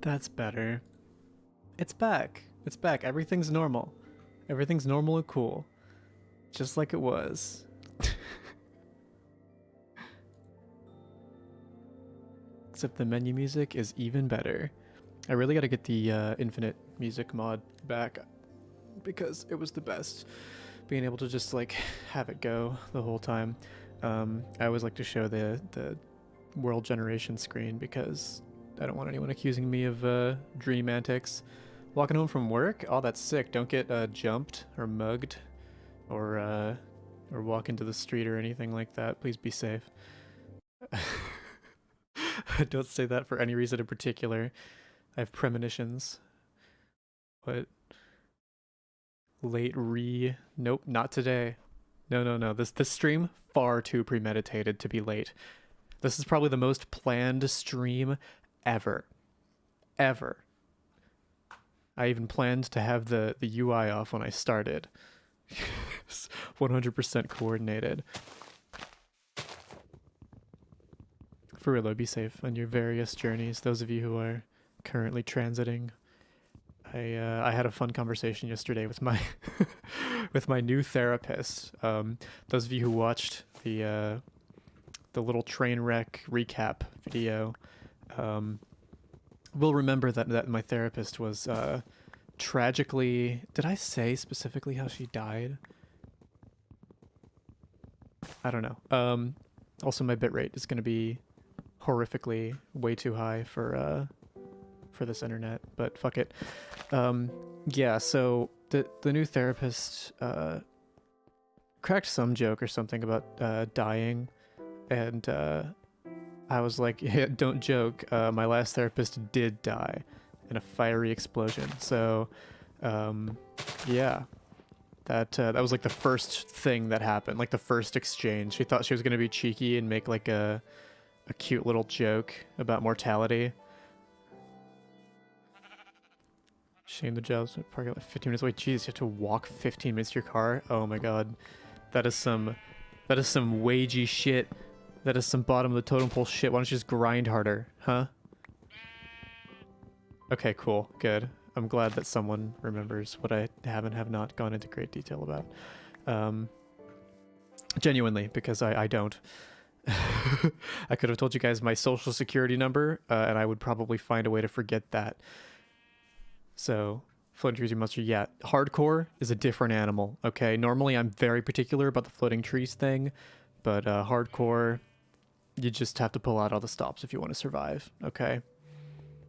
That's better. It's back. It's back. Everything's normal. Everything's normal and cool. Just like it was. Except the menu music is even better. I really gotta get the infinite music mod back because it was the best. Being able to just like have it go the whole time. I always like to show the world generation screen because I don't want anyone accusing me of dream antics. Walking home from work? Oh, that's sick. Don't get jumped or mugged or walk into the street or anything like that. Please be safe. Don't say that for any reason in particular. I have premonitions. What? Late re... Nope, not today. No, no, no. This stream, far too premeditated to be late. This is probably the most planned stream ever. Ever. I even planned to have the UI off when I started. 100% coordinated. For real though, be safe on your various journeys. Those of you who are currently transiting. I had a fun conversation yesterday with my with my new therapist. Those of you who watched the little train wreck recap video will remember that my therapist was tragically... Did I say specifically how she died? I don't know. Also, my bitrate is going to be horrifically way too high for this internet, but fuck it. Yeah, so the new therapist cracked some joke or something about dying, and I was like, yeah, don't joke. My last therapist did die in a fiery explosion. So, yeah, that was like the first thing that happened, like the first exchange. She thought she was gonna be cheeky and make like a cute little joke about mortality. Shame the jobs parking lot 15 minutes away. Jeez, you have to walk 15 minutes to your car. Oh my god, that is some wagey shit. That is some bottom of the totem pole shit. Why don't you just grind harder, huh? Okay, cool, good. I'm glad that someone remembers what I have not gone into great detail about. Genuinely, because I don't. I could have told you guys my social security number, and I would probably find a way to forget that. So, floating trees, you mustard, yeah. Hardcore is a different animal, okay? Normally, I'm very particular about the floating trees thing, but hardcore, you just have to pull out all the stops if you want to survive, okay?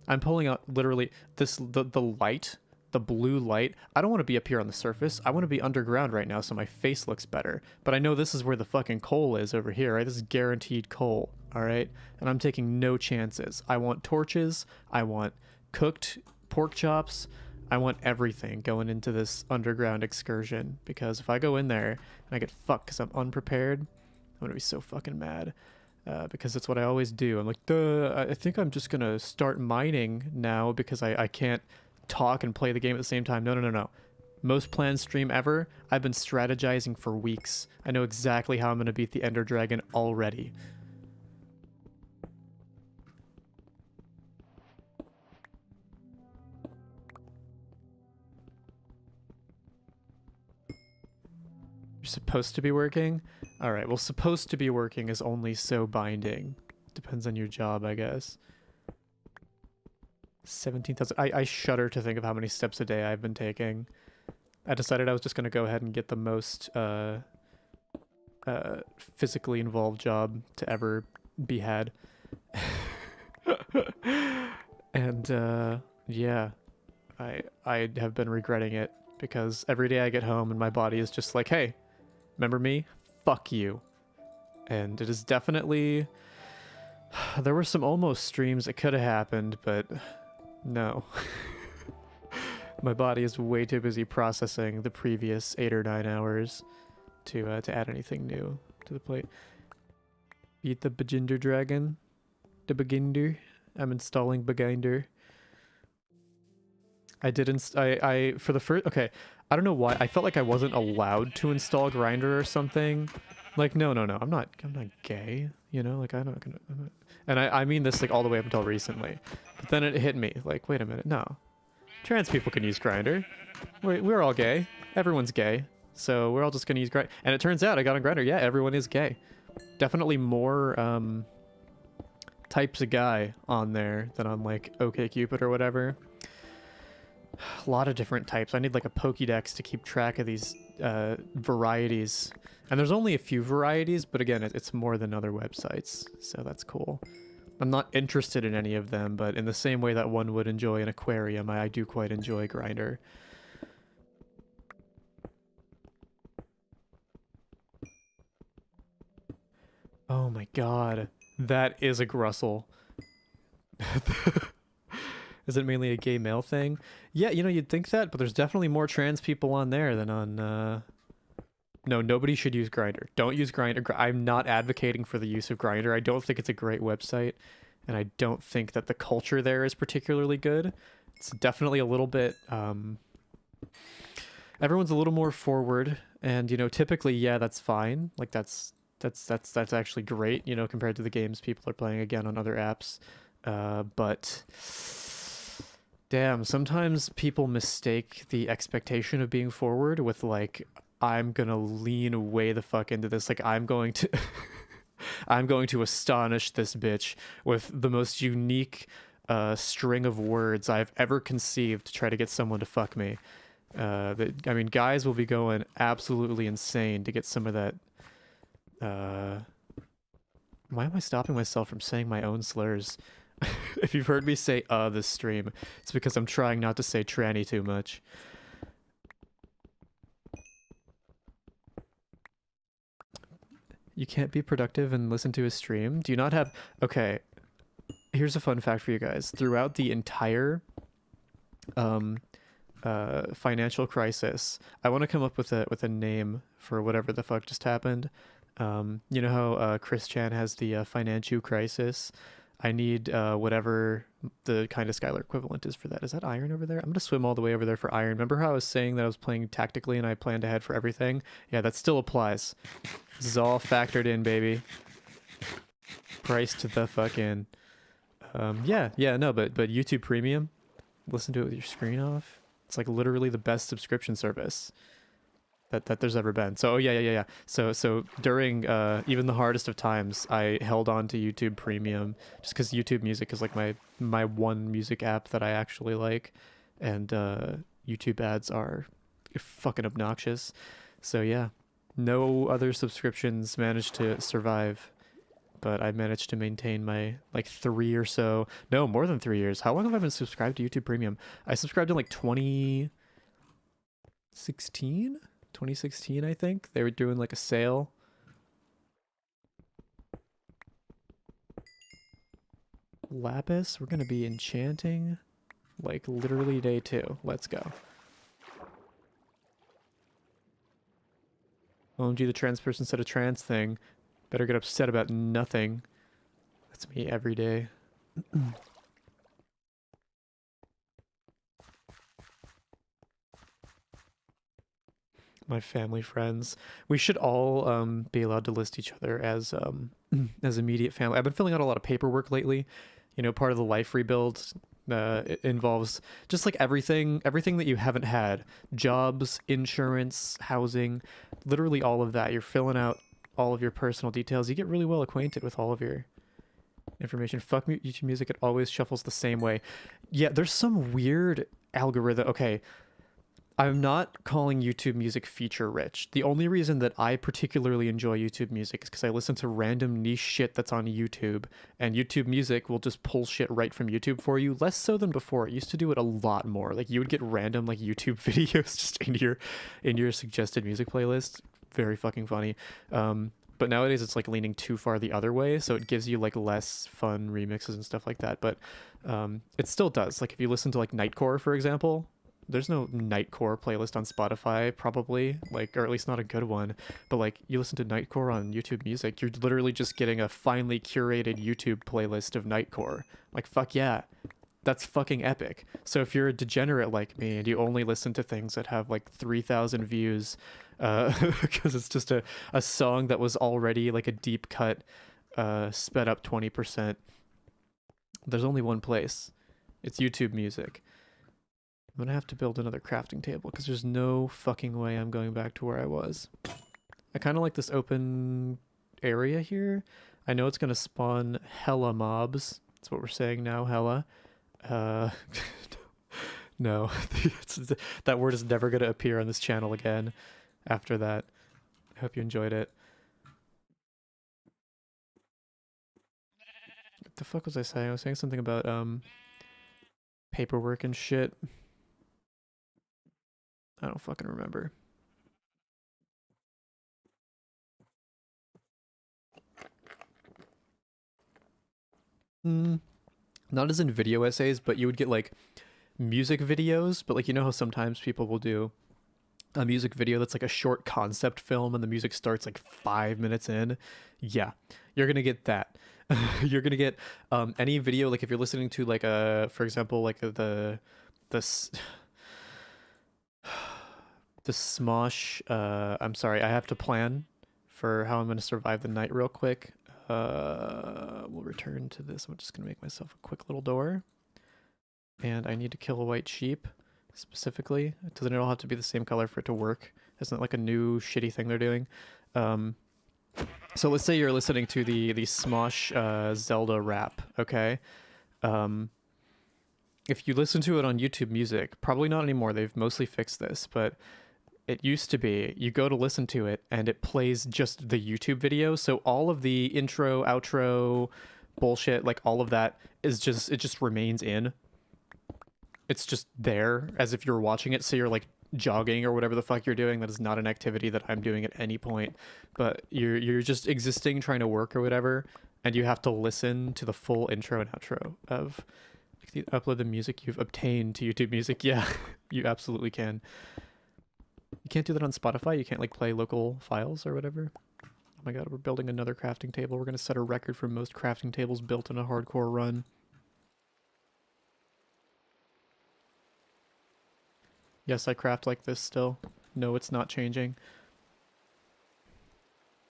I'm pulling out literally the light, the blue light. I don't want to be up here on the surface. I want to be underground right now so my face looks better. But I know this is where the fucking coal is over here, right? This is guaranteed coal, all right? And I'm taking no chances. I want torches. I want cooked pork chops. I want everything going into this underground excursion, because if I go in there and I get fucked because I'm unprepared, I'm gonna be so fucking mad. Because that's what I always do. I'm like, duh, I think I'm just gonna start mining now because I can't talk and play the game at the same time. No, no, no, no. Most planned stream ever. I've been strategizing for weeks. I know exactly how I'm gonna beat the Ender Dragon already. You're supposed to be working? Alright, well, supposed to be working is only so binding. Depends on your job, I guess. 17,000. I shudder to think of how many steps a day I've been taking. I decided I was just going to go ahead and get the most physically involved job to ever be had. And yeah, I have been regretting it, because every day I get home and my body is just like, hey, remember me? Fuck you. And it is definitely... There were some almost streams that could have happened, but no. My body is way too busy processing the previous 8 or 9 hours to add anything new to the plate. Beat the Beginder Dragon. The Beginder. I'm installing Beginder. I did I for the first... Okay, I don't know why. I felt like I wasn't allowed to install Grindr or something. Like, no, no, no. I'm not gay. you know, like I'm not, and I mean this like all the way up until recently, but then it hit me like, wait a minute, no, trans people can use Grindr. We're all gay. Everyone's gay. So we're all just gonna use Grindr. And it turns out I got on Grindr. Yeah, everyone is gay. Definitely more types of guy on there than on like OkCupid or whatever. A lot of different types. I need like a Pokédex to keep track of these varieties. And there's only a few varieties, but again, it's more than other websites. So that's cool. I'm not interested in any of them, but in the same way that one would enjoy an aquarium, I do quite enjoy Grindr. Oh my god. That is a Grussel. Is it mainly a gay male thing? Yeah, you know, you'd think that, but there's definitely more trans people on there than on, No, nobody should use Grindr. Don't use Grindr. I'm not advocating for the use of Grindr. I don't think it's a great website, and I don't think that the culture there is particularly good. It's definitely a little bit, everyone's a little more forward, and, you know, typically, yeah, that's fine. Like, that's actually great, you know, compared to the games people are playing again on other apps. But damn, sometimes people mistake the expectation of being forward with like, I'm gonna lean way the fuck into this. Like I'm going to I'm going to astonish this bitch with the most unique string of words I've ever conceived to try to get someone to fuck me. I mean, guys will be going absolutely insane to get some of that. Why am I stopping myself from saying my own slurs? If you've heard me say this stream, it's because I'm trying not to say tranny too much. You can't be productive and listen to a stream? Do you not have... Okay, here's a fun fact for you guys. Throughout the entire financial crisis, I want to come up with a name for whatever the fuck just happened. You know how Chris Chan has the financial crisis? I need whatever the kind of Skylar equivalent is for that. Is that iron over there? I'm gonna swim all the way over there for iron. Remember how I was saying that I was playing tactically and I planned ahead for everything? Yeah, that still applies. This is all factored in, baby. Priced to the fuck in. Yeah, no, but YouTube Premium, listen to it with your screen off. It's like literally the best subscription service that there's ever been. So yeah. So during even the hardest of times, I held on to YouTube Premium just because YouTube Music is like my one music app that I actually like, and YouTube ads are fucking obnoxious. So yeah, no other subscriptions managed to survive, but I managed to maintain my like 3 or so, no, more than 3 years. How long have I been subscribed to YouTube Premium? I subscribed in like 2016, I think. They were doing like a sale. Lapis, we're gonna be enchanting like literally day 2. Let's go. OMG, the trans person said a trans thing. Better get upset about nothing. That's me every day. My family, friends. We should all be allowed to list each other as as immediate family. I've been filling out a lot of paperwork lately. You know, part of the life rebuild it involves just like everything that you haven't had. Jobs, insurance, housing, literally all of that. You're filling out all of your personal details. You get really well acquainted with all of your information. Fuck YouTube Music, it always shuffles the same way. Yeah, there's some weird algorithm. Okay, I'm not calling YouTube Music feature rich. The only reason that I particularly enjoy YouTube Music is because I listen to random niche shit that's on YouTube, and YouTube Music will just pull shit right from YouTube for you, less so than before. It used to do it a lot more. Like you would get random like YouTube videos just in your suggested music playlist. Very fucking funny. But nowadays it's like leaning too far the other way, so it gives you like less fun remixes and stuff like that. But it still does. Like if you listen to like Nightcore, for example, there's no Nightcore playlist on Spotify, probably, like, or at least not a good one. But like you listen to Nightcore on YouTube Music, you're literally just getting a finely curated YouTube playlist of Nightcore. Like fuck yeah. That's fucking epic. So if you're a degenerate like me and you only listen to things that have like 3,000 views, because it's just a song that was already like a deep cut sped up 20%. There's only one place. It's YouTube Music. I'm gonna have to build another crafting table because there's no fucking way I'm going back to where I was. I kind of like this open area here. I know it's gonna spawn hella mobs. That's what we're saying now, hella. No, that word is never gonna appear on this channel again after that. I hope you enjoyed it. What the fuck was I saying? I was saying something about paperwork and shit. I don't fucking remember. Not as in video essays, but you would get like music videos, but like you know how sometimes people will do a music video that's like a short concept film and the music starts like 5 minutes in. Yeah, you're gonna get that. You're gonna get any video, like if you're listening to like a, for example, like the Smosh, I'm sorry, I have to plan for how I'm gonna survive the night real quick. We'll return to this. I'm just gonna make myself a quick little door. And I need to kill a white sheep, specifically. Doesn't it all have to be the same color for it to work? Isn't it like a new shitty thing they're doing? So let's say you're listening to the Smosh Zelda rap, okay? If you listen to it on YouTube Music, probably not anymore, they've mostly fixed this, but it used to be, you go to listen to it and it plays just the YouTube video, so all of the intro, outro, bullshit, like all of that is just, it just remains in. It's just there as if you're watching it, so you're like jogging or whatever the fuck you're doing. That is not an activity that I'm doing at any point, but you're just existing, trying to work or whatever, and you have to listen to the full intro and outro of like, the upload the music you've obtained to YouTube Music. Yeah, you absolutely can. You can't do that on Spotify. You can't like play local files or whatever. Oh my god, we're building another crafting table. We're gonna set a record for most crafting tables built in a hardcore run. Yes, I craft like this still. No, it's not changing.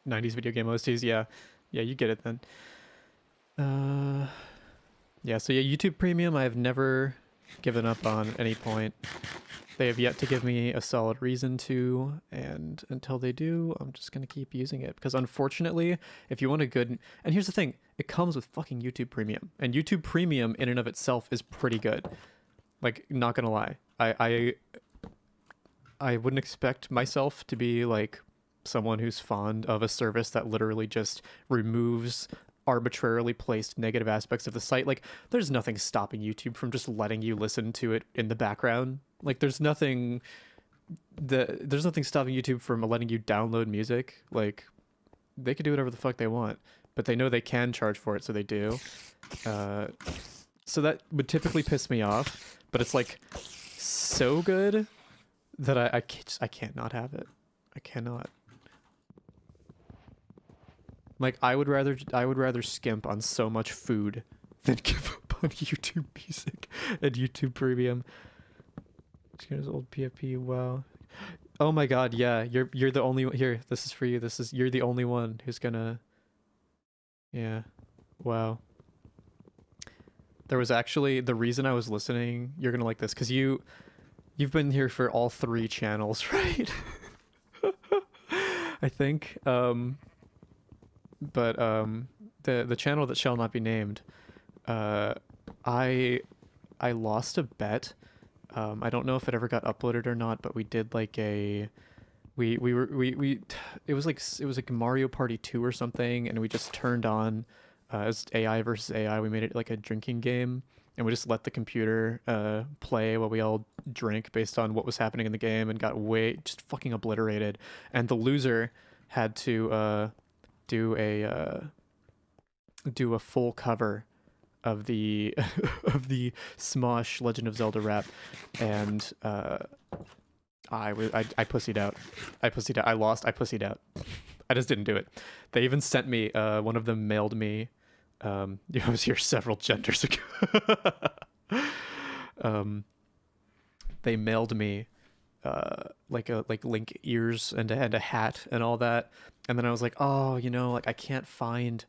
90s video game OSTs, yeah. Yeah, you get it then. Yeah, so yeah, YouTube Premium I have never given up on any point. They have yet to give me a solid reason to, and until they do, I'm just gonna keep using it. Because unfortunately, if you want a good... And here's the thing, it comes with fucking YouTube Premium. And YouTube Premium in and of itself is pretty good. Like, not gonna lie. I wouldn't expect myself to be like someone who's fond of a service that literally just removes arbitrarily placed negative aspects of the site. Like, there's nothing stopping YouTube from just letting you listen to it in the background. Like, there's nothing stopping YouTube from letting you download music. Like, they could do whatever the fuck they want, but they know they can charge for it, so they do. So that would typically piss me off, but it's like so good that I can't not have it. I cannot. Like, I would rather skimp on so much food than give up on YouTube Music and YouTube Premium. Here's old PFP. Wow. Oh my god, yeah. You're the only one here. This is for you. You're the only one who's gonna... Yeah. Wow. There was actually the reason I was listening. You're gonna like this because you've been here for all 3 channels, right? I think. But the channel that shall not be named, I lost a bet. I don't know if it ever got uploaded or not, but we did like a it was like Mario Party 2 or something, and we just turned on as AI versus AI. We made it like a drinking game, and we just let the computer play while we all drank based on what was happening in the game, and got just fucking obliterated. And the loser had to do a full cover of the of the Smosh Legend of Zelda rap, and I pussied out. I lost. I pussied out. I just didn't do it. They even sent me. One of them mailed me. I was here several genders ago. They mailed me like Link ears and a hat and all that. And then I was like, oh, like I can't find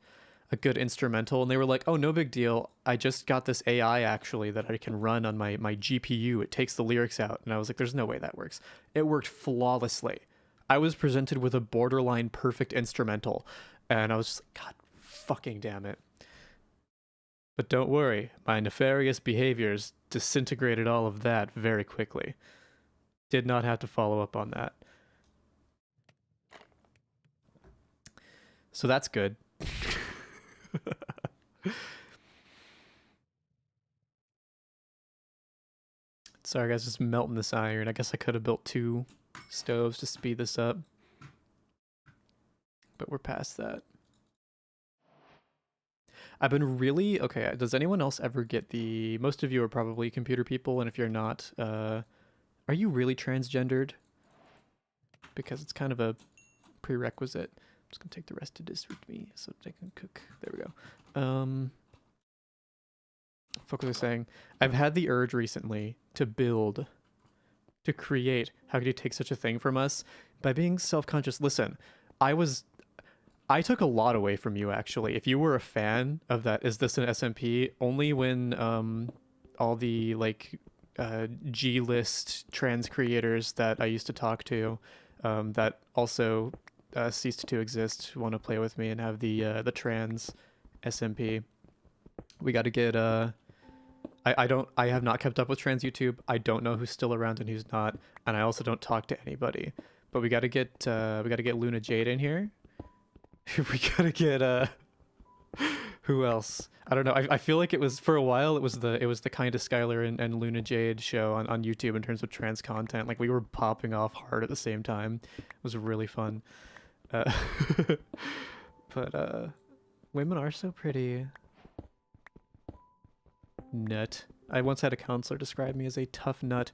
a good instrumental, and they were like, oh, no big deal, I just got this AI actually that I can run on my GPU. It takes the lyrics out. And I was like, there's no way that works. It worked flawlessly. I was presented with a borderline perfect instrumental, and I was just like, god fucking damn it. But don't worry, my nefarious behaviors disintegrated all of that very quickly. Did not have to follow up on that. So that's good. Sorry guys, just melting this iron. I guess I could have built 2 stoves to speed this up. But we're past that. I've been really... Okay, does anyone else ever get the... Most of you are probably computer people, and if you're not, are you really transgendered? Because it's kind of a prerequisite. I'm just gonna take the rest of this with me so they can cook. There we go. Fuck was I saying? I've had the urge recently to build, to create. How could you take such a thing from us? By being self-conscious. Listen, I took a lot away from you, actually. If you were a fan of that, is this an SMP? Only when all the like G-list trans creators that I used to talk to, that also ceased to exist, want to play with me and have the trans SMP. We got to get I have not kept up with trans YouTube. I don't know who's still around and who's not, and I also don't talk to anybody. But we got to get Luna Jade in here. We gotta get who else? I don't know. I feel like it was, for a while, it was the kind of Skylar and Luna Jade show on YouTube in terms of trans content. Like, we were popping off hard at the same time. It was really fun. But women are so pretty. Nut. I once had a counselor describe me as a tough nut.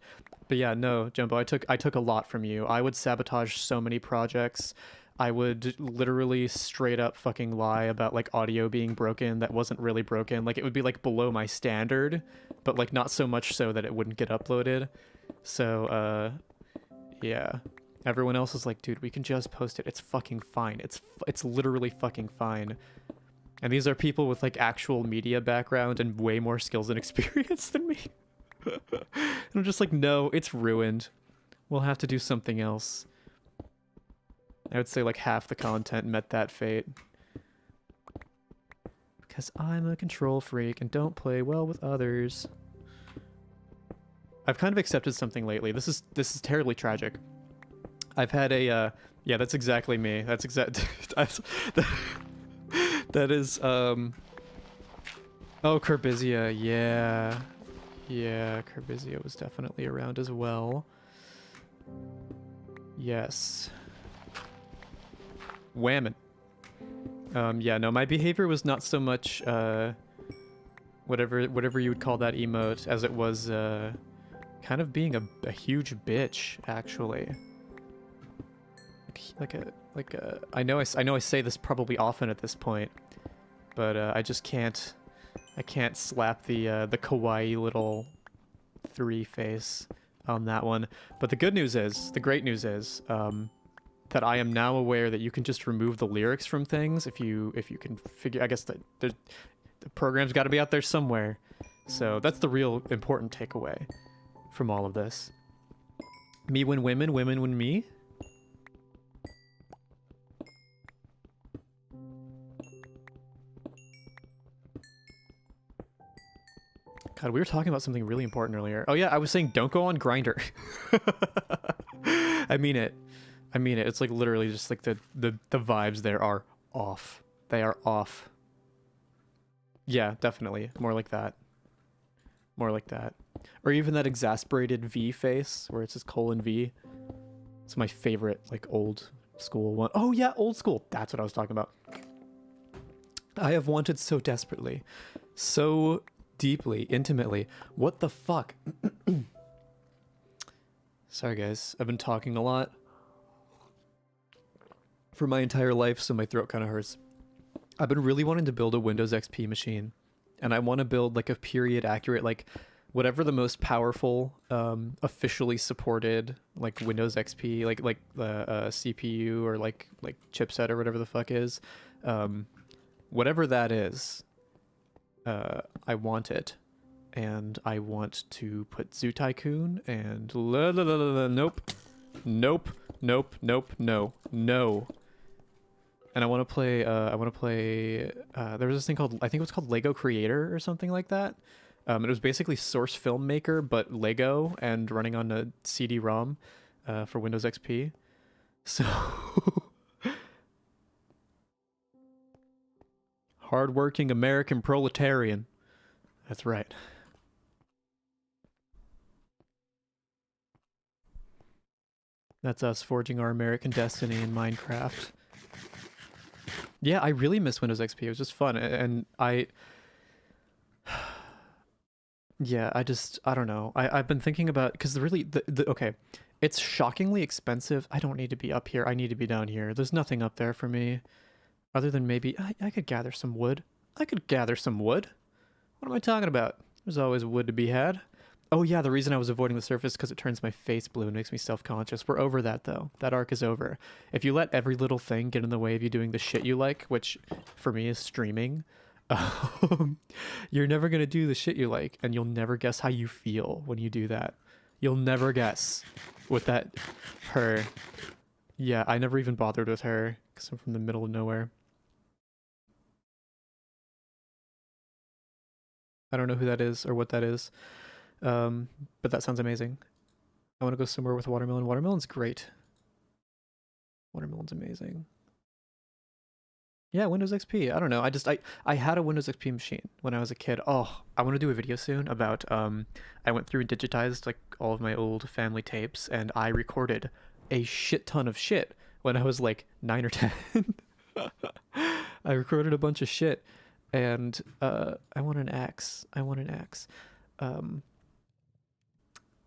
But yeah, no, Jumbo, I took a lot from you. I would sabotage so many projects. I would literally straight up fucking lie about like audio being broken that wasn't really broken. Like, it would be like below my standard, but like not so much so that it wouldn't get uploaded. So yeah. Everyone else is like, dude, we can just post it. It's fucking fine. It's literally fucking fine. And these are people with like actual media background and way more skills and experience than me. And I'm just like, no, it's ruined. We'll have to do something else. I would say like half the content met that fate. Because I'm a control freak and don't play well with others. I've kind of accepted something lately. This is terribly tragic. I've had a yeah, that's exactly me. That's exact that is oh, Curbizia, yeah. Yeah, Curbizia was definitely around as well. Yes. Whammon. Yeah, no, my behavior was not so much whatever you would call that emote, as it was kind of being a huge bitch, actually. I know I say this probably often at this point, but I just can't slap the kawaii little 3 face on that one. But the great news is that I am now aware that you can just remove the lyrics from things if you can figure. I guess that the program's got to be out there somewhere. So that's the real important takeaway from all of this. Me win women, women win me. God, we were talking about something really important earlier. Oh yeah, I was saying don't go on Grindr. I mean it. It's like literally just like the vibes there are off. They are off. Yeah, definitely. More like that. More like that. Or even that exasperated V face where it's just :V. It's my favorite, like, old school one. Oh yeah, old school. That's what I was talking about. I have wanted so desperately. So deeply, intimately. What the fuck? Sorry guys, I've been talking a lot for my entire life, so my throat kind of hurts. I've been really wanting to build a Windows XP machine, and I want to build like a period accurate, like whatever the most powerful officially supported like Windows XP like CPU or like chipset or whatever the fuck is, whatever that is, I want it. And I want to put Zoo Tycoon and nope. Nope. Nope. Nope. No. No. And I want to play, there was this thing called, I think it was called Lego Creator or something like that. It was basically Source Filmmaker, but Lego and running on a CD-ROM for Windows XP. So, hardworking American proletarian. That's right. That's us forging our American destiny in Minecraft. Yeah, I really miss Windows XP. It was just fun, and yeah, I don't know. I've been thinking about, because really, okay, it's shockingly expensive. I don't need to be up here. I need to be down here. There's nothing up there for me, other than maybe I could gather some wood. I could gather some wood. What am I talking about? There's always wood to be had. Oh yeah, the reason I was avoiding the surface because it turns my face blue and makes me self-conscious. We're over that though. That arc is over. If you let every little thing get in the way of you doing the shit you like, which for me is streaming, you're never gonna do the shit you like, and you'll never guess how you feel when you do that. You'll never guess with that her. Yeah, I never even bothered with her because I'm from the middle of nowhere. I don't know who that is or what that is. But that sounds amazing. I want to go somewhere with watermelon. Watermelon's great. Watermelon's amazing. Yeah, Windows XP. I don't know. I had a Windows XP machine when I was a kid. Oh, I want to do a video soon about I went through and digitized like all of my old family tapes, and I recorded a shit ton of shit when I was like 9 or 10. I recorded a bunch of shit, and I want an axe. I want an axe.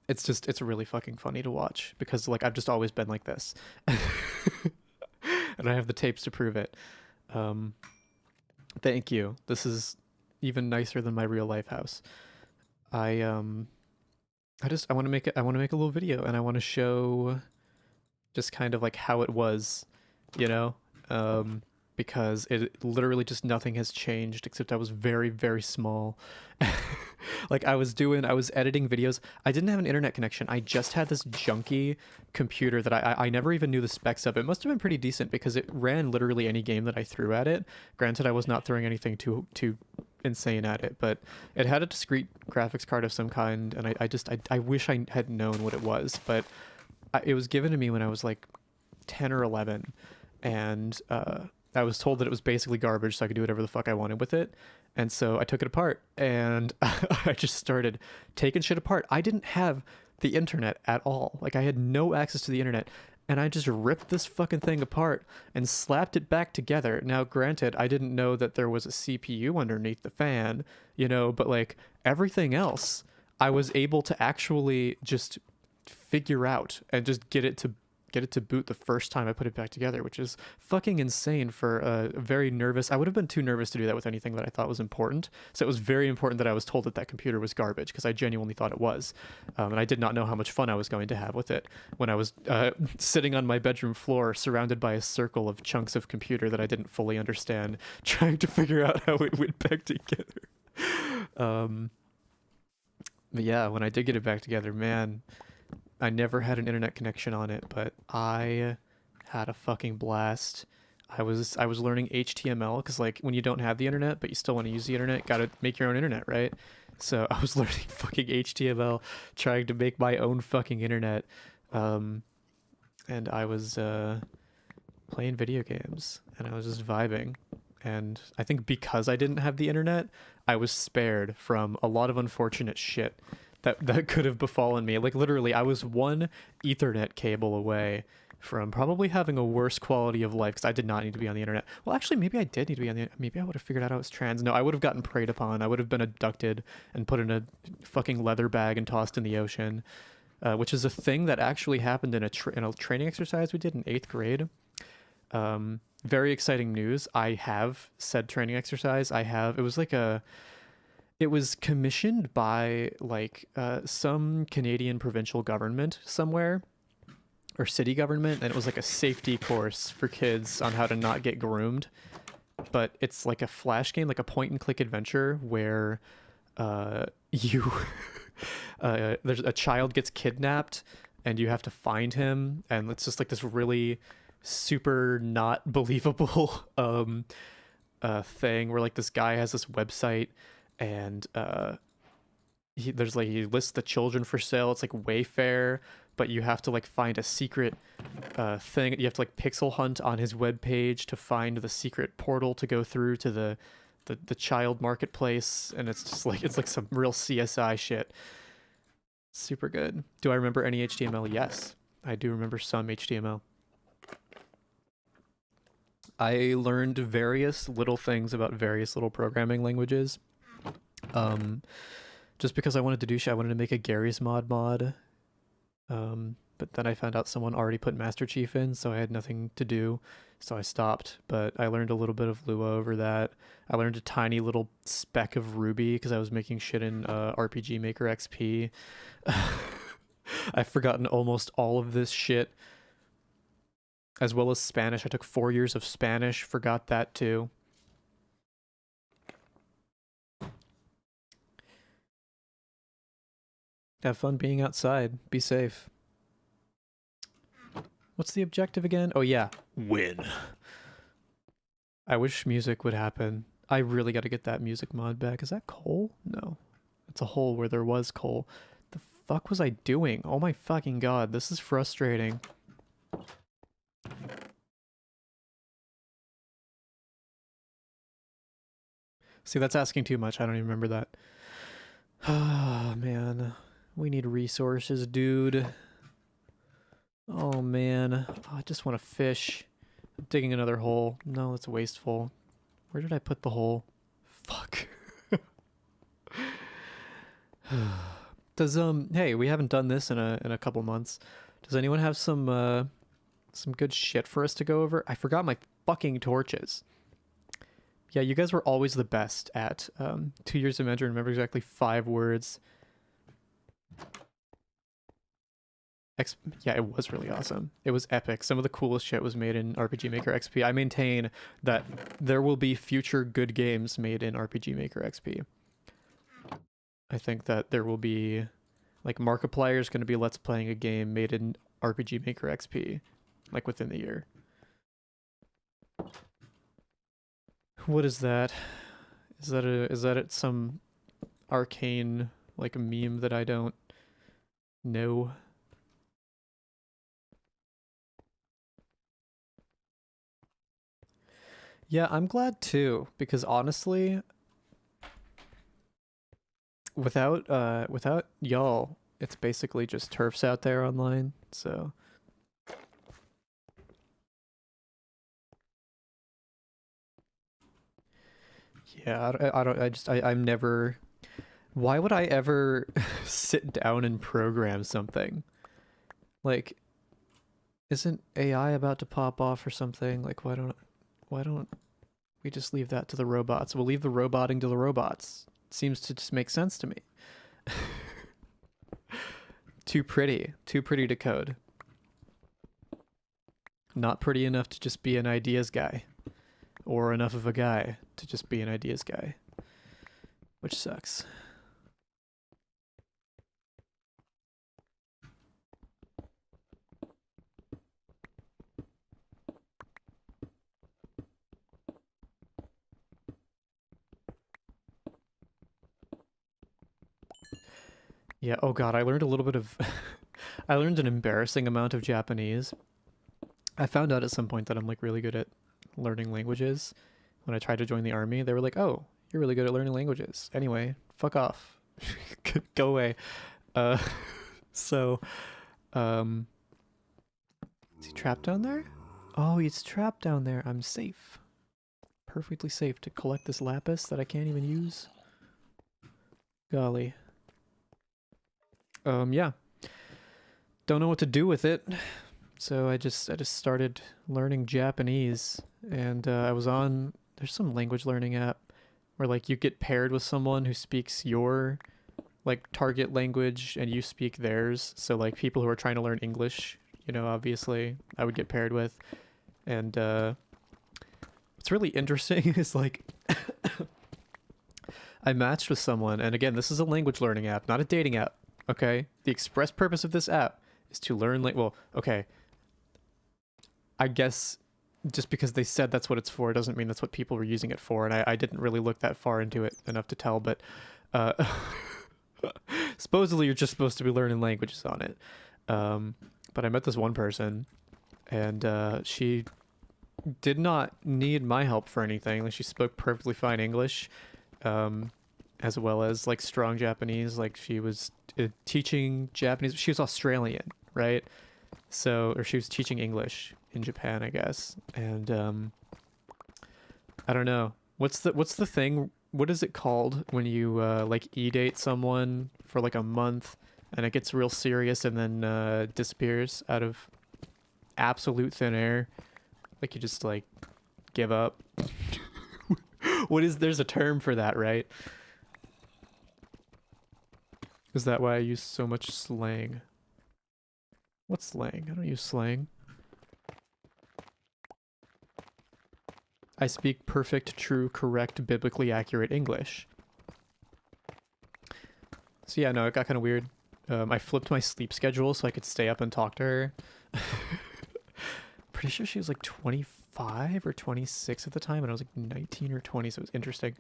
It's really fucking funny to watch because like I've just always been like this. And I have the tapes to prove it. Thank you. This is even nicer than my real life house. I want to make it, I want to make a little video, and I want to show just kind of like how it was, you know? Because it literally just nothing has changed except I was very, very small. Like I was editing videos. I didn't have an internet connection. I just had this junky computer that I never even knew the specs of. It must have been pretty decent because it ran literally any game that I threw at it. Granted, I was not throwing anything too insane at it, but it had a discrete graphics card of some kind, and I wish I had known what it was, but it was given to me when I was like 10 or 11, and I was told that it was basically garbage, so I could do whatever the fuck I wanted with it. And so I took it apart, and I just started taking shit apart. I didn't have the internet at all. Like, I had no access to the internet, and I just ripped this fucking thing apart and slapped it back together. Now, granted, I didn't know that there was a CPU underneath the fan, you know, but like everything else, I was able to actually just figure out and just get it to boot the first time I put it back together, which is fucking insane for a very nervous. I would have been too nervous to do that with anything that I thought was important. So it was very important that I was told that that computer was garbage, because I genuinely thought it was. And I did not know how much fun I was going to have with it when I was sitting on my bedroom floor surrounded by a circle of chunks of computer that I didn't fully understand, trying to figure out how it went back together. But yeah, when I did get it back together, man, I never had an internet connection on it, but I had a fucking blast. I was learning HTML because like when you don't have the internet but you still want to use the internet, gotta make your own internet, right? So I was learning fucking HTML, trying to make my own fucking internet, and I was playing video games, and I was just vibing. And I think because I didn't have the internet, I was spared from a lot of unfortunate shit that could have befallen me. Like literally, I was one Ethernet cable away from probably having a worse quality of life, because I did not need to be on the internet. Well, actually, maybe I did need to be on the. Maybe I would have figured out I was trans. No, I would have gotten preyed upon. I would have been abducted and put in a fucking leather bag and tossed in the ocean, which is a thing that actually happened in a training exercise we did in 8th grade. Very exciting news. I have said training exercise. It was commissioned by like some Canadian provincial government somewhere, or city government, and it was like a safety course for kids on how to not get groomed. but it's like a flash game, like a point and click adventure where you there's a child gets kidnapped and you have to find him, and it's just like this really super not believable thing where like this guy has this website, and he lists the children for sale. It's like Wayfair, but you have to like find a secret thing. You have to like pixel hunt on his webpage to find the secret portal to go through to the child marketplace, and it's just like it's like some real CSI shit. Super good. Do I remember any HTML? Yes, I do remember some HTML. I learned various little things about various little programming languages. Just because I wanted to do shit. I wanted to make a Garry's mod. But then I found out someone already put Master Chief in, so I had nothing to do, so I stopped. But I learned a little bit of Lua over that. I learned a tiny little speck of Ruby because I was making shit in RPG Maker XP. I've forgotten almost all of this shit, as well as Spanish. I took 4 years of Spanish, forgot that too. Have fun being outside. Be safe. What's the objective again? Oh yeah, win. I wish music would happen. I really got to get that music mod back. Is that coal? No. It's a hole where there was coal. The fuck was I doing? Oh my fucking god, this is frustrating. See, that's asking too much. I don't even remember that. Ah, man. We need resources, dude. Oh, man. Oh, I just want to fish. I'm digging another hole. No, that's wasteful. Where did I put the hole? Fuck. Does, hey, we haven't done this in a couple months. Does anyone have some good shit for us to go over? I forgot my fucking torches. Yeah, you guys were always the best at 2 years of Adventure. Remember exactly 5 words. Yeah, it was really awesome. It was epic. Some of the coolest shit was made in RPG Maker XP. I maintain that there will be future good games made in RPG Maker XP. I think that there will be, like, Markiplier is going to be Let's Playing a game made in RPG Maker XP, like, within the year. What is that? Is that some arcane, like, a meme that I don't know? Yeah, I'm glad too, because honestly, without y'all, it's basically just turfs out there online, so yeah, I'm never, why would I ever sit down and program something? Like, isn't AI about to pop off or something? Like, why don't we just leave that to the robots? We'll leave the roboting to the robots. Seems to just make sense to me. Too pretty to code. Not pretty enough to just be an ideas guy, or enough of a guy to just be an ideas guy, which sucks. Yeah, oh god, I learned a little bit of I learned an embarrassing amount of Japanese. I found out at some point that I'm like really good at learning languages. When I tried to join the army, they were like, "Oh, you're really good at learning languages." Anyway, fuck off. Go away. Uh so is he trapped down there? Oh, he's trapped down there. I'm safe. Perfectly safe to collect this lapis that I can't even use. Golly. Yeah. Don't know what to do with it. So I just started learning Japanese, and I was on, there's some language learning app where like you get paired with someone who speaks your like target language and you speak theirs. So like people who are trying to learn English, you know, obviously I would get paired with. And what's what's really interesting is like I matched with someone, and again, this is a language learning app, not a dating app. Okay, the express purpose of this app is to learn. Well, okay, I guess just because they said that's what it's for doesn't mean that's what people were using it for, and I didn't really look that far into it enough to tell, but supposedly you're just supposed to be learning languages on it. But I met this one person, and she did not need my help for anything. Like, she spoke perfectly fine English, as well as like strong Japanese. Like, she was teaching Japanese. She was Australian, right? So, or she was teaching English in Japan, I guess. And I don't know. What's the thing? What is it called when you like e-date someone for like a month and it gets real serious and then disappears out of absolute thin air? Like, you just like give up. There's a term for that, right? Is that why I use so much slang? What's slang? I don't use slang. I speak perfect, true, correct, biblically accurate English. So yeah, no, it got kind of weird. I flipped my sleep schedule so I could stay up and talk to her. Pretty sure she was like 25 or 26 at the time, and I was like 19 or 20, so it was interesting.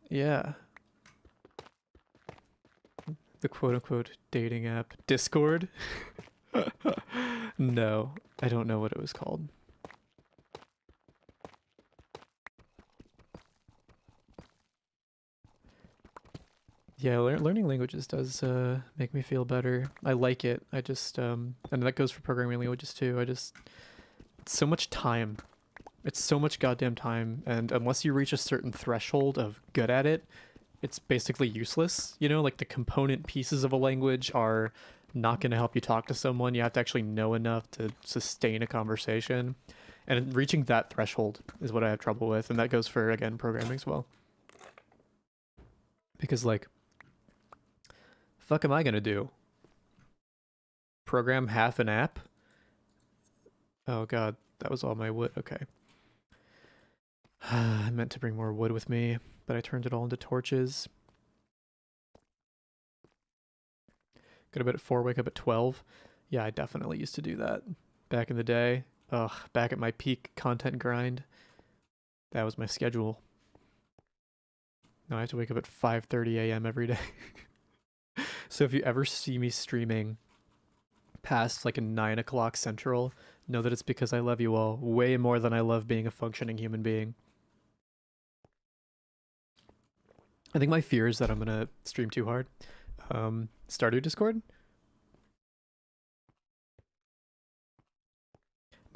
Yeah. The quote-unquote dating app. Discord? No, I don't know what it was called. Yeah, learning languages does make me feel better. I like it. I just and that goes for programming languages too. It's so much time. It's so much goddamn time, and unless you reach a certain threshold of good at it, it's basically useless. You know, like the component pieces of a language are not going to help you talk to someone. You have to actually know enough to sustain a conversation, and reaching that threshold is what I have trouble with, and that goes for, again, programming as well. Because, like, fuck am I gonna do? Program half an app? Oh god, that was all my wood. Okay. I meant to bring more wood with me, but I turned it all into torches. Go to bed at 4, wake up at 12. Yeah, I definitely used to do that back in the day. Ugh, back at my peak content grind. That was my schedule. Now I have to wake up at 5:30 a.m. every day. So if you ever see me streaming past like a 9 o'clock central, know that it's because I love you all way more than I love being a functioning human being. I think my fear is that I'm gonna stream too hard. Stardew Discord?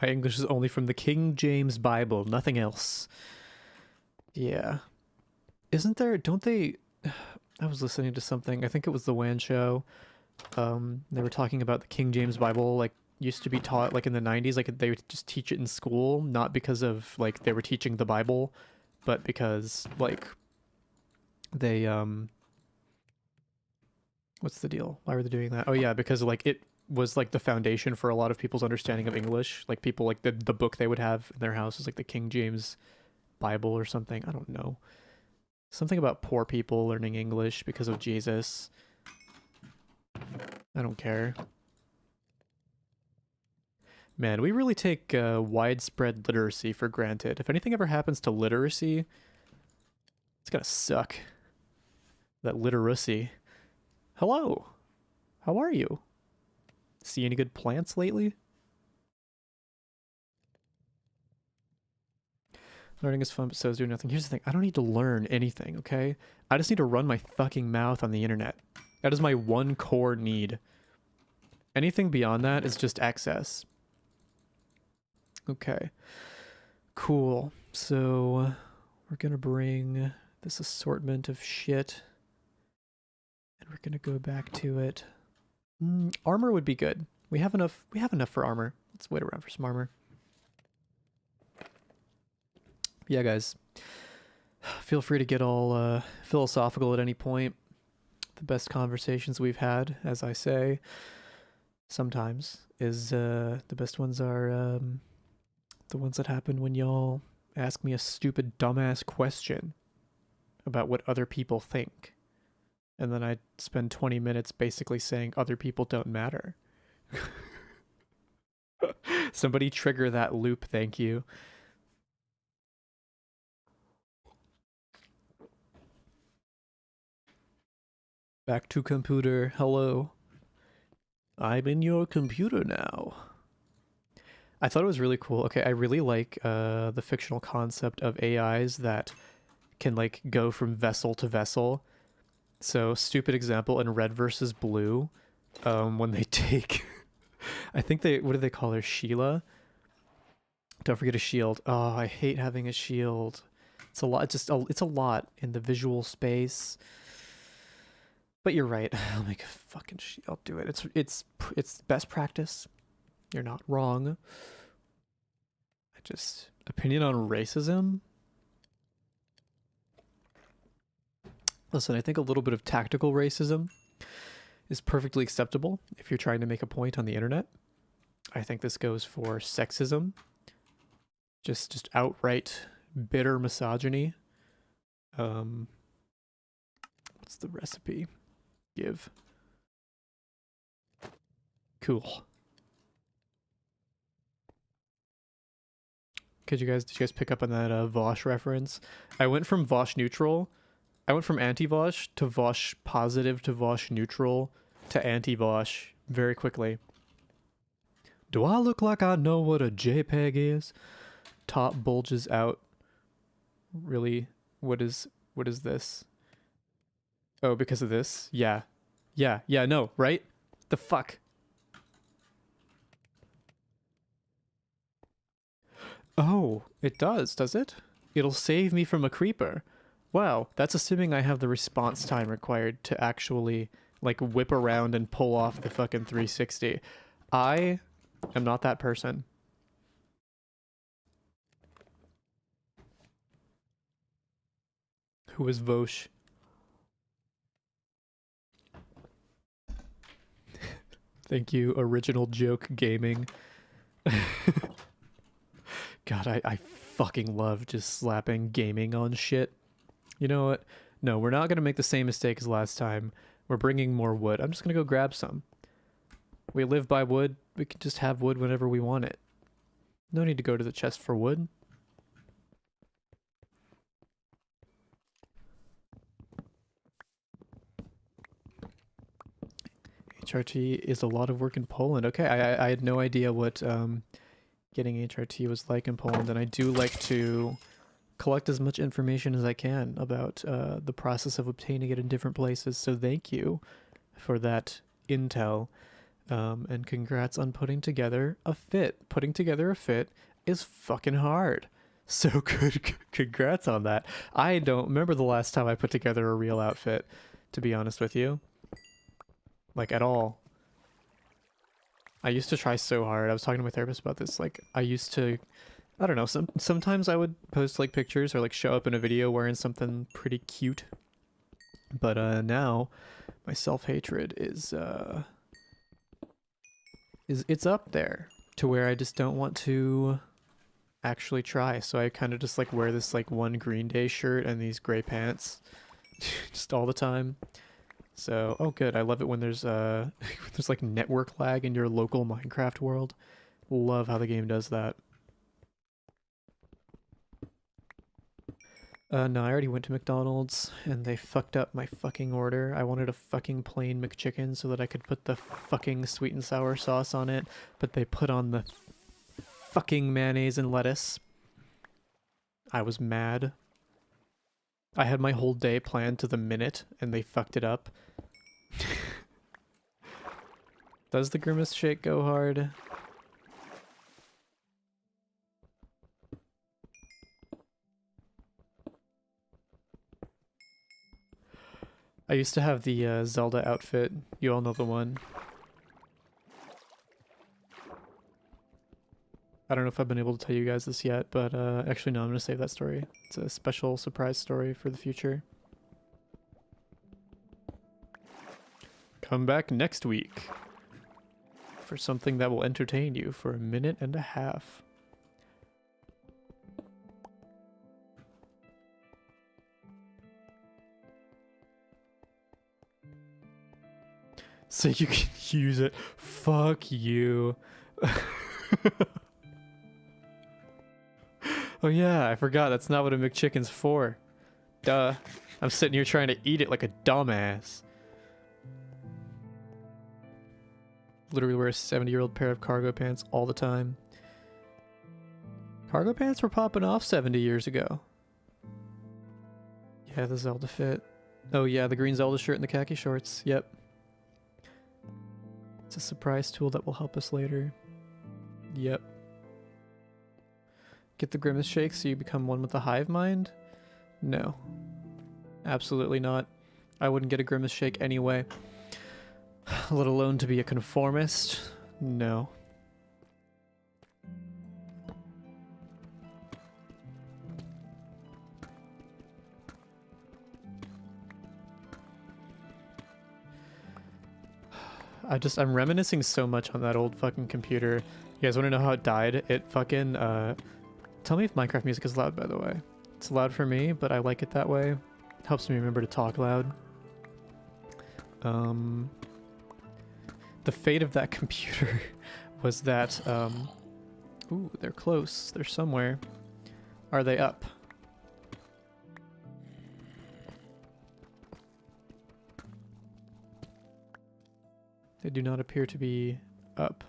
My English is only from the King James Bible, nothing else. Yeah. Isn't there, don't they, I was listening to something, I think it was the WAN show. They were talking about the King James Bible, like, used to be taught like in the 90s, like they would just teach it in school, not because of like they were teaching the Bible, but because like they what's the deal? Why were they doing that? Oh yeah, because like it was like the foundation for a lot of people's understanding of English. Like people, like the book they would have in their house was like the King James Bible or something. I don't know. Something about poor people learning English because of Jesus. I don't care. Man, we really take widespread literacy for granted. If anything ever happens to literacy, it's gonna suck. That literacy. Hello. How are you? See any good plants lately? Learning is fun, but so is doing nothing. Here's the thing. I don't need to learn anything, okay? I just need to run my fucking mouth on the internet. That is my one core need. Anything beyond that is just excess. Okay. Cool. So we're gonna bring this assortment of shit. And we're gonna go back to it. Armor would be good. We have enough for armor. Let's wait around for some armor. Yeah, guys. Feel free to get all philosophical at any point. The best conversations we've had, as I say. sometimes is the best ones are the ones that happen when y'all ask me a stupid dumbass question about what other people think. And then I spend 20 minutes basically saying other people don't matter. Somebody trigger that loop, thank you. Back to computer, hello. I'm in your computer now. I thought it was really cool. Okay, I really like the fictional concept of AIs that can like go from vessel to vessel. So, stupid example in Red versus Blue, when they take, I think what do they call her? Sheila? Don't forget a shield. Oh, I hate having a shield. It's a lot, it's a lot in the visual space. But you're right. I'll make a fucking shield. I'll do it. It's best practice. You're not wrong. Opinion on racism? Listen, I think a little bit of tactical racism is perfectly acceptable if you're trying to make a point on the internet. I think this goes for sexism. Just outright bitter misogyny. What's the recipe? Give. Cool. Did you guys pick up on that Vosh reference? I went from Vosh neutral. I went from anti-Vosh to Vosh positive to Vosh neutral to anti-Vosh very quickly. Do I look like I know what a JPEG is? Top bulges out. Really? What is this? Oh, because of this? Yeah. Yeah, no, right? The fuck? Oh, it does it? It'll save me from a creeper. Wow, that's assuming I have the response time required to actually, like, whip around and pull off the fucking 360. I am not that person. Who is Vosh? Thank you, Original Joke Gaming. God, I fucking love just slapping gaming on shit. You know what? No, we're not going to make the same mistake as last time. We're bringing more wood. I'm just going to go grab some. We live by wood. We can just have wood whenever we want it. No need to go to the chest for wood. HRT is a lot of work in Poland. Okay, I had no idea what getting HRT was like in Poland, and I do like to collect as much information as I can about the process of obtaining it in different places. So thank you for that intel, and congrats on putting together a fit. Putting together a fit is fucking hard. So good. Congrats on that. I don't remember the last time I put together a real outfit, to be honest with you. Like, at all. I used to try so hard. I was talking to my therapist about this. Like, I used to, I don't know, sometimes I would post, like, pictures or, like, show up in a video wearing something pretty cute. But, now, my self-hatred is it's up there to where I just don't want to actually try. So I kind of just, like, wear this, like, one Green Day shirt and these gray pants just all the time. So, oh good, I love it when there's there's like network lag in your local Minecraft world. Love how the game does that. No, I already went to McDonald's and they fucked up my fucking order. I wanted a fucking plain McChicken so that I could put the fucking sweet and sour sauce on it, but they put on the fucking mayonnaise and lettuce. I was mad. I had my whole day planned to the minute, and they fucked it up. Does the Grimace Shake go hard? I used to have the Zelda outfit. You all know the one. I don't know if I've been able to tell you guys this yet, but actually no, I'm going to save that story. It's a special surprise story for the future. Come back next week for something that will entertain you for 1.5 minutes. So you can use it. Fuck you. Oh yeah, I forgot. That's not what a McChicken's for. Duh. I'm sitting here trying to eat it like a dumbass. Literally wear a 70-year-old pair of cargo pants all the time. Cargo pants were popping off 70 years ago. Yeah, the Zelda fit. Oh yeah, the green Zelda shirt and the khaki shorts. Yep. It's a surprise tool that will help us later. Yep. Get the Grimace Shake so you become one with the hive mind? No. Absolutely not. I wouldn't get a Grimace Shake anyway. Let alone to be a conformist? No. I'm reminiscing so much on that old fucking computer. You guys want to know how it died? It fucking, tell me if Minecraft music is loud, by the way. It's loud for me, but I like it that way. Helps me remember to talk loud. The fate of that computer was that, ooh, they're close. They're somewhere. Are they up? They do not appear to be up.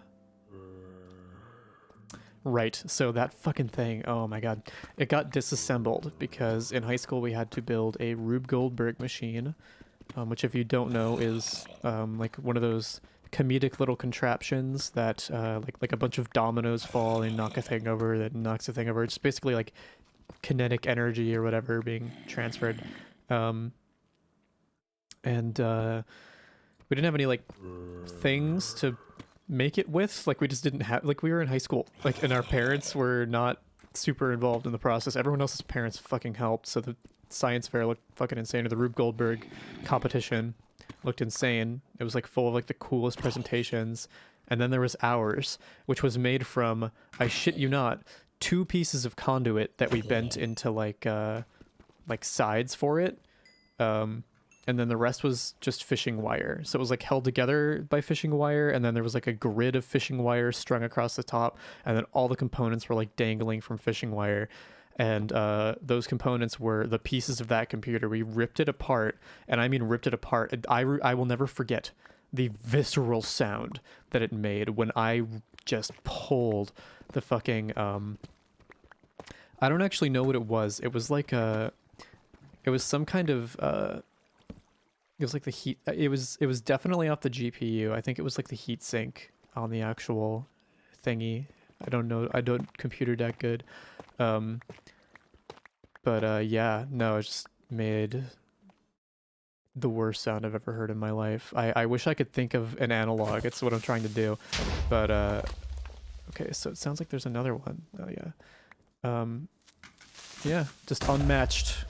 Right, so that fucking thing, oh my god. It got disassembled because in high school we had to build a Rube Goldberg machine, which if you don't know is like one of those comedic little contraptions that like a bunch of dominoes fall and knock a thing over that knocks a thing over. It's basically like kinetic energy or whatever being transferred. We didn't have any like things to make it with. Like we just didn't have, like we were in high school, like, and our parents were not super involved in the process. Everyone else's parents fucking helped, so the science fair looked fucking insane, or the Rube Goldberg competition looked insane. It was like full of like the coolest presentations. And then there was ours, which was made from, I shit you not, 2 pieces of conduit that we bent into like sides for it. And then the rest was just fishing wire. So it was like held together by fishing wire, and then there was like a grid of fishing wire strung across the top, and then all the components were like dangling from fishing wire. And those components were the pieces of that computer. We ripped it apart, and I mean ripped it apart. I will never forget the visceral sound that it made when I just pulled the fucking... I don't actually know what it was. It was like a... It was some kind of... It was like the heat. It was definitely off the GPU. I think it was like the heat sink on the actual thingy. I don't know. I don't computer that good. But yeah, no, it just made the worst sound I've ever heard in my life. I wish I could think of an analog. It's what I'm trying to do. But okay, so it sounds like there's another one. Oh yeah. Yeah, just unmatched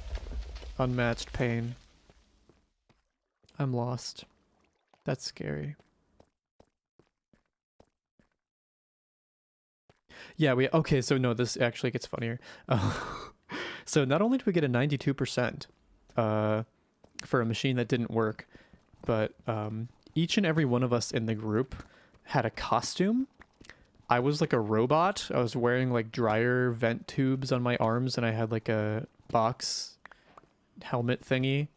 pain. I'm lost. That's scary. Yeah, okay, so no, this actually gets funnier. So not only do we get a 92% for a machine that didn't work, but each and every one of us in the group had a costume. I was like a robot. I was wearing like dryer vent tubes on my arms, and I had like a box helmet thingy.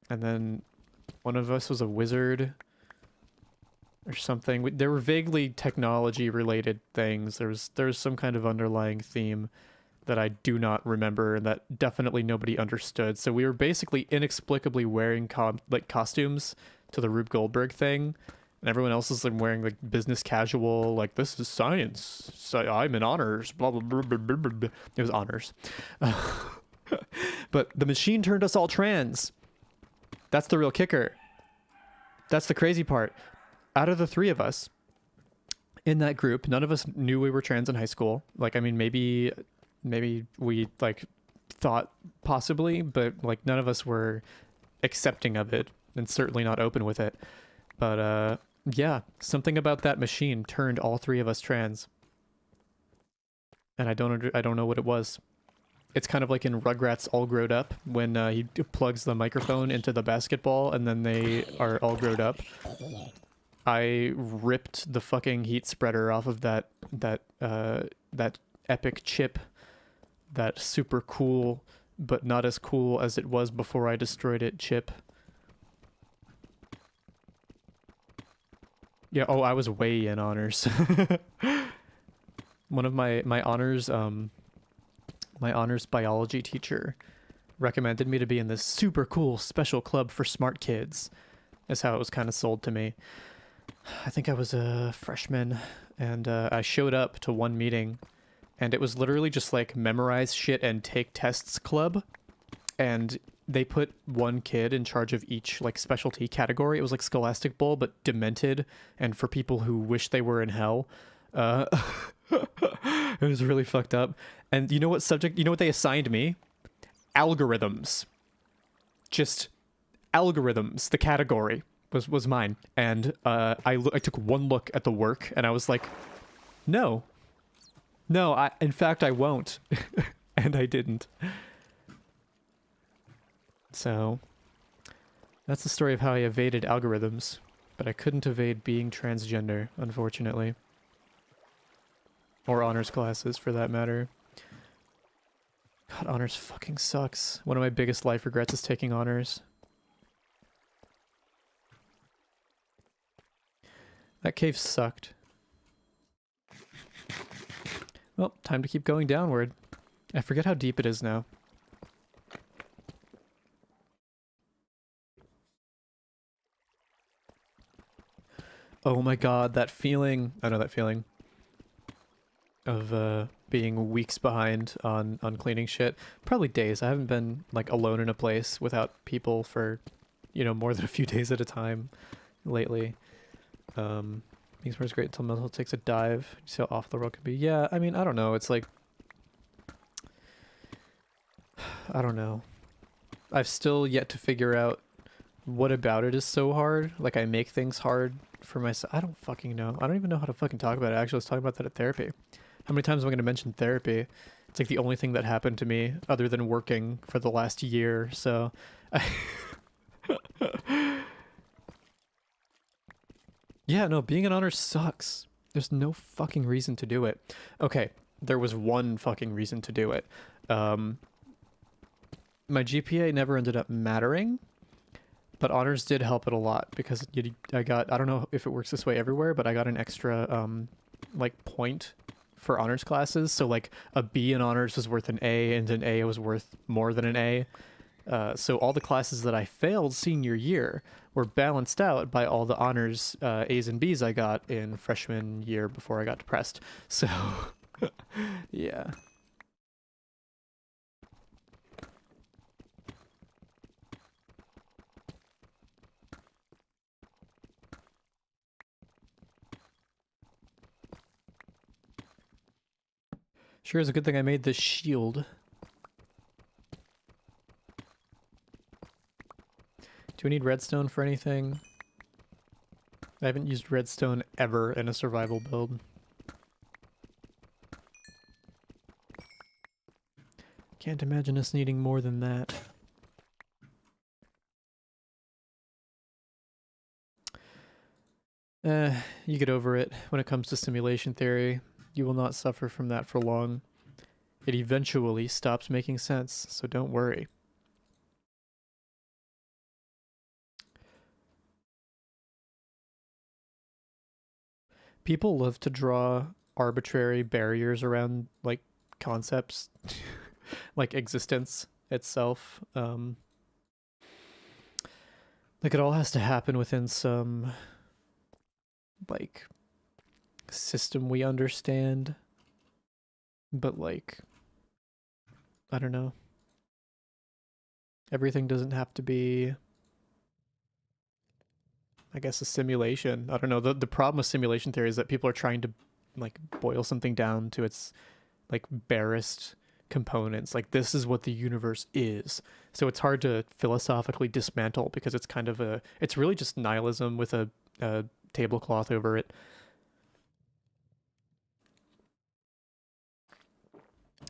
And then one of us was a wizard or something. There were vaguely technology related things. There was some kind of underlying theme that I do not remember, and that definitely nobody understood. So we were basically inexplicably wearing like costumes to the Rube Goldberg thing, and everyone else is like wearing like business casual, like this is science. So I'm in honors. Blah blah blah blah blah blah. It was honors. But the machine turned us all trans. That's the real kicker. That's the crazy part. Out of the 3 of us in that group, none of us knew we were trans in high school. Like, I mean, maybe we like thought possibly, but like none of us were accepting of it, and certainly not open with it. But Yeah, something about that machine turned all three of us trans, and I don't know what it was. It's kind of like in Rugrats All Growed Up when he plugs the microphone into the basketball and then they are all growed up. I ripped the fucking heat spreader off of that epic chip, that super cool but not as cool as it was before I destroyed it chip. Yeah, oh, I was way in honors. One of my honors my honors biology teacher recommended me to be in this super cool special club for smart kids. Is how it was kind of sold to me. I think I was a freshman, and I showed up to one meeting, and it was literally just like memorize shit and take tests club, and they put one kid in charge of each like specialty category. It was like Scholastic Bowl, but demented, and for people who wish they were in hell. Uh, it was really fucked up. And you know what subject? You know what they assigned me? Algorithms. Just algorithms. The category was mine, and I took one look at the work, and I was like, no, in fact I won't, and I didn't. So that's the story of how I evaded algorithms, but I couldn't evade being transgender, unfortunately, or honors classes for that matter. God, honors fucking sucks. One of my biggest life regrets is taking honors. That cave sucked. Well, time to keep going downward. I forget how deep it is now. Oh my god, that feeling. I know that feeling of being weeks behind on cleaning shit. Probably days. I haven't been like alone in a place without people for, you know, more than a few days at a time lately. Being smart is great until Mental takes a dive. You see how off the world can be. Yeah, I mean, I don't know. It's like, I don't know. I've still yet to figure out what about it is so hard. Like, I make things hard for myself. I don't fucking know. I don't even know how to fucking talk about it. Actually, I was talking about that at therapy. How many times am I going to mention therapy? It's like the only thing that happened to me other than working for the last year. So, yeah, no, being an honor sucks. There's no fucking reason to do it. Okay, there was one fucking reason to do it. My GPA never ended up mattering, but honors did help it a lot because I don't know if it works this way everywhere, but I got an extra, like, point for honors classes. So, like, a B in honors was worth an A, and an A was worth more than an A. So all the classes that I failed senior year were balanced out by all the honors A's and B's I got in freshman year before I got depressed. So, yeah. Sure is a good thing I made this shield. Do we need redstone for anything? I haven't used redstone ever in a survival build. Can't imagine us needing more than that. You get over it. When it comes to simulation theory, you will not suffer from that for long. It eventually stops making sense, so don't worry. People love to draw arbitrary barriers around, like, concepts, like existence itself. Like, it all has to happen within some, like, system we understand. But, like, I don't know. Everything doesn't have to be, I guess, a simulation. I don't know. The problem with simulation theory is that people are trying to, like, boil something down to its, like, barest components. Like, this is what the universe is. So it's hard to philosophically dismantle because it's kind of it's really just nihilism with a tablecloth over it.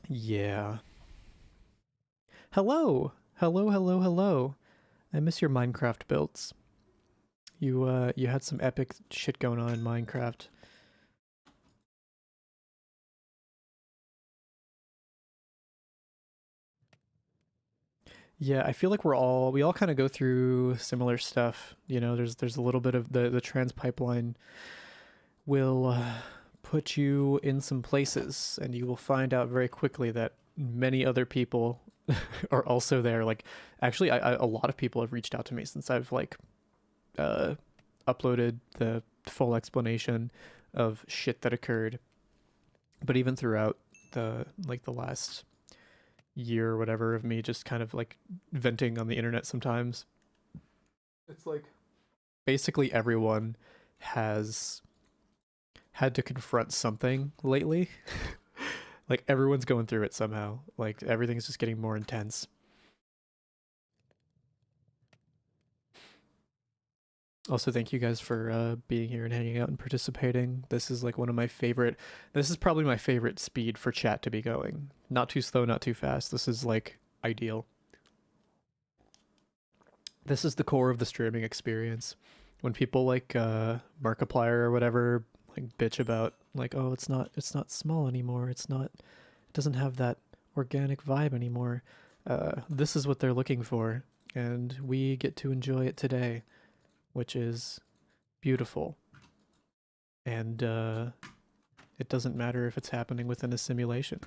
Yeah. Hello! Hello, hello, hello. I miss your Minecraft builds. You had some epic shit going on in Minecraft. Yeah, I feel like we all kind of go through similar stuff. You know, there's a little bit of the trans pipeline will put you in some places, and you will find out very quickly that many other people are also there. Like, actually, a lot of people have reached out to me since I've like uploaded the full explanation of shit that occurred. But even throughout the last year or whatever of me just kind of like venting on the internet sometimes, it's like basically everyone has had to confront something lately. Like everyone's going through it somehow. Like everything's just getting more intense. Also, thank you guys for being here and hanging out and participating. This is like one of my favorite. This is probably my favorite speed for chat to be going. Not too slow, not too fast. This is like ideal. This is the core of the streaming experience. When people like Markiplier or whatever like bitch about like, oh, it's not small anymore. It doesn't have that organic vibe anymore. This is what they're looking for, and we get to enjoy it today, which is beautiful. And it doesn't matter if it's happening within a simulation.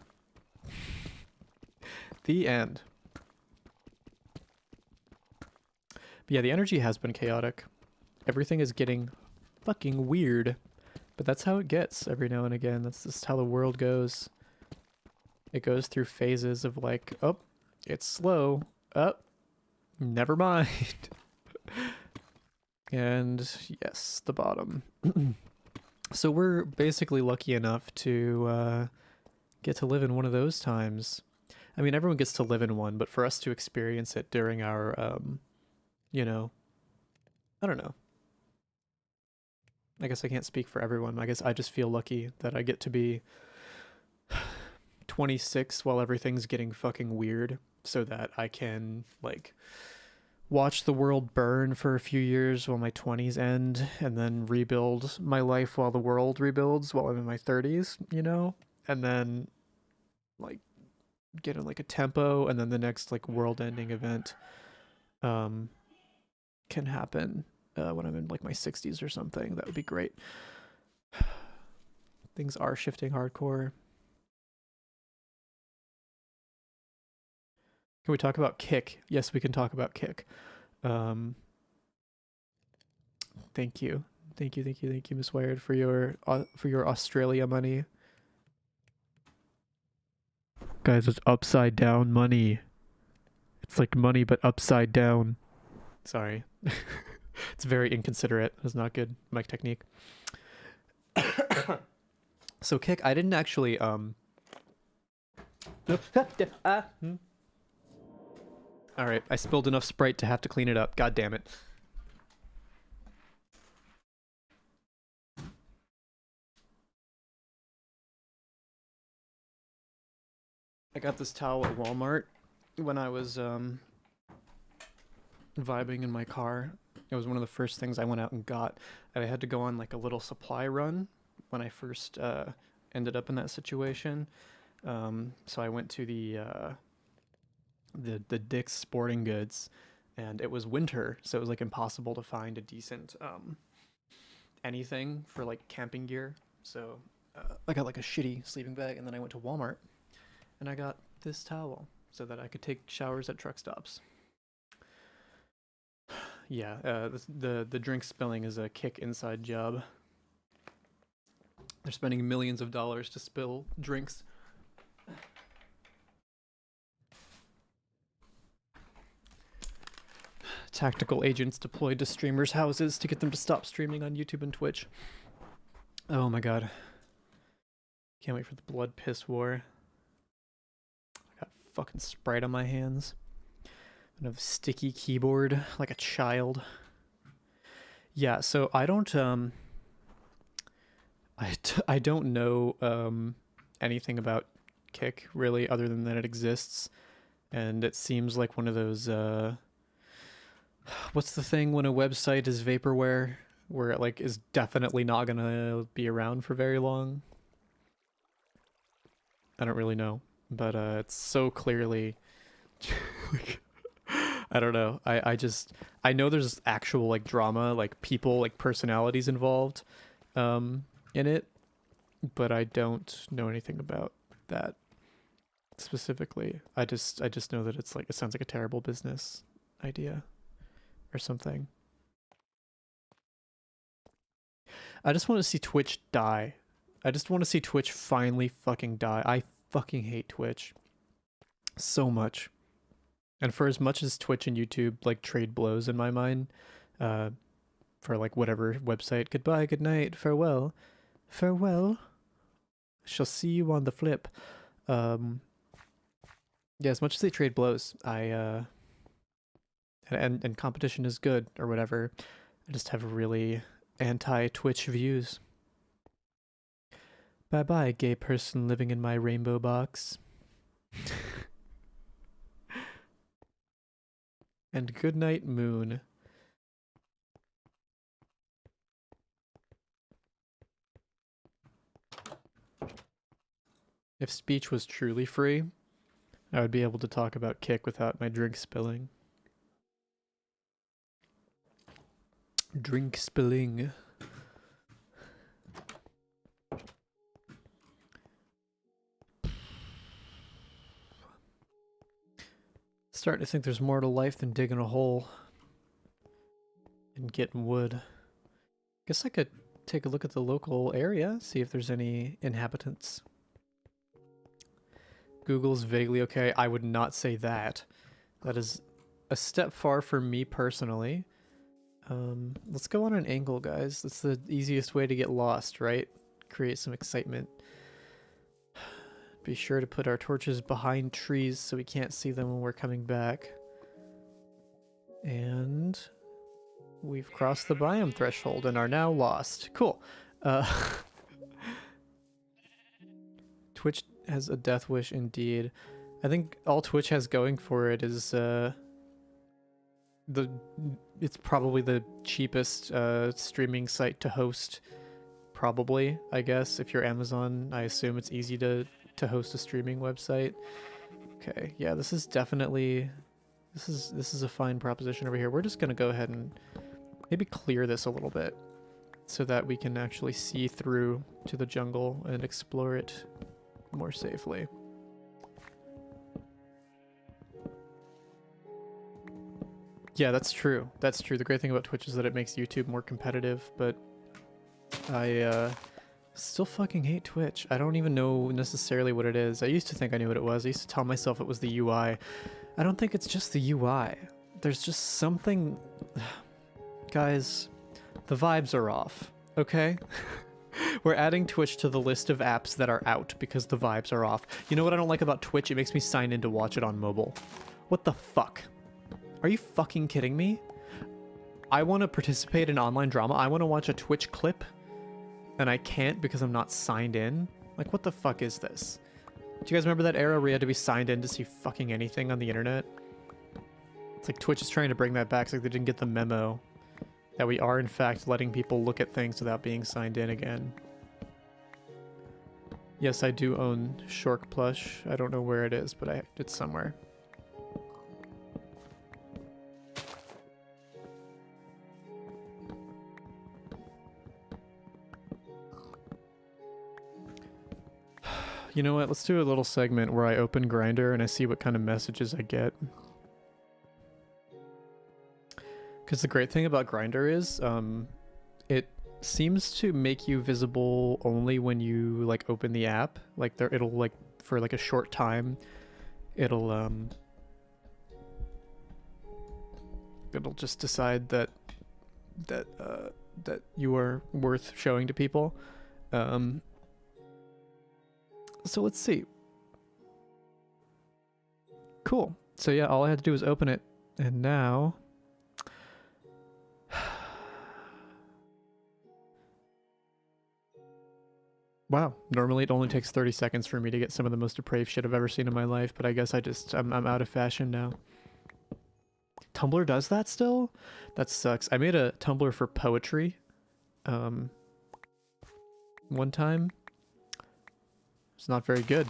The end. But yeah, the energy has been chaotic. Everything is getting fucking weird. But that's how it gets every now and again. That's just how the world goes. It goes through phases of like, oh, it's slow. Oh, never mind. And yes, the bottom. So we're basically lucky enough to get to live in one of those times. I mean, everyone gets to live in one, but for us to experience it during our, you know, I don't know. I guess I can't speak for everyone. I guess I just feel lucky that I get to be 26 while everything's getting fucking weird, so that I can, like, watch the world burn for a few years while my 20s end, and then rebuild my life while the world rebuilds while I'm in my 30s, you know? And then, like, get in, like, a tempo, and then the next, like, world-ending event can happen when I'm in, like, my 60s or something. That would be great. Things are shifting hardcore. Can we talk about Kick? Yes, we can talk about Kick. Thank you, Miss Wired, for your Australia money. Guys, it's upside down money. It's like money, but upside down. Sorry. It's very inconsiderate. It's not good mic technique. So Kick, I didn't actually Alright, I spilled enough Sprite to have to clean it up. God damn it. I got this towel at Walmart when I was vibing in my car. It was one of the first things I went out and got. I had to go on like a little supply run when I first ended up in that situation. So I went to the Dick's Sporting Goods, and it was winter, so it was like impossible to find a decent anything for like camping gear. So I got like a shitty sleeping bag, and then I went to Walmart and I got this towel so that I could take showers at truck stops. Yeah, the drink spilling is a Kick inside job. They're spending millions of dollars to spill drinks. Tactical agents deployed to streamers' houses to get them to stop streaming on YouTube and Twitch. Oh my god. Can't wait for the blood piss war. I got fucking Sprite on my hands. And a sticky keyboard like a child. Yeah, so I don't I don't know anything about Kick really, other than that it exists, and it seems like one of those what's the thing when a website is vaporware, where it like is definitely not gonna be around for very long. I don't really know, but it's so clearly like, I don't know. I know there's actual like drama, like people, like personalities involved in it, but I don't know anything about that specifically. I just know that it's like, it sounds like a terrible business idea or something. I just want to see Twitch die. I just want to see Twitch finally fucking die. I fucking hate Twitch so much. And for as much as Twitch and YouTube like trade blows in my mind, uh, for like whatever website, goodbye, good night, farewell, farewell, shall see you on the flip. Um, yeah, as much as they trade blows, and competition is good or whatever, I just have really anti-Twitch views. Bye bye, gay person living in my rainbow box. And good night, moon. If speech was truly free, I would be able to talk about Kick without my drink spilling. Drink spilling. Starting to think there's more to life than digging a hole and getting wood. Guess I could take a look at the local area, see if there's any inhabitants. Google's vaguely okay. I would not say that. That is a step far for me personally. Let's go on an angle, guys. That's the easiest way to get lost, right? Create some excitement. Be sure to put our torches behind trees so we can't see them when we're coming back. And we've crossed the biome threshold and are now lost. Cool. Twitch has a death wish indeed. I think all Twitch has going for it is it's probably the cheapest streaming site to host. Probably, I guess. If you're Amazon, I assume it's easy to host a streaming website. Okay, yeah, this is definitely this is a fine proposition over here. We're just gonna go ahead and maybe clear this a little bit so that we can actually see through to the jungle and explore it more safely. Yeah, that's true. That's true. The great thing about Twitch is that it makes YouTube more competitive, but I still fucking hate Twitch. I don't even know necessarily what it is. I used to think I knew what it was. I used to tell myself it was the UI. I don't think it's just the UI. There's just something... Guys, the vibes are off, okay? We're adding Twitch to the list of apps that are out because the vibes are off. You know what I don't like about Twitch? It makes me sign in to watch it on mobile. What the fuck? Are you fucking kidding me? I want to participate in online drama. I want to watch a Twitch clip, and I can't because I'm not signed in? Like, what the fuck is this? Do you guys remember that era where you had to be signed in to see fucking anything on the internet? It's like Twitch is trying to bring that back. It's like they didn't get the memo that we are, in fact, letting people look at things without being signed in again. Yes, I do own Shork plush. I don't know where it is, but it's somewhere. You know what? Let's do a little segment where I open Grindr and I see what kind of messages I get. Because the great thing about Grindr is, it seems to make you visible only when you like open the app. Like it'll like for like a short time, it'll just decide that you are worth showing to people. So let's see. Cool. So yeah, all I had to do was open it, and now Wow. Normally it only takes 30 seconds for me to get some of the most depraved shit I've ever seen in my life, but I guess I'm out of fashion now. Tumblr does that still? That sucks. I made a Tumblr for poetry one time. It's not very good.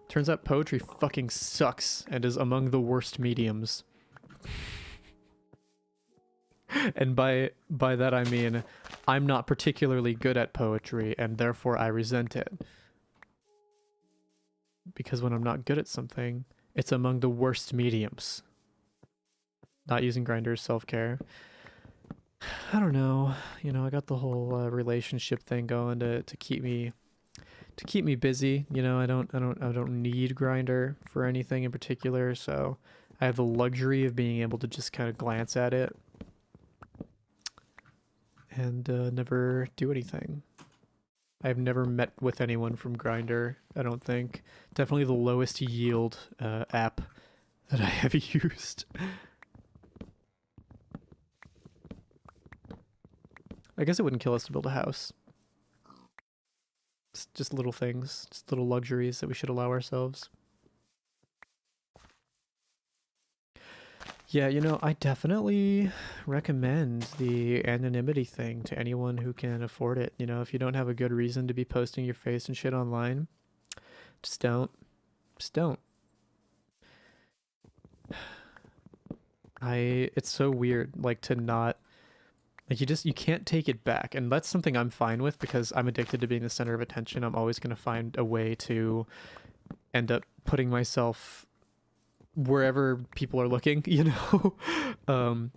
Turns out poetry fucking sucks and is among the worst mediums. And by that I mean I'm not particularly good at poetry and therefore I resent it. Because when I'm not good at something, it's among the worst mediums. Not using Grindr is self-care. I don't know. You know, I got the whole relationship thing going to keep me busy. You know, I don't need Grindr for anything in particular, so I have the luxury of being able to just kind of glance at it and never do anything. I've never met with anyone from Grindr, I don't think. Definitely the lowest yield app that I have used. I guess it wouldn't kill us to build a house. It's just little things, just little luxuries that we should allow ourselves. Yeah, you know, I definitely recommend the anonymity thing to anyone who can afford it. You know, if you don't have a good reason to be posting your face and shit online, just don't. Just don't. It's so weird, like, to not, like, you can't take it back. And that's something I'm fine with because I'm addicted to being the center of attention. I'm always going to find a way to end up putting myself wherever people are looking, you know?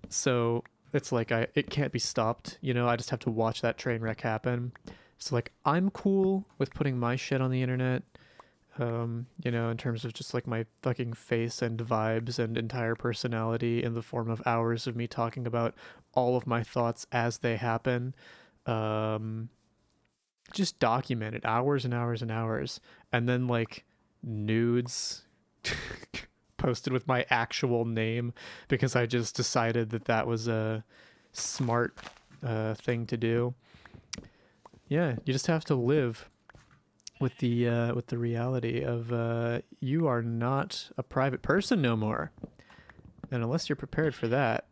So it's like it can't be stopped, you know? I just have to watch that train wreck happen. So like I'm cool with putting my shit on the internet, you know, in terms of just like my fucking face and vibes and entire personality in the form of hours of me talking about all of my thoughts as they happen. Just document it, hours and hours and hours, and then like nudes posted with my actual name because I just decided that that was a smart thing to do. Yeah, you just have to live with the reality of you are not a private person no more. And unless you're prepared for that,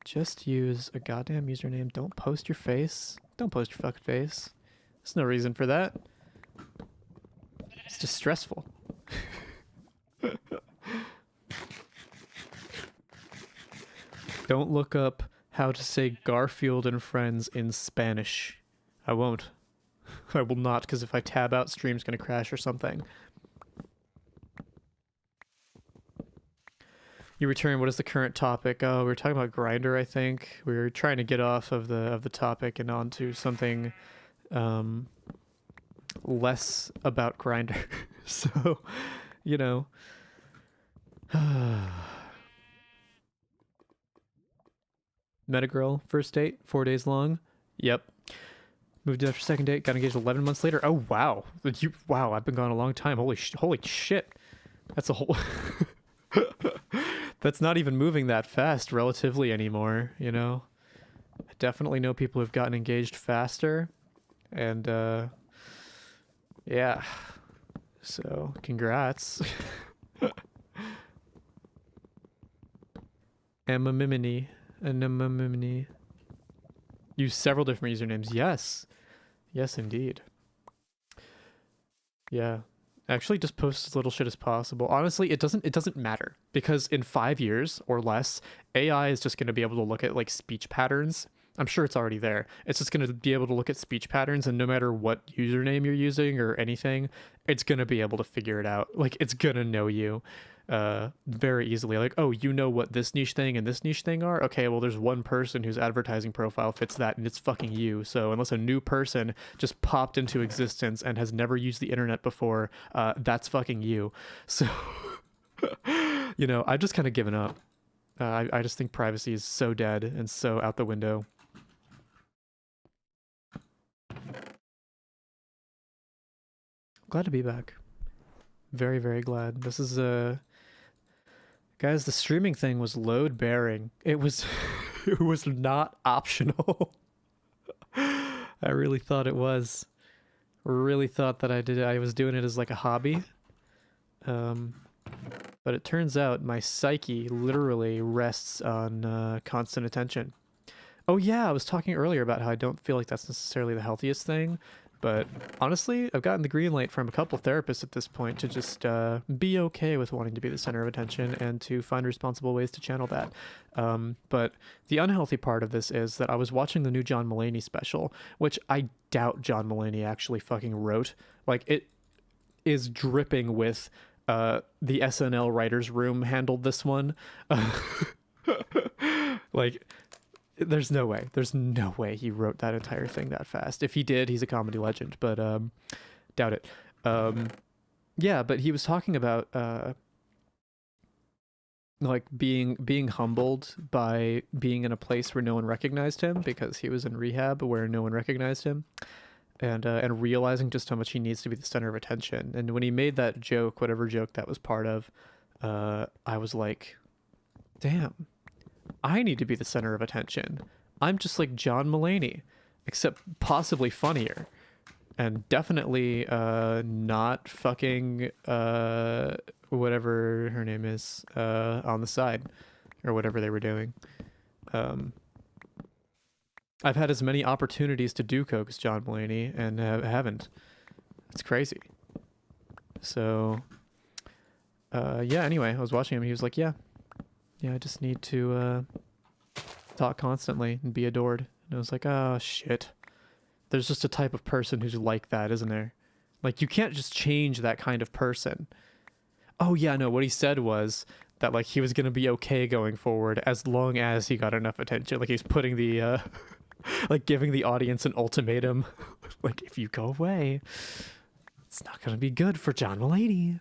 just use a goddamn username. Don't post your face. Don't post your fucking face. There's no reason for that. It's just stressful. Don't look up how to say Garfield and Friends in Spanish. I won't. I will not, because if I tab out, stream's gonna crash or something. You return. What is the current topic? Oh, we were talking about Grindr, I think. We were trying to get off of the topic and onto something less about Grindr. So, you know. Metagirl, first date, 4 days long. Yep. Moved in after second date, got engaged 11 months later. Oh, wow. Wow, I've been gone a long time. Holy shit. That's a whole... That's not even moving that fast relatively anymore, you know? I definitely know people who've gotten engaged faster. And, yeah. So, congrats. Amamimini. Anamamimini. Use several different usernames. Yes. Yes, indeed. Yeah. Actually, just post as little shit as possible. Honestly, it doesn't matter because in 5 years or less, AI is just going to be able to look at like speech patterns. I'm sure it's already there. It's just going to be able to look at speech patterns, and no matter what username you're using or anything, it's going to be able to figure it out. Like, it's going to know you very easily. Like, oh, you know what this niche thing and this niche thing are? Okay, well, there's one person whose advertising profile fits that, and it's fucking you. So unless a new person just popped into existence and has never used the internet before, that's fucking you. So, you know, I've just kind of given up. I just think privacy is so dead and so out the window. Glad to be back. Very, very glad. This is guys, the streaming thing was load bearing. It was it was not optional. I really thought it was. really thought that I was doing it as like a hobby. Um, but it turns out my psyche literally rests on constant attention. Oh yeah, I was talking earlier about how I don't feel like that's necessarily the healthiest thing, but honestly, I've gotten the green light from a couple therapists at this point to just be okay with wanting to be the center of attention and to find responsible ways to channel that. But the unhealthy part of this is that I was watching the new John Mulaney special, which I doubt John Mulaney actually fucking wrote. Like, it is dripping with the SNL writers room handled this one. Like, there's no way he wrote that entire thing that fast. If he did, he's a comedy legend, but doubt it. Yeah, but he was talking about like being humbled by being in a place where no one recognized him because he was in rehab where no one recognized him, and realizing just how much he needs to be the center of attention. And when he made that joke, whatever joke that was part of, I was like, damn, I need to be the center of attention. I'm just like John Mulaney, except possibly funnier. And definitely not fucking whatever her name is on the side, or whatever they were doing. I've had as many opportunities to do coke as John Mulaney and haven't. It's crazy. So yeah, anyway, I was watching him. He was like, yeah, I just need to talk constantly and be adored. And I was like, oh shit. There's just a type of person who's like that, isn't there? Like, you can't just change that kind of person. Oh yeah, no, what he said was that like he was gonna be okay going forward as long as he got enough attention. Like, he's putting the like giving the audience an ultimatum. Like, if you go away, it's not gonna be good for John Mulaney.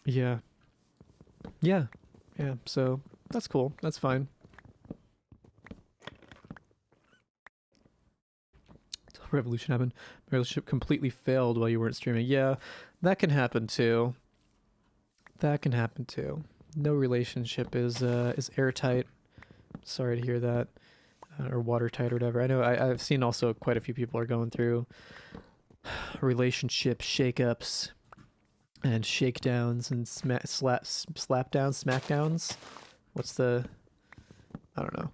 Yeah. Yeah. So that's cool. That's fine. Revolution happened. My relationship completely failed while you weren't streaming. Yeah, that can happen too. No relationship is airtight. Sorry to hear that, or watertight or whatever. I know I've seen also quite a few people are going through relationship shakeups and shakedowns and slapdowns, smackdowns. I don't know.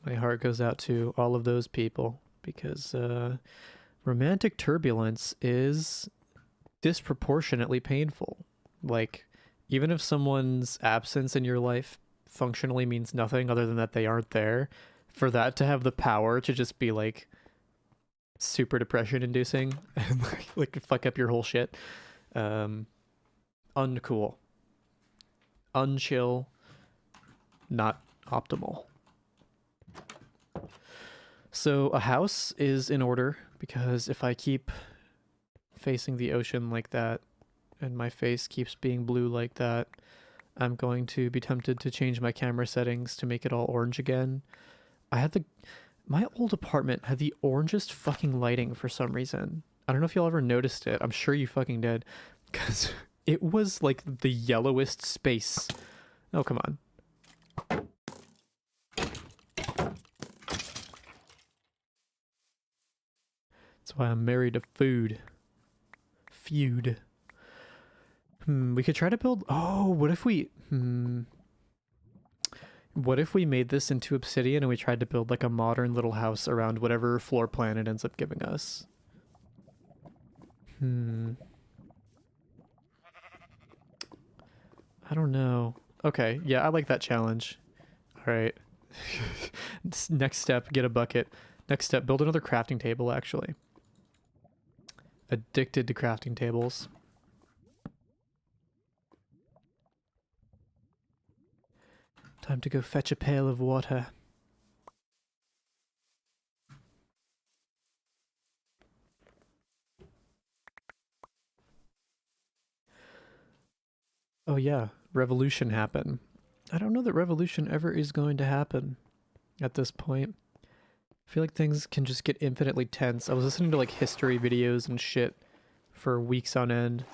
My heart goes out to all of those people because romantic turbulence is disproportionately painful. Like, even if someone's absence in your life functionally means nothing other than that they aren't there, for that to have the power to just be like super depression inducing and like fuck up your whole shit, uncool, unchill, not optimal. So a house is in order because if I keep facing the ocean like that and my face keeps being blue like that, I'm going to be tempted to change my camera settings to make it all orange again. My old apartment had the orangest fucking lighting for some reason. I don't know if y'all ever noticed it. I'm sure you fucking did. Because it was like the yellowest space. Oh, come on. That's why I'm married to food. Feud. We could try to build... Oh, what if we... What if we made this into obsidian and we tried to build like a modern little house around whatever floor plan it ends up giving us? I don't know. Okay, yeah, I like that challenge. All right. Next step, get a bucket. Next step, build another crafting table, actually. Addicted to crafting tables. Time to go fetch a pail of water. Oh yeah, revolution happened. I don't know that revolution ever is going to happen at this point. I feel like things can just get infinitely tense. I was listening to like history videos and shit for weeks on end,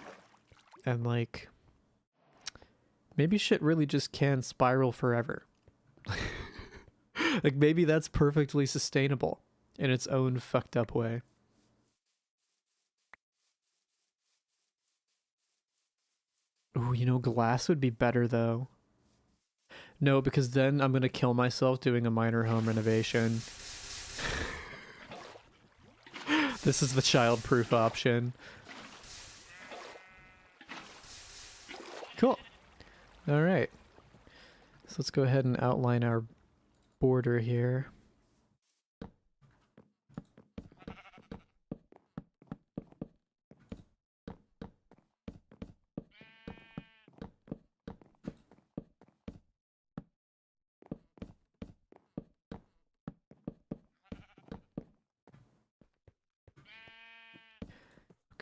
and like maybe shit really just can spiral forever. Like, maybe that's perfectly sustainable. in its own fucked up way. Ooh, you know, glass would be better though. No, because then I'm gonna kill myself doing a minor home renovation. This is the child-proof option. Cool. All right. So let's go ahead and outline our border here.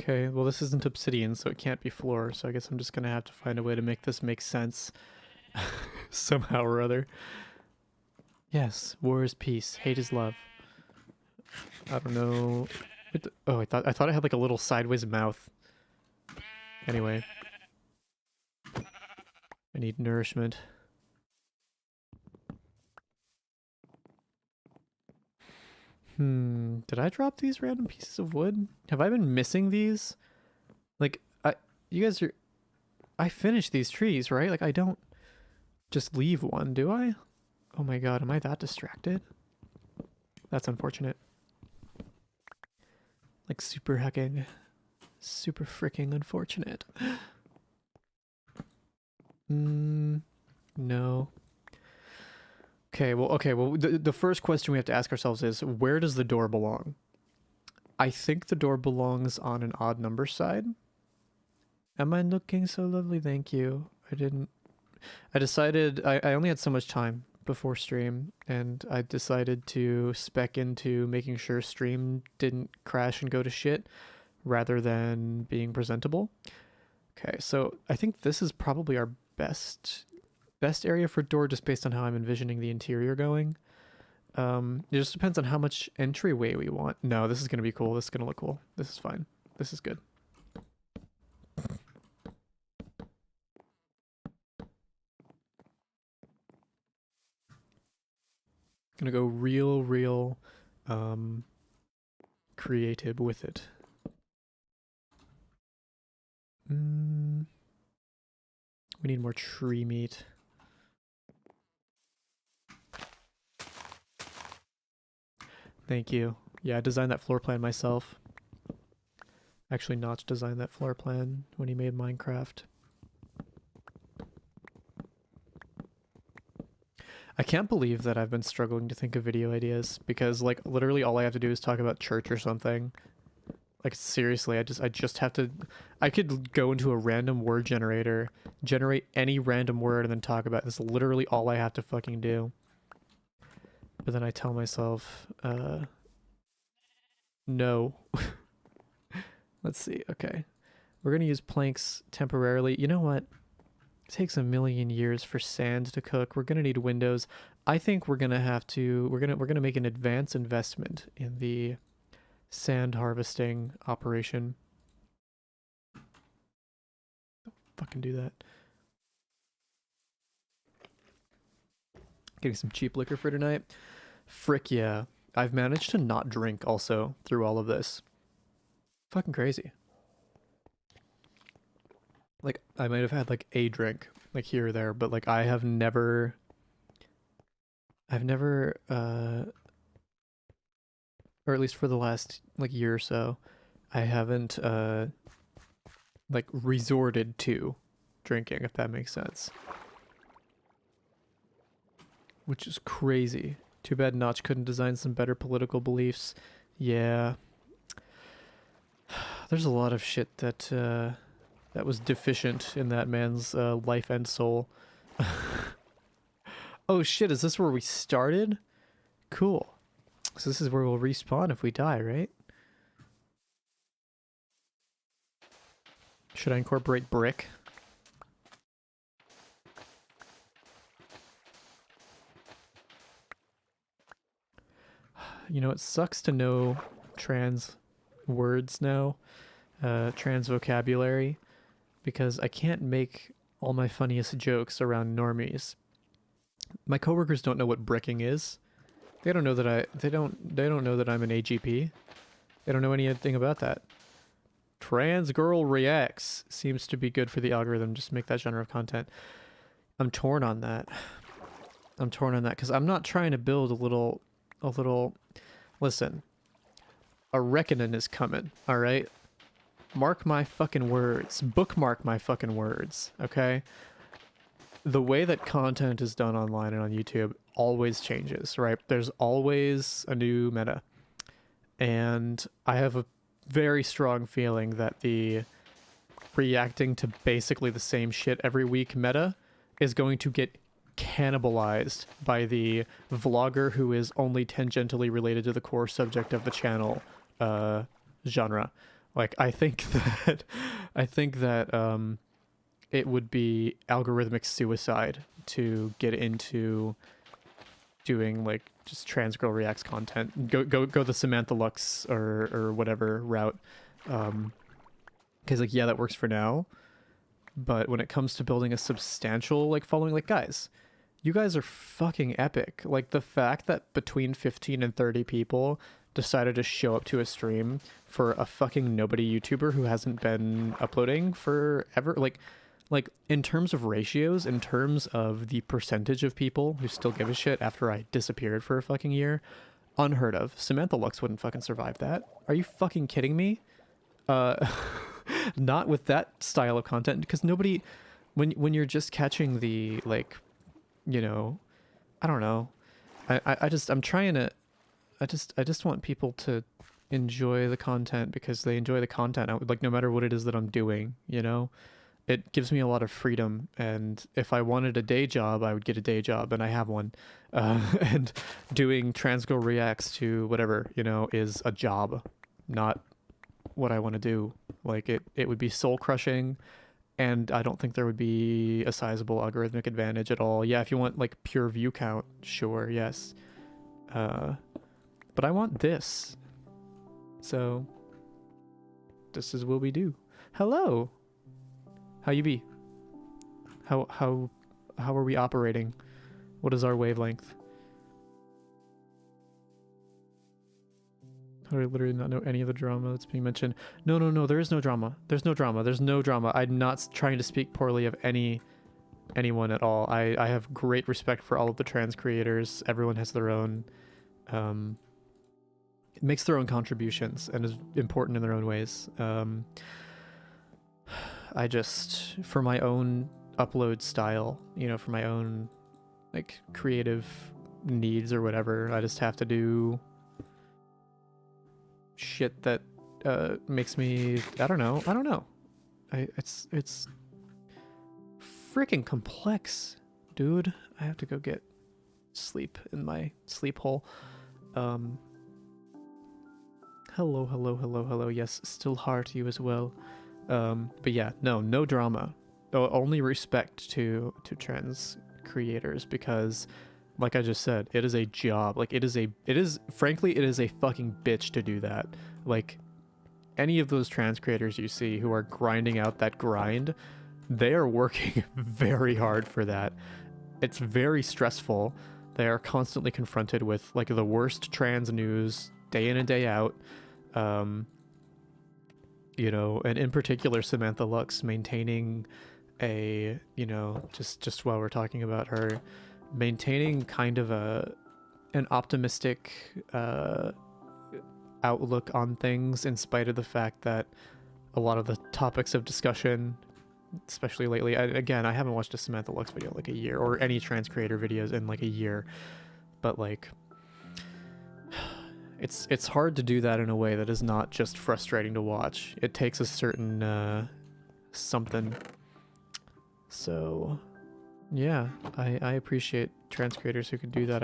Okay, well this isn't obsidian, so it can't be floor, so I guess I'm just gonna have to find a way to make this make sense. Somehow or other. Yes, war is peace, hate is love. I don't know. Oh, I thought it had like a little sideways mouth. Anyway. I need nourishment. Did I drop these random pieces of wood? Have I been missing these? Like, you guys are... I finished these trees, right? Like, I don't just leave one, do I? Oh my god, am I that distracted? That's unfortunate. Like, super hecking. Super freaking unfortunate. No. Okay, well, the first question we have to ask ourselves is, where does the door belong? I think the door belongs on an odd number side. Am I looking so lovely? Thank you. I decided, I only had so much time before stream, and I decided to spec into making sure stream didn't crash and go to shit, rather than being presentable. Okay, so I think this is probably our best area for door, just based on how I'm envisioning the interior going. It just depends on how much entryway we want. No, this is gonna be cool. This is gonna look cool. This is fine. This is good. Gonna go real creative with it. We need more tree meat. Thank you. Yeah, I designed that floor plan myself. Actually, Notch designed that floor plan when he made Minecraft. I can't believe that I've been struggling to think of video ideas, because like literally all I have to do is talk about church or something. Like seriously, I just have to... I could go into a random word generator, generate any random word, and then talk about it. That's literally all I have to fucking do. But then I tell myself, no. Let's see, okay. We're gonna use planks temporarily. You know what? It takes a million years for sand to cook. We're gonna need windows. I think we're gonna have to... We're gonna make an advanced investment in the sand harvesting operation. Don't fucking do that. Getting some cheap liquor for tonight. Frick yeah. I've managed to not drink also through all of this. Fucking crazy. Like, I might have had like a drink, like here or there, but like I've never, or at least for the last like year or so, I haven't like resorted to drinking, if that makes sense. Which is crazy. Too bad Notch couldn't design some better political beliefs. Yeah. There's a lot of shit that that was deficient in that man's life and soul. Oh shit, is this where we started? Cool. So this is where we'll respawn if we die, right? Should I incorporate brick? You know, it sucks to know trans words now, trans vocabulary, because I can't make all my funniest jokes around normies. My coworkers don't know what bricking is, They don't know that they don't know that I'm an AGP. They don't know anything about that. Trans girl reacts seems to be good for the algorithm. Just make that genre of content. I'm torn on that. I'm torn on that because I'm not trying to build a little. Listen, a reckoning is coming. All right, mark my fucking words. Bookmark my fucking words. Okay. The way that content is done online and on YouTube always changes, right? There's always a new meta. And I have a very strong feeling that the reacting to basically the same shit every week meta is going to get cannibalized by the vlogger who is only tangentially related to the core subject of the channel genre. Like I think that it would be algorithmic suicide to get into doing like just trans girl reacts content. Go the Samantha Lux or whatever route. Because like yeah, that works for now. But when it comes to building a substantial like following, like guys, you guys are fucking epic. Like the fact that between 15 and 30 people decided to show up to a stream for a fucking nobody YouTuber who hasn't been uploading forever, like in terms of ratios, in terms of the percentage of people who still give a shit after I disappeared for a fucking year, unheard of. Samantha Lux wouldn't fucking survive that. Are you fucking kidding me? Not with that style of content, because nobody, when you're just catching the like, you know, I don't know. I just want people to enjoy the content because they enjoy the content. Like no matter what it is that I'm doing, you know, it gives me a lot of freedom. And if I wanted a day job, I would get a day job, and I have one. And doing trans girl reacts to whatever, you know, is a job, not what I want to do. Like it would be soul crushing, and I don't think there would be a sizable algorithmic advantage at all. Yeah, if you want like pure view count, sure, yes. But I want this. So this is what we do. Hello. How you be? How are we operating? What is our wavelength? How do I literally not know any of the drama that's being mentioned? No, there is no drama. There's no drama. I'm not trying to speak poorly of anyone at all. I have great respect for all of the trans creators. Everyone has their own makes their own contributions and is important in their own ways. I just, for my own upload style, you know, for my own like creative needs or whatever, I just have to do shit that makes me, I don't know. It's freaking complex, dude. I have to go get sleep in my sleep hole. Hello. Yes, still heart you as well. But yeah, no drama. Only respect to trans creators, because like I just said, it is a job. Like it is frankly a fucking bitch to do that. Like any of those trans creators you see who are grinding out that grind, they are working very hard for that. It's very stressful. They are constantly confronted with like the worst trans news day in and day out. You know, and in particular Samantha Lux maintaining a, you know, just while we're talking about her, maintaining kind of an optimistic outlook on things in spite of the fact that a lot of the topics of discussion, especially lately, I haven't watched a Samantha Lux video in like a year, or any trans creator videos in like a year, but like it's hard to do that in a way that is not just frustrating to watch. It takes a certain something. So yeah, I appreciate trans creators who can do that.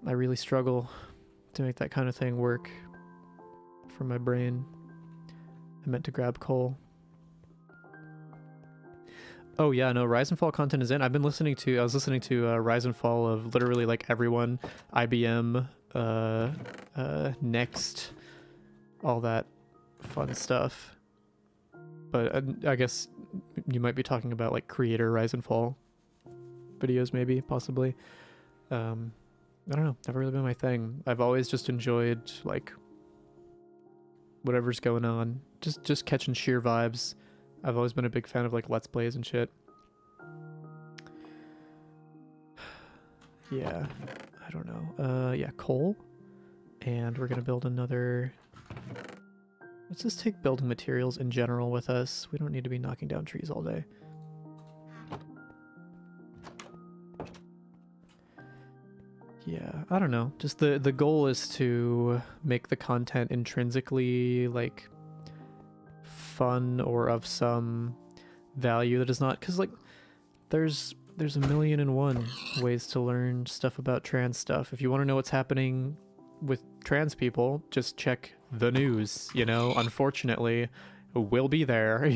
I really struggle to make that kind of thing work for my brain. I meant to grab Cole. Oh yeah, no, Rise and Fall content is in. I was listening to Rise and Fall of literally like everyone, IBM, Next, all that fun stuff. But I guess you might be talking about like creator Rise and Fall. videos, maybe, possibly. I don't know. Never really been my thing. I've always just enjoyed like whatever's going on, just catching sheer vibes. I've always been a big fan of like Let's Plays and shit. Yeah, I don't know. Yeah, coal. And we're gonna build another... Let's just take building materials in general with us. We don't need to be knocking down trees all day. Yeah, I don't know. Just the goal is to make the content intrinsically like fun or of some value that is not, because like there's a million and one ways to learn stuff about trans stuff. If you want to know what's happening with trans people, just check the news, you know. Unfortunately, we'll be there.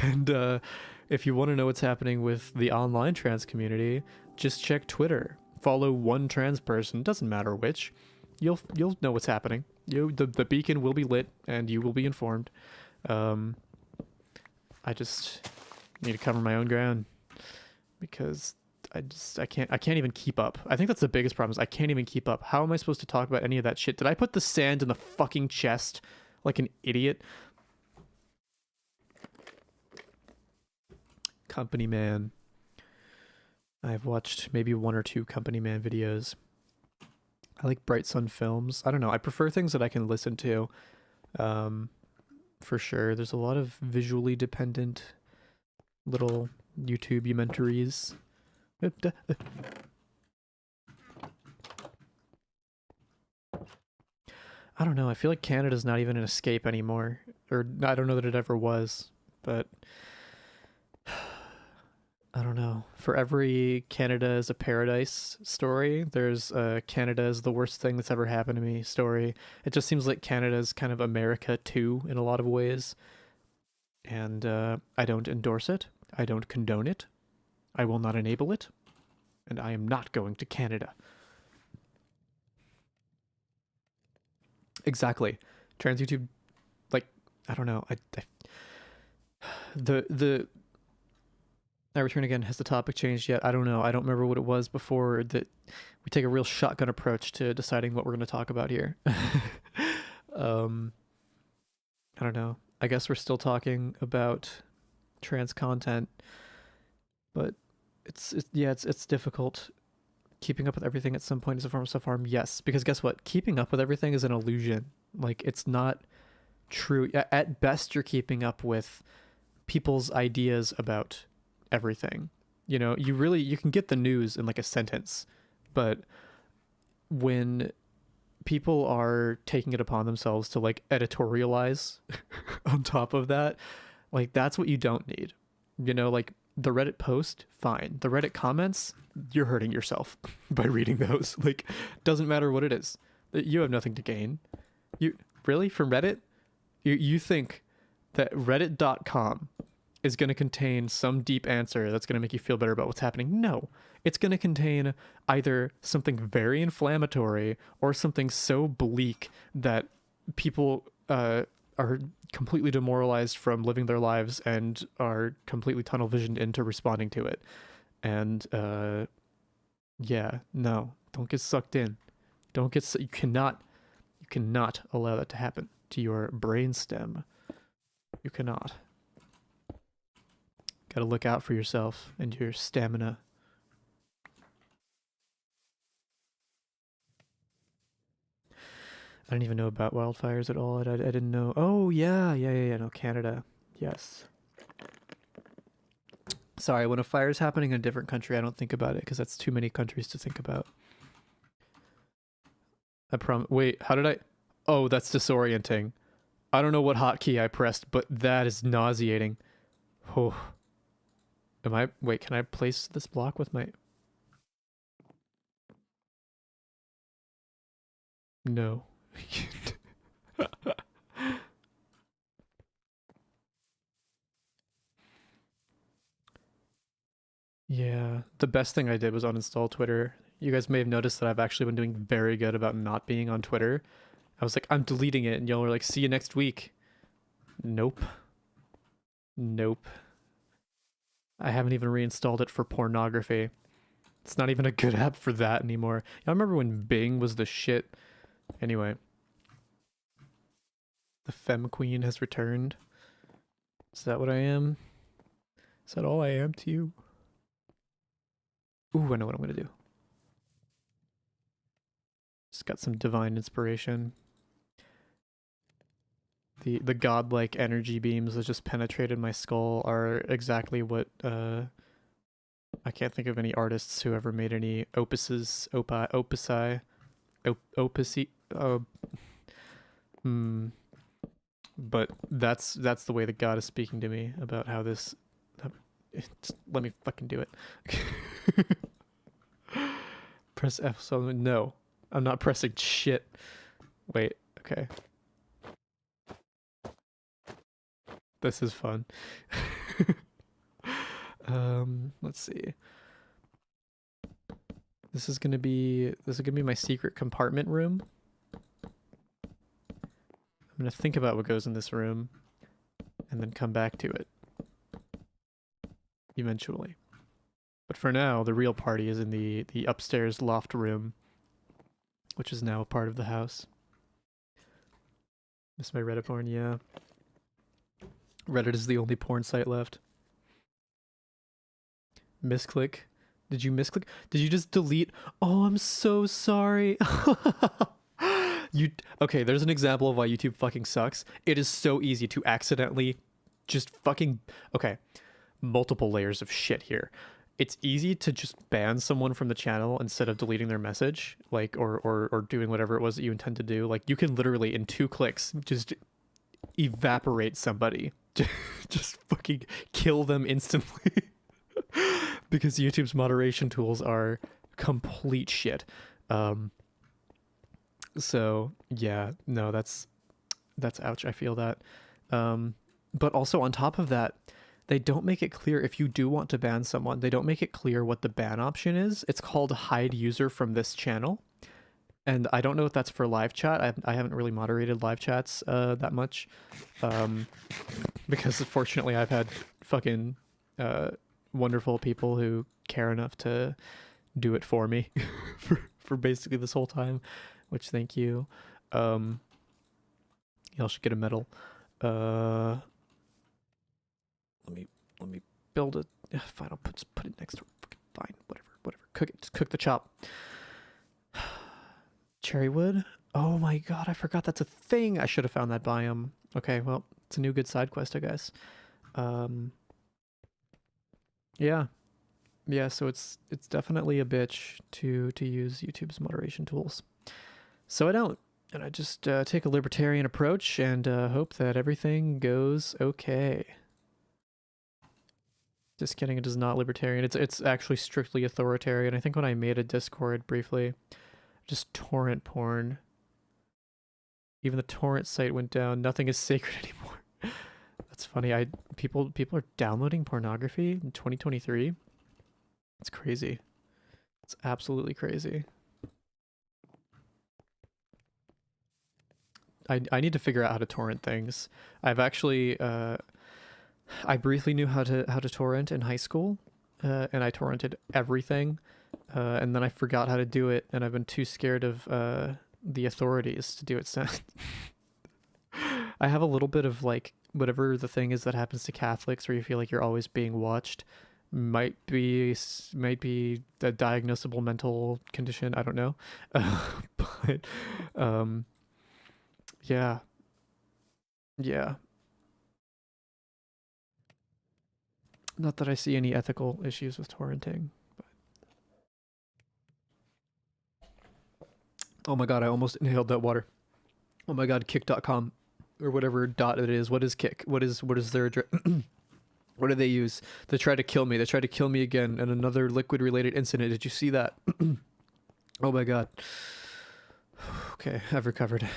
And if you want to know what's happening with the online trans community, just check Twitter. Follow one trans person, doesn't matter which. You'll know what's happening. The beacon will be lit and you will be informed. I just need to cover my own ground because I can't even keep up. I think that's the biggest problem is I can't even keep up. How am I supposed to talk about any of that shit? Did I put the sand in the fucking chest like an idiot? Company Man. I've watched maybe 1 or 2 Company Man videos. I like Bright Sun Films. I don't know. I prefer things that I can listen to. For sure. There's a lot of visually dependent little YouTube-umentaries. I don't know. I feel like Canada's not even an escape anymore. Or I don't know that it ever was. But I don't know. For every Canada is a paradise story, there's a Canada is the worst thing that's ever happened to me story. It just seems like Canada's kind of America too in a lot of ways. And I don't endorse it. I don't condone it. I will not enable it. And I am not going to Canada. Exactly. Trans YouTube, like, I don't know. I return again. Has the topic changed yet? I don't know. I don't remember what it was before that we take a real shotgun approach to deciding what we're going to talk about here. I don't know. I guess we're still talking about trans content, but it's difficult. Keeping up with everything at some point is a form of self-harm. Yes, because guess what? Keeping up with everything is an illusion. Like, it's not true. At best, you're keeping up with people's ideas about everything. You know, you can get the news in like a sentence, but when people are taking it upon themselves to like editorialize on top of that, like that's what you don't need. You know, like the Reddit post, fine. The Reddit comments, you're hurting yourself by reading those. Like, doesn't matter what it is. You have nothing to gain. You really, from Reddit, you think that reddit.com is going to contain some deep answer that's going to make you feel better about what's happening? No. It's going to contain either something very inflammatory or something so bleak that people are completely demoralized from living their lives and are completely tunnel visioned into responding to it. And yeah, no, don't get sucked in. You cannot allow that to happen to your brainstem. You cannot. Gotta look out for yourself and your stamina. I didn't even know about wildfires at all. I didn't know. Oh, yeah. No, Canada. Yes. Sorry, when a fire is happening in a different country, I don't think about it because that's too many countries to think about. I promise. Wait, how did I? Oh, that's disorienting. I don't know what hotkey I pressed, but that is nauseating. Oh. Wait, can I place this block with my... No. Yeah, the best thing I did was uninstall Twitter. You guys may have noticed that I've actually been doing very good about not being on Twitter. I was like, I'm deleting it, and y'all were like, see you next week. Nope. I haven't even reinstalled it for pornography. It's not even a good app for that anymore. I remember when Bing was the shit. Anyway. The Femme Queen has returned. Is that what I am? Is that all I am to you? Ooh, I know what I'm gonna do. Just got some divine inspiration. The godlike energy beams that just penetrated my skull are exactly what I can't think of any artists who ever made any opuses, opusi, but that's the way that God is speaking to me about how this. Let me fucking do it. Press F. So no, I'm not pressing shit. Wait. Okay. This is fun. Let's see. This is gonna be my secret compartment room. I'm gonna think about what goes in this room and then come back to it eventually. But for now, the real party is in the upstairs loft room, which is now a part of the house. Miss my Reddit porn, yeah. Reddit is the only porn site left. Misclick. Did you misclick? Did you just delete? Oh, I'm so sorry. Okay, there's an example of why YouTube fucking sucks. It is so easy to accidentally just fucking... Okay, multiple layers of shit here. It's easy to just ban someone from the channel instead of deleting their message, like, or doing whatever it was that you intend to do. Like, you can literally, in 2 clicks, just evaporate somebody. Just fucking kill them instantly. Because YouTube's moderation tools are complete shit. So yeah, no, that's ouch. I feel that. But also on top of that, they don't make it clear if you do want to ban someone. They don't make it clear what the ban option is. It's called hide user from this channel. And I don't know if that's for live chat. I haven't really moderated live chats that much. Because fortunately I've had fucking wonderful people who care enough to do it for me for basically this whole time, which thank you. Y'all should get a medal. Let me build it. Fine, I'll put it next to fucking fine, whatever. Cook it, just cook the chop. Cherry wood? Oh my god, I forgot that's a thing. I should have found that biome. Okay, well, it's a new good side quest, I guess. Yeah. Yeah, so it's definitely a bitch to use YouTube's moderation tools. So I don't. And I just take a libertarian approach and hope that everything goes okay. Just kidding, it is not libertarian. It's actually strictly authoritarian. I think when I made a Discord briefly, just torrent porn. Even the torrent site went down. Nothing is sacred anymore. That's funny. People are downloading pornography in 2023. It's crazy. It's absolutely crazy. I need to figure out how to torrent things. I've actually I briefly knew how to torrent in high school, and I torrented everything, and then I forgot how to do it, and I've been too scared of the authorities to do it since. I have a little bit of like whatever the thing is that happens to Catholics, where you feel like you're always being watched. Might be a diagnosable mental condition. I don't know, but yeah. Not that I see any ethical issues with torrenting, but... Oh my god, I almost inhaled that water. Oh my god, kick.com or whatever dot it is. What is Kick? What is their address? What do they use? They try to kill me. They tried to kill me again in another liquid related incident. Did you see that? Oh my god. Okay, I've recovered.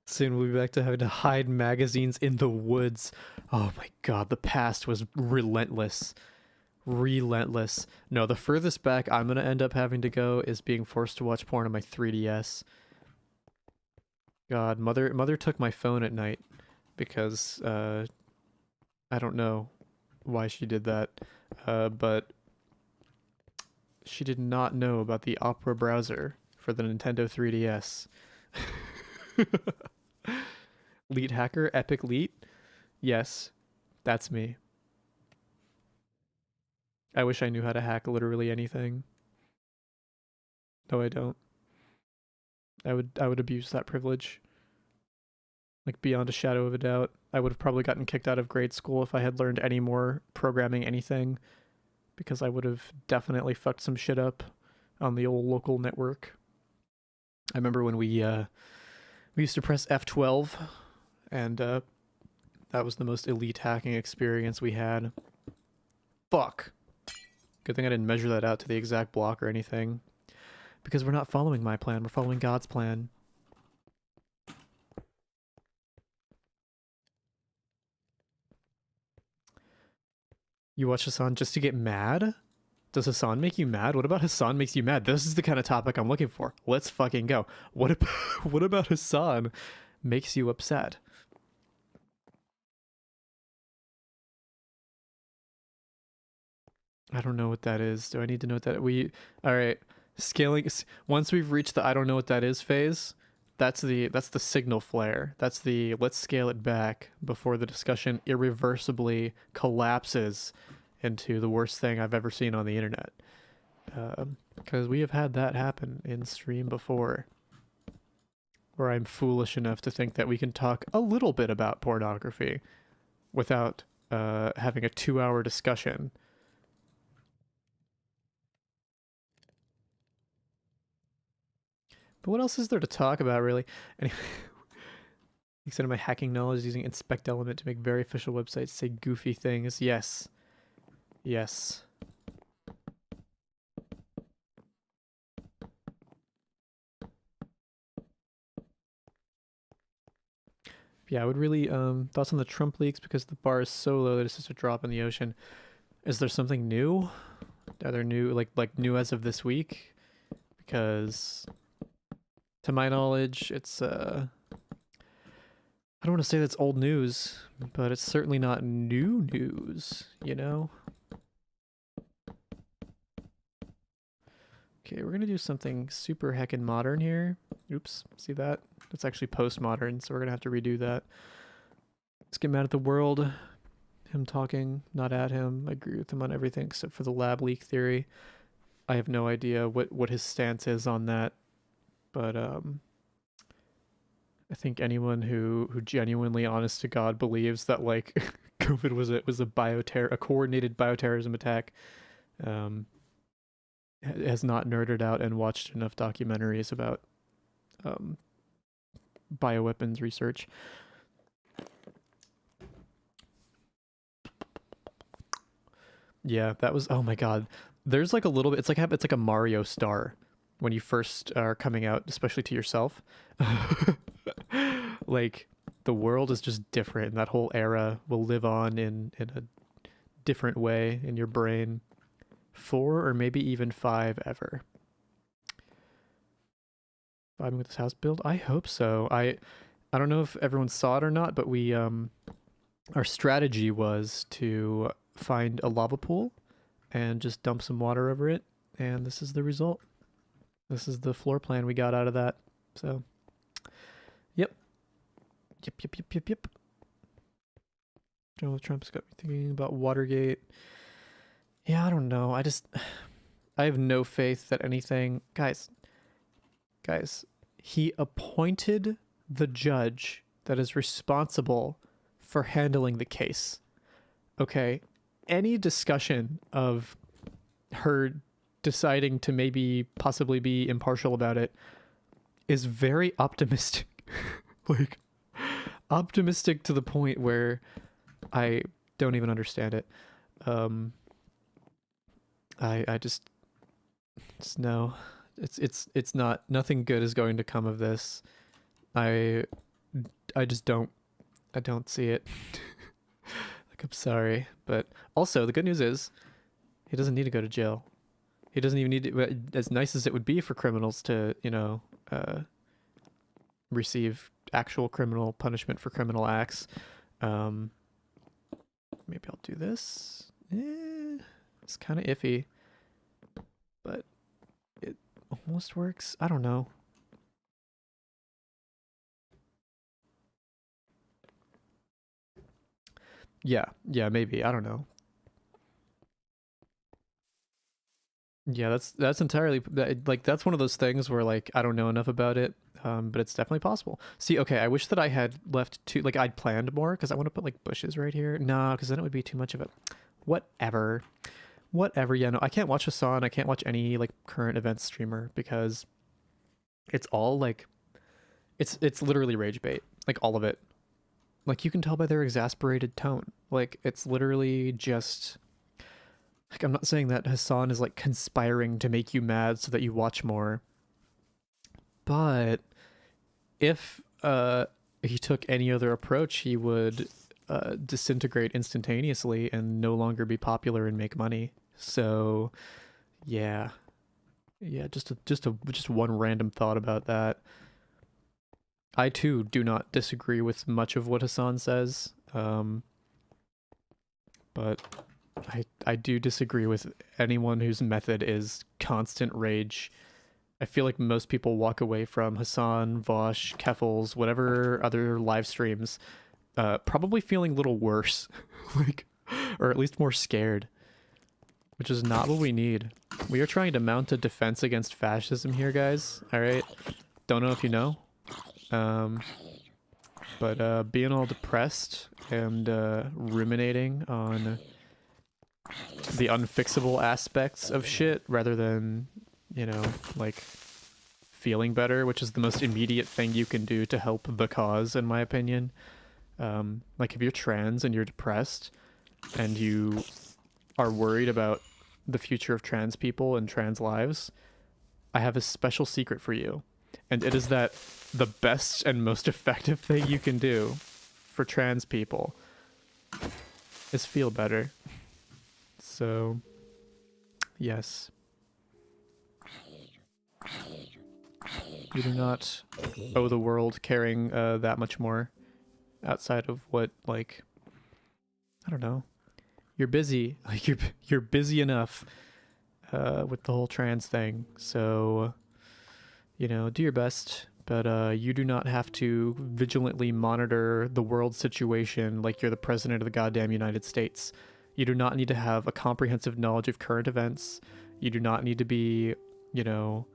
Soon we'll be back to having to hide magazines in the woods. Oh my god, the past was relentless. Relentless. No, the furthest back I'm gonna end up having to go is being forced to watch porn on my 3DS. God, mother took my phone at night because I don't know why she did that, but she did not know about the Opera browser for the Nintendo 3DS. Leet hacker, epic leet. Yes, that's me. I wish I knew how to hack literally anything. No, I don't. I would abuse that privilege. Like beyond a shadow of a doubt. I would have probably gotten kicked out of grade school if I had learned any more programming anything, because I would have definitely fucked some shit up on the old local network. I remember when we used to press F12, and that was the most elite hacking experience we had. Fuck. Good thing I didn't measure that out to the exact block or anything, because we're not following my plan, we're following God's plan. You watch Hassan just to get mad? Does Hassan make you mad? What about Hassan makes you mad? This is the kind of topic I'm looking for. Let's fucking go. What about, what about Hassan makes you upset? I don't know what that is. Do I need to know what that all right. Scaling once we've reached the I don't know what that is phase, that's the signal flare. That's the let's scale it back before the discussion irreversibly collapses into the worst thing I've ever seen on the internet. Because we have had that happen in stream before, where I'm foolish enough to think that we can talk a little bit about pornography without having a 2-hour discussion. But what else is there to talk about, really? Anyway, extended my hacking knowledge using inspect element to make very official websites say goofy things. Yes. Yes. Yeah, I would really thoughts on the Trump leaks, because the bar is so low that it's just a drop in the ocean. Is there something new? Are there new like new as of this week? Because to my knowledge, it's I don't want to say that's old news, but it's certainly not new news, you know? Okay, we're gonna do something super heckin' modern here. Oops, see that? That's actually postmodern, so we're gonna have to redo that. Let's get mad at the world. Him talking, not at him. I agree with him on everything except for the lab leak theory. I have no idea what his stance is on that, but I think anyone who genuinely, honest to God, believes that like COVID was a coordinated bioterrorism attack, has not nerded out and watched enough documentaries about bioweapons research. Yeah, that was, oh my God. There's like a little bit, it's like a Mario star when you first are coming out, especially to yourself. Like the world is just different, and that whole era will live on in a different way in your brain. 4 or maybe even 5 ever. Vibing with this house build? I hope so. I don't know if everyone saw it or not, but we our strategy was to find a lava pool and just dump some water over it, and this is the result. This is the floor plan we got out of that. So yep. Donald Trump's got me thinking about Watergate. Yeah, I don't know. I have no faith that anything, guys, he appointed the judge that is responsible for handling the case. Okay, any discussion of her deciding to maybe possibly be impartial about it is very optimistic. Like, optimistic to the point where I don't even understand it. I just no, it's not, nothing good is going to come of this. I just don't see it. Like, I'm sorry, but also the good news is he doesn't need to go to jail. He doesn't even need to, as nice as it would be for criminals to, receive actual criminal punishment for criminal acts. Maybe I'll do this. It's kind of iffy, but it almost works. I don't know. Yeah, maybe. I don't know. Yeah, that's entirely like that's one of those things where like I don't know enough about it, but it's definitely possible. See, okay, I wish that I had left two, like I'd planned more because I want to put like bushes right here. Nah, because then it would be too much of it. Whatever, whatever. Yeah, no, I can't watch Hasan. I can't watch any like current events streamer because it's all like it's literally rage bait, like all of it. Like you can tell by their exasperated tone. Like it's literally just like I'm not saying that Hasan is like conspiring to make you mad so that you watch more. But if he took any other approach, he would disintegrate instantaneously and no longer be popular and make money. So yeah. Yeah, just one random thought about that. I too do not disagree with much of what Hasan says. But I do disagree with anyone whose method is constant rage. I feel like most people walk away from Hasan, Vosh, Keffals, whatever other live streams, probably feeling a little worse, like, or at least more scared, which is not what we need. We are trying to mount a defense against fascism here, guys. All right, don't know if you know, but being all depressed and ruminating on the unfixable aspects of shit rather than, you know, like feeling better, which is the most immediate thing you can do to help the cause, in my opinion. Like if you're trans and you're depressed and you are worried about the future of trans people and trans lives, I have a special secret for you. And it is that the best and most effective thing you can do for trans people is feel better. So, yes. You do not owe the world caring that much more outside of what, like, I don't know. You're busy. Like, you're busy enough with the whole trans thing. So, you know, do your best. But you do not have to vigilantly monitor the world situation like you're the president of the goddamn United States. You do not need to have a comprehensive knowledge of current events. You do not need to be, you know,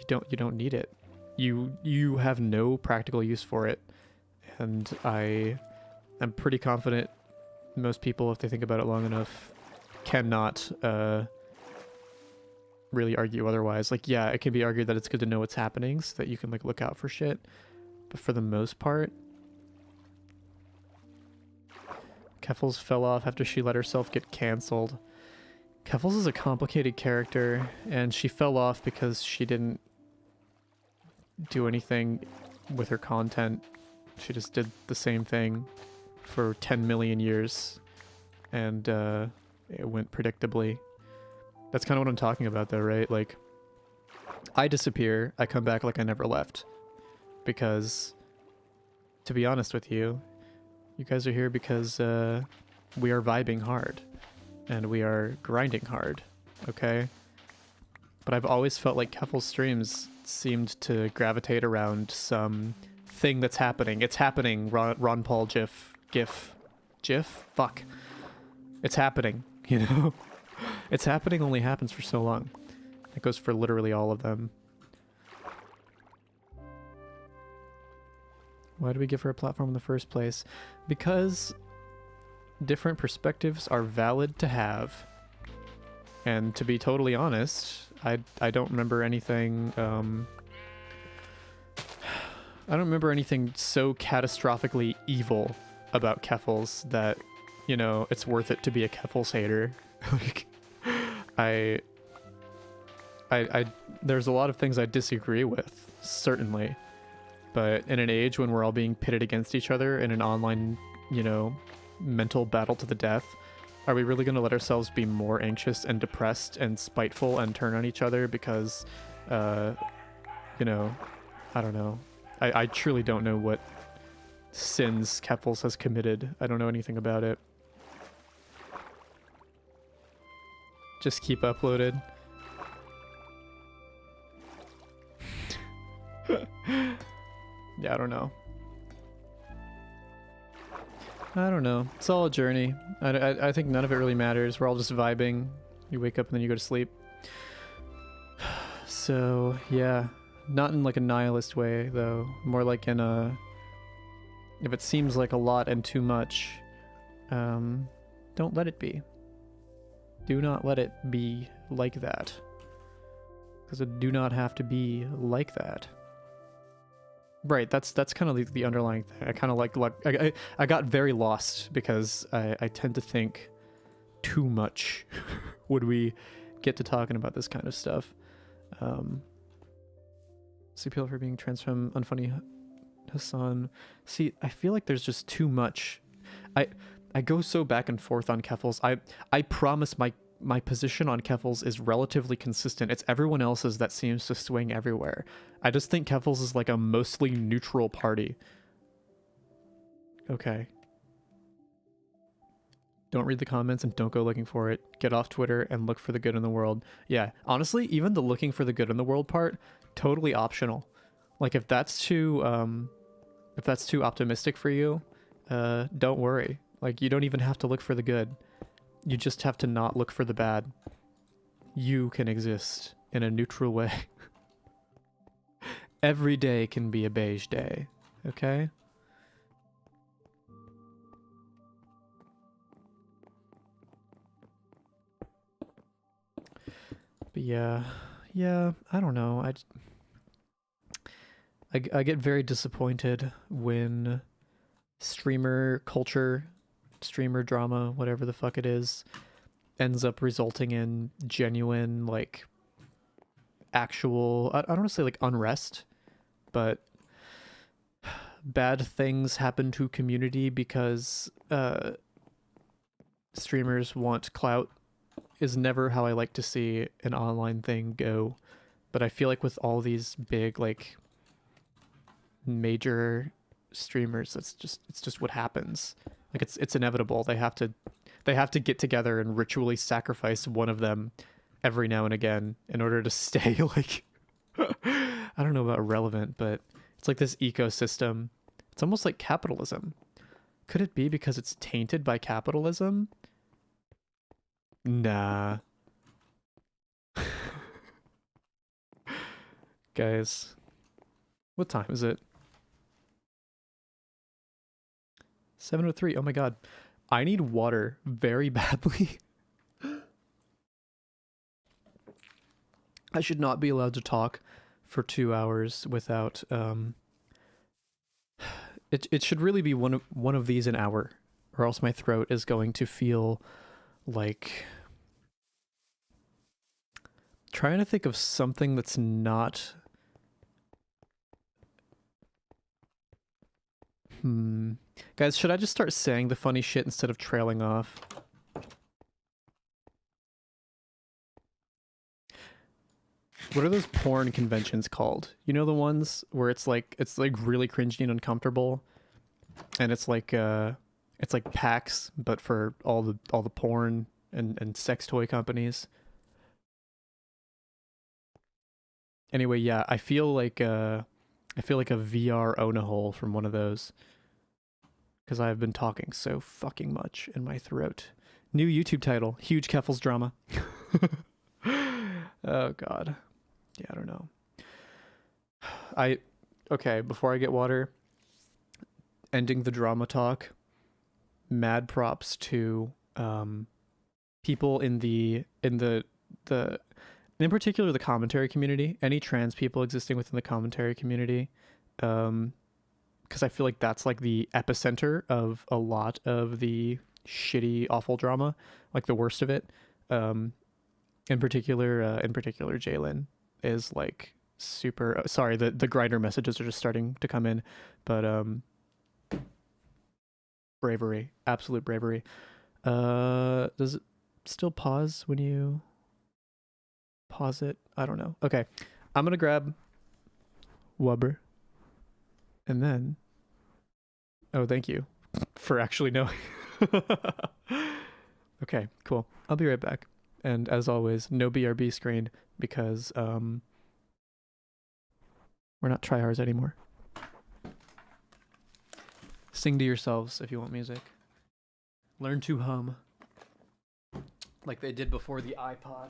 you don't need it. You have no practical use for it. And I am pretty confident most people, if they think about it long enough, cannot really argue otherwise. Like, yeah, it can be argued that it's good to know what's happening so that you can like look out for shit. But for the most part, Keffals fell off after she let herself get cancelled. Keffals is a complicated character, and she fell off because she didn't do anything with her content. She just did the same thing for 10 million years, and it went predictably. That's kind of what I'm talking about though, right? Like, I disappear, I come back like I never left. Because, to be honest with you, you guys are here because we are vibing hard. And we are grinding hard, okay? But I've always felt like Keffal's streams seemed to gravitate around some thing that's happening. It's happening, Ron Paul GIF? Fuck. It's happening, you know? It's happening only happens for so long. It goes for literally all of them. Why do we give her a platform in the first place? Because different perspectives are valid to have. And to be totally honest, I don't remember anything I don't remember anything so catastrophically evil about Keffals that, you know, it's worth it to be a Keffals hater. Like, I there's a lot of things I disagree with, certainly. But in an age when we're all being pitted against each other in an online, you know, mental battle to the death, are we really going to let ourselves be more anxious and depressed and spiteful and turn on each other because, you know, I don't know, I truly don't know what sins Keffels has committed. I don't know anything about it. Just keep uploaded. Yeah, I don't know. I don't know. It's all a journey. I think none of it really matters. We're all just vibing. You wake up and then you go to sleep. So, yeah. Not in like a nihilist way, though. More like in a... If it seems like a lot and too much, don't let it be. Do not let it be like that. Because it do not have to be like that. Right, that's kind of the underlying thing. I kind of like I got very lost because I tend to think too much when we get to talking about this kind of stuff. See people for being trans from unfunny Hassan. See, I feel like there's just too much. I go so back and forth on Keffels. I promise my position on Keffels is relatively consistent. It's everyone else's that seems to swing everywhere. I just think Keffels is like a mostly neutral party. Okay. Don't read the comments and don't go looking for it. Get off Twitter and look for the good in the world. Yeah, honestly, even the looking for the good in the world part, totally optional. Like if that's too optimistic for you, don't worry. Like you don't even have to look for the good. You just have to not look for the bad. You can exist in a neutral way. Every day can be a beige day, okay? But yeah, I don't know. I get very disappointed when streamer culture, streamer drama, whatever the fuck it is, ends up resulting in genuine, like, actual, I don't want to say like unrest, but bad things happen to community because streamers want clout is never how I like to see an online thing go. But I feel like with all these big, like, major streamers, it's just what happens. Like it's inevitable. They have to get together and ritually sacrifice one of them every now and again in order to stay like I don't know about relevant, but it's like this ecosystem. It's almost like capitalism. Could it be because it's tainted by capitalism? Nah. Guys, what time is it? 7:03. Oh my god. I need water very badly. I should not be allowed to talk for 2 hours without it should really be one of these an hour, or else my throat is going to feel like trying to think of something that's not Guys, should I just start saying the funny shit instead of trailing off? What are those porn conventions called? You know, the ones where it's like really cringy and uncomfortable, and it's like PAX, but for all the porn and sex toy companies. Anyway, yeah, I feel like a VR own a hole from one of those. Because I've been talking so fucking much in my throat. New YouTube title, Huge Keffels Drama. Oh god. Yeah, I don't know. Okay, before I get water, ending the drama talk, mad props to people in particular the commentary community, any trans people existing within the commentary community, because I feel like that's like the epicenter of a lot of the shitty, awful drama, like the worst of it. In particular, Jalen is like super. Sorry, the Grindr messages are just starting to come in, but bravery, absolute bravery. Does it still pause when you pause it? I don't know. Okay, I'm gonna grab Wubber. And then, oh, thank you for actually knowing. Okay, cool. I'll be right back. And as always, no BRB screen because we're not tryhards anymore. Sing to yourselves if you want music. Learn to hum like they did before the iPod.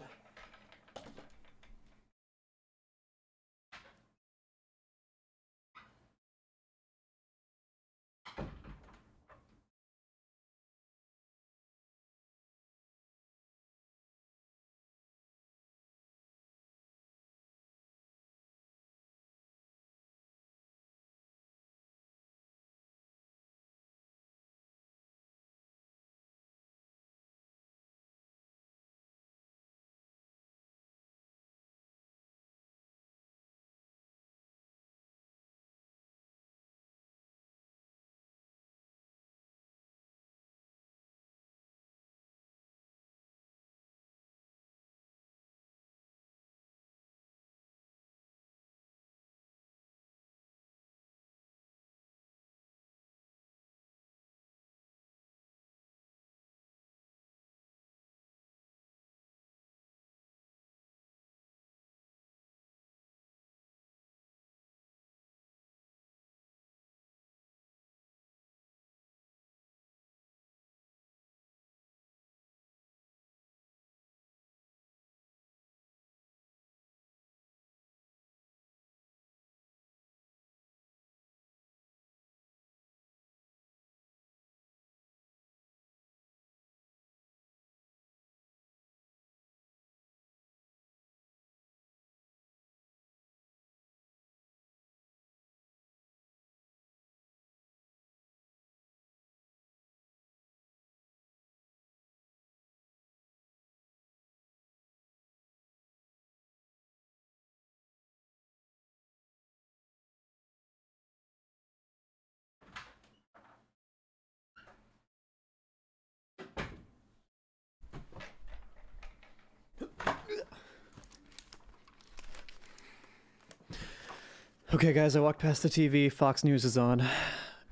Okay, guys, I walked past the TV. Fox News is on.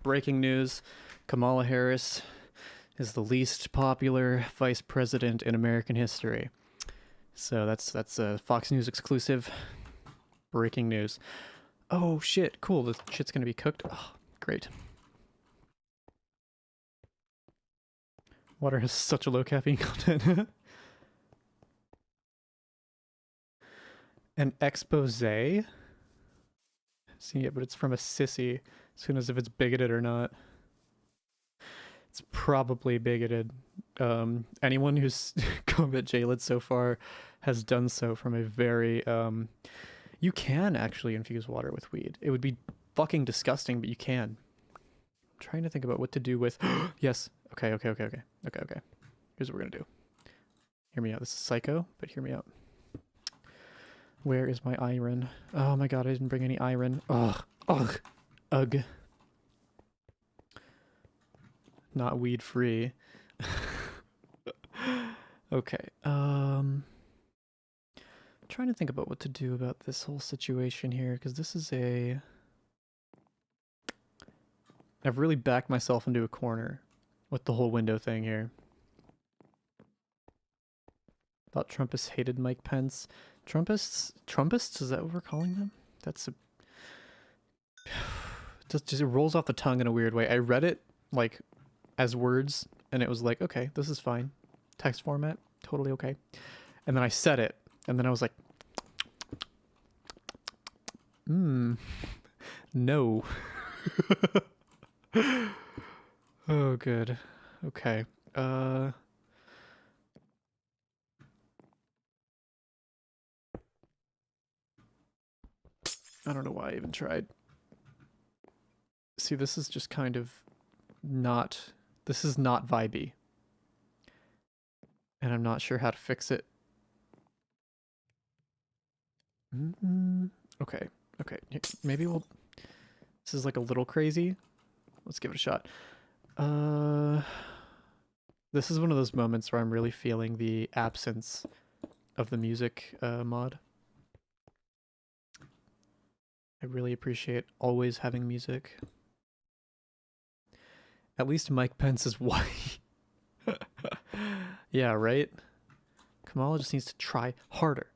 Breaking news: Kamala Harris is the least popular vice president in American history. So that's a Fox News exclusive. Breaking news. Oh shit! Cool. The shit's gonna be cooked. Oh, great. Water has such a low caffeine content. An expose? See it, but it's from a sissy. As soon as if it's bigoted or not. It's probably bigoted. Anyone who's come at JLid so far has done so from a very you can actually infuse water with weed. It would be fucking disgusting, but you can. I'm trying to think about what to do with yes. Okay. Here's what we're gonna do. Hear me out. This is psycho, but hear me out. Where is my iron? Oh my god, I didn't bring any iron. Ugh. Not weed free. Okay. Trying to think about what to do about this whole situation here, because this is I've really backed myself into a corner with the whole window thing here. Thought Trumpists hated Mike Pence. Trumpists? Is that what we're calling them? That's a... Just it rolls off the tongue in a weird way. I read it, like, as words, and it was like, okay, this is fine. Text format, totally okay. And then I said it, and then I was like, no. Oh, good. Okay. I don't know why I even tried. See, this is just kind of not... This is not vibey. And I'm not sure how to fix it. Okay. Maybe we'll... This is like a little crazy. Let's give it a shot. This is one of those moments where I'm really feeling the absence of the music mod. I really appreciate always having music. At least Mike Pence is white. Yeah, right? Kamala just needs to try harder.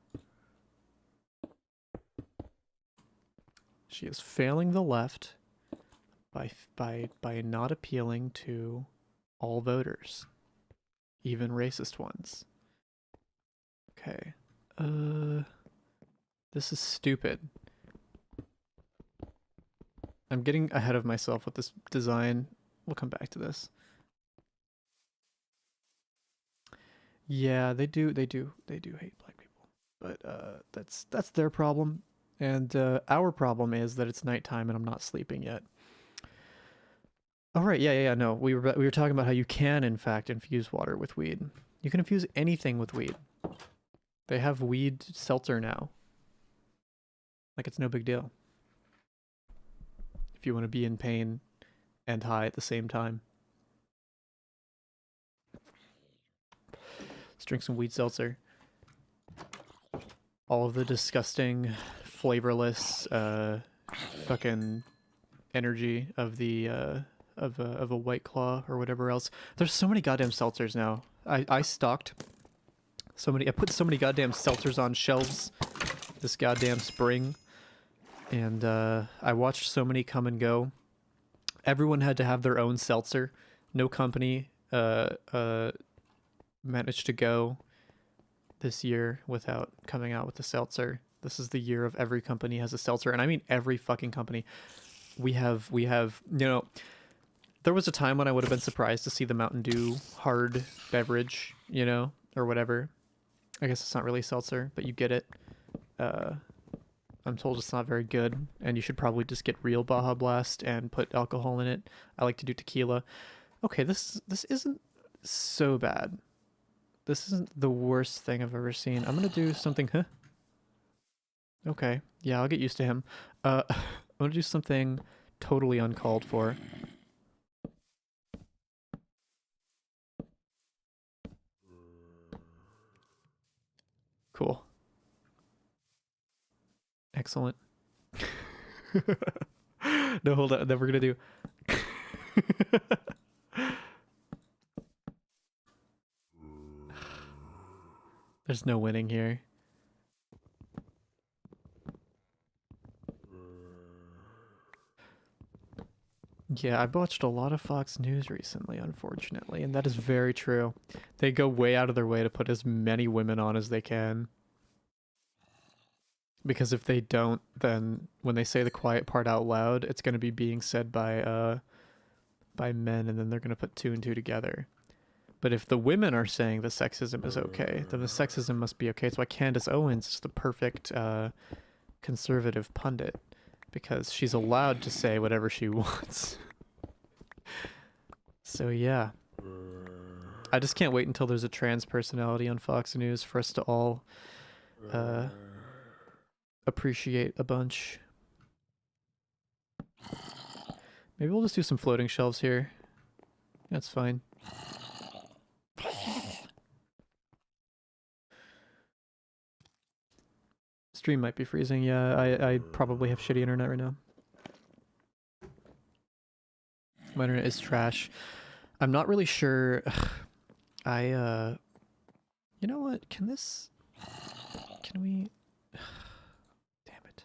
She is failing the left by not appealing to all voters, even racist ones. Okay. This is stupid. I'm getting ahead of myself with this design. We'll come back to this. Yeah, they do hate black people. But that's their problem. And our problem is that it's nighttime and I'm not sleeping yet. Oh right, yeah. No, we were talking about how you can in fact infuse water with weed. You can infuse anything with weed. They have weed seltzer now. Like it's no big deal. If you want to be in pain and high at the same time. Let's drink some weed seltzer. All of the disgusting, flavorless, fucking energy of the of a White Claw or whatever else. There's so many goddamn seltzers now. I stocked so many. I put so many goddamn seltzers on shelves this goddamn spring, and I watched so many come and go. Everyone had to have their own seltzer. No company managed to go this year without coming out with a seltzer. This is the year of every company has a seltzer, and I mean every fucking company. We have, there was a time when I would have been surprised to see the Mountain Dew hard beverage, or whatever. I guess it's not really seltzer, but you get it. I'm told it's not very good, and you should probably just get real Baja Blast and put alcohol in it. I like to do tequila. Okay, this isn't so bad. This isn't the worst thing I've ever seen. I'm gonna do something, huh? Okay, yeah, I'll get used to him. I'm gonna do something totally uncalled for. Cool. Excellent. No, hold on. Then we're gonna do. There's no winning here. Yeah, I've watched a lot of Fox News recently, unfortunately, and that is very true. They go way out of their way to put as many women on as they can. Because if they don't, then when they say the quiet part out loud, it's going to be being said by men, and then they're going to put two and two together. But if the women are saying the sexism is okay, then the sexism must be okay. That's why Candace Owens is the perfect conservative pundit, because she's allowed to say whatever she wants. So yeah. I just can't wait until there's a trans personality on Fox News for us to all appreciate a bunch. Maybe we'll just do some floating shelves here. That's fine. Stream might be freezing. Yeah, I probably have shitty internet right now. My internet is trash. I'm not really sure. You know what? Can we? Damn it.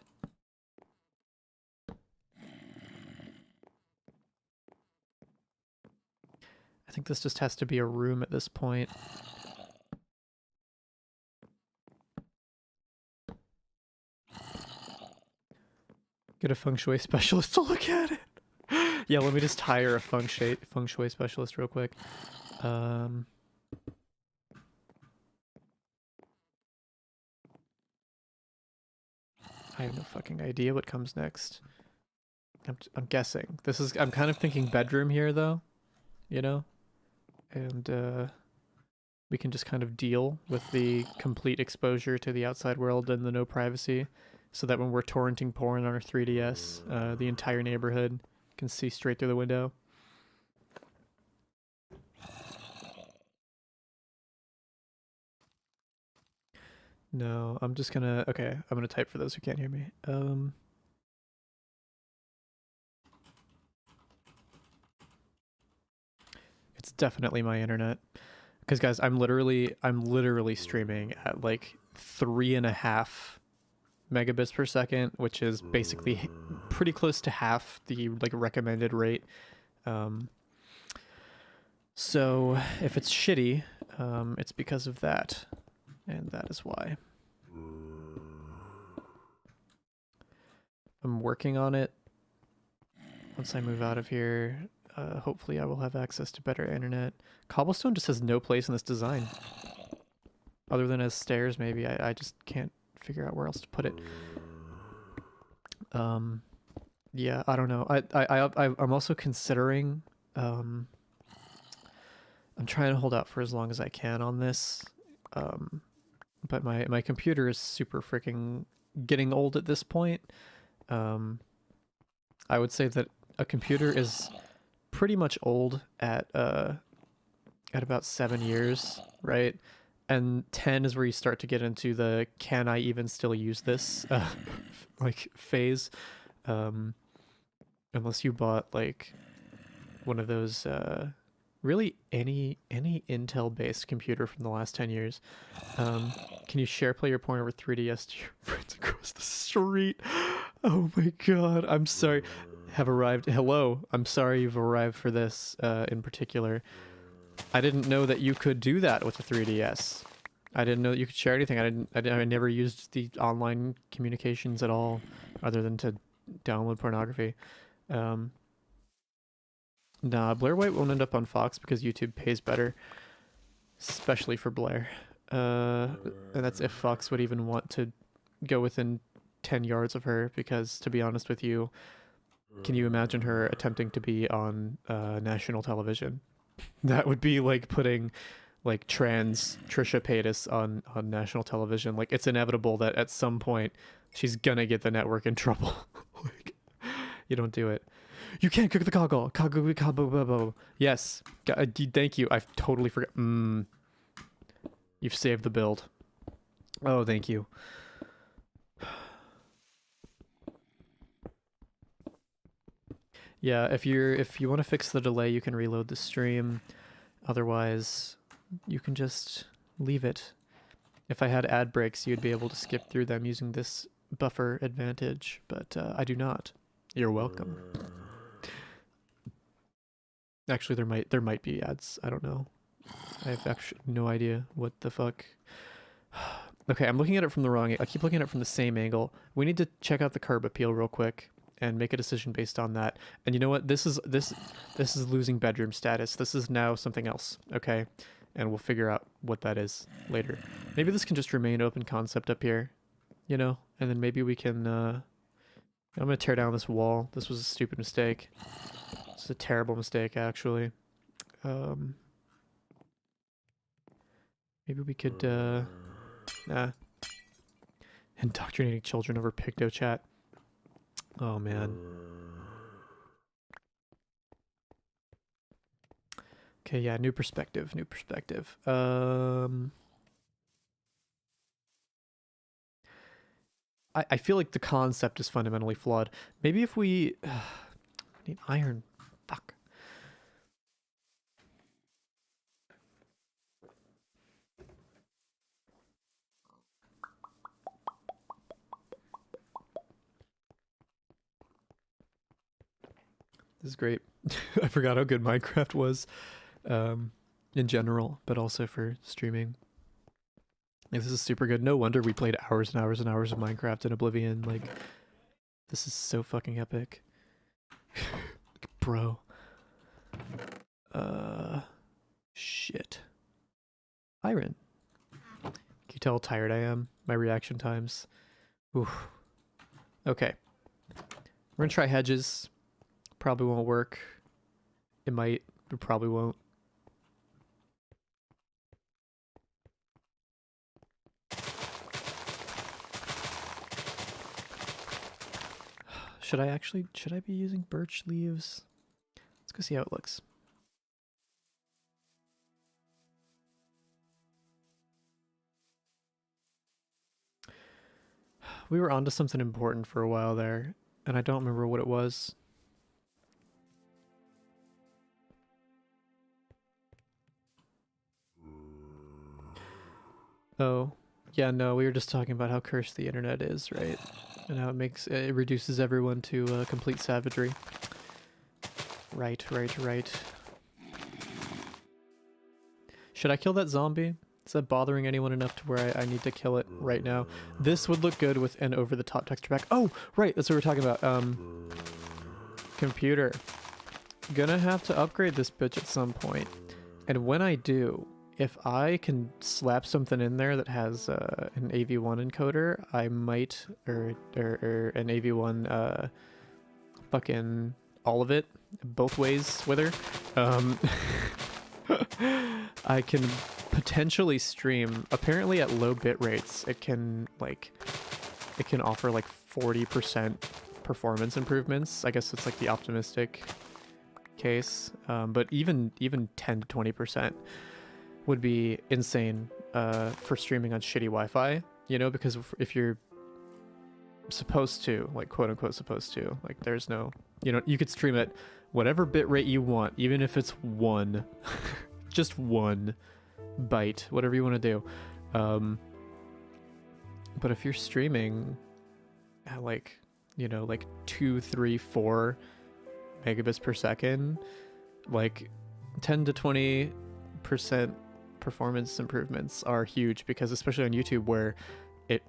I think this just has to be a room at this point. Get a feng shui specialist to look at it. Yeah, let me just hire a feng shui specialist real quick. I have no fucking idea what comes next. I'm guessing. I'm kind of thinking bedroom here though, and we can just kind of deal with the complete exposure to the outside world and the no privacy, so that when we're torrenting porn on our 3DS, the entire neighborhood can see straight through the window. No, I'm just gonna, okay, I'm gonna type for those who can't hear me. It's definitely my internet. Because guys, I'm literally streaming at like 3.5 megabits per second, which is basically pretty close to half the like recommended rate. So if it's shitty, it's because of that, and that is why. I'm working on it. Once I move out of here, hopefully I will have access to better internet. Cobblestone just has no place in this design. Other than as stairs, maybe. I just can't figure out where else to put it. Yeah, I don't know. I'm also considering, I'm trying to hold out for as long as I can on this. But my computer is super freaking getting old at this point. I would say that a computer is pretty much old at about 7 years, right? And 10 is where you start to get into the can I even still use this like phase. Unless you bought like one of those really any Intel based computer from the last 10 years. Can you share player porn over 3DS to your friends across the street? Oh my god, I'm sorry. Have arrived. Hello, I'm sorry you've arrived for this in particular. I didn't know that you could do that with the 3DS. I didn't know that you could share anything. I never used the online communications at all, other than to download pornography. Nah, Blair White won't end up on Fox because YouTube pays better, especially for Blair. And that's if Fox would even want to go within 10 yards of her, because to be honest with you, can you imagine her attempting to be on national television? That would be like putting like trans Trisha Paytas on national television. Like, it's inevitable that at some point she's gonna get the network in trouble. Like, you don't do it. You can't cook the coggle. Yes. Thank you. I totally forgot. You've saved the build. Oh, thank you. Yeah, if you want to fix the delay, you can reload the stream. Otherwise, you can just leave it. If I had ad breaks, you'd be able to skip through them using this buffer advantage, but I do not. You're welcome. Actually, there might be ads. I don't know. I have actually no idea what the fuck. Okay, I'm looking at it from the wrong. I keep looking at it from the same angle. We need to check out the curb appeal real quick and make a decision based on that. And you know what? This is losing bedroom status. This is now something else. Okay, and we'll figure out what that is later. Maybe this can just remain open concept up here, you know, and then maybe we can. I'm gonna tear down this wall. This was a stupid mistake. This is a terrible mistake, actually. Maybe we could. Indoctrinating children over PictoChat. Oh man. Okay, yeah, new perspective. I feel like the concept is fundamentally flawed. Maybe if we need iron. Fuck. This is great. I forgot how good Minecraft was in general, but also for streaming. Like, this is super good. No wonder we played hours and hours and hours of Minecraft in Oblivion. Like, this is so fucking epic. Bro. Shit. Iron. Can you tell how tired I am? My reaction times. Oof. Okay. We're gonna try hedges. Probably won't work. It might, but probably won't. Should I be using birch leaves? Let's go see how it looks. We were onto something important for a while there, and I don't remember what it was. Oh, yeah, no, we were just talking about how cursed the internet is, right? And how it reduces everyone to complete savagery. Right. Should I kill that zombie? Is that bothering anyone enough to where I need to kill it right now? This would look good with an over-the-top texture pack. Oh, right, that's what we're talking about. Computer. Gonna have to upgrade this bitch at some point. And when I do, if I can slap something in there that has an AV1 encoder, I might, or an AV1 fucking all of it, both ways with her. I can potentially stream. Apparently at low bit rates, it can offer like 40% performance improvements. I guess it's like the optimistic case, but even 10 to 20% would be insane for streaming on shitty Wi-Fi. You know, because if you're supposed to, like, quote unquote supposed to, like, there's no, you know, you could stream at whatever bit rate you want, even if it's one, just 1 byte, whatever you want to do. But if you're streaming at like, you know, like 2, 3, 4 megabits per second, like 10 to 20% performance improvements are huge, because especially on YouTube, where it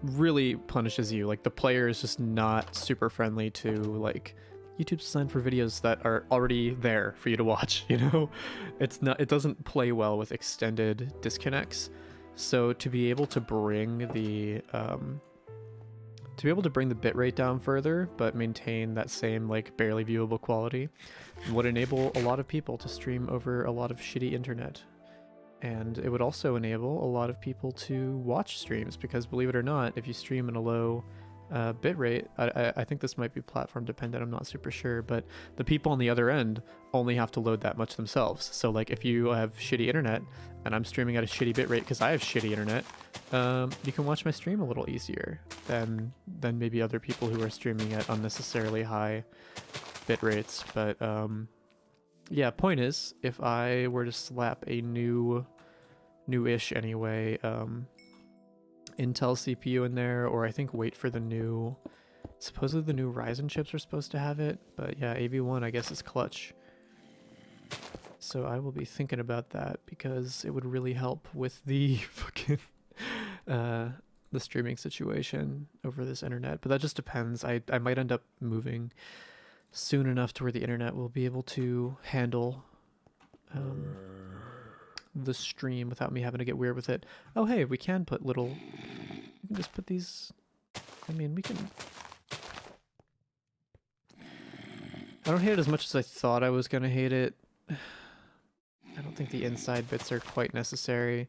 really punishes you. Like, the player is just not super friendly to, like, YouTube's designed for videos that are already there for you to watch, you know? It doesn't play well with extended disconnects. So to be able to bring the bitrate down further, but maintain that same, like, barely viewable quality, would enable a lot of people to stream over a lot of shitty internet. And it would also enable a lot of people to watch streams, because believe it or not, if you stream in a low bitrate, I think this might be platform dependent, I'm not super sure, but the people on the other end only have to load that much themselves. So, like, if you have shitty internet and I'm streaming at a shitty bitrate because I have shitty internet, you can watch my stream a little easier than maybe other people who are streaming at unnecessarily high bit rates. But yeah, point is, if I were to slap a newish anyway, Intel CPU in there, or I think wait for the new, supposedly the new Ryzen chips are supposed to have it, but yeah, AV1 I guess is clutch. So I will be thinking about that, because it would really help with the fucking the streaming situation over this internet. But that just depends. I might end up moving soon enough to where the internet will be able to handle the stream without me having to get weird with it. Oh hey, we can put little, we can just put these, I mean, we can, I don't hate it as much as I thought I was gonna hate it. I don't think the inside bits are quite necessary,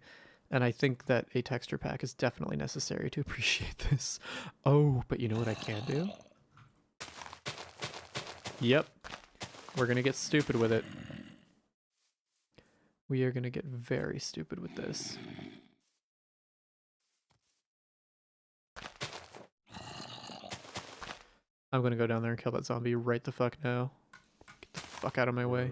and I think that a texture pack is definitely necessary to appreciate this. Oh, but you know what I can do? Yep, we're gonna get stupid with it. We are gonna get very stupid with this. I'm gonna go down there and kill that zombie right the fuck now. Get the fuck out of my way.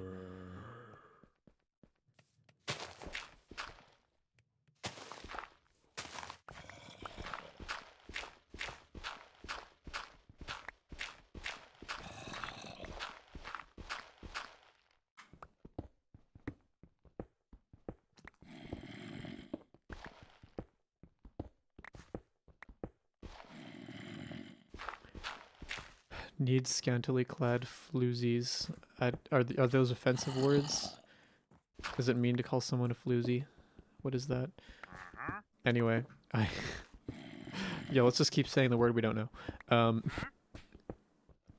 Needs scantily clad floozies. Are those offensive words? Does it mean to call someone a floozy? What is that? Anyway, yeah, let's just keep saying the word we don't know.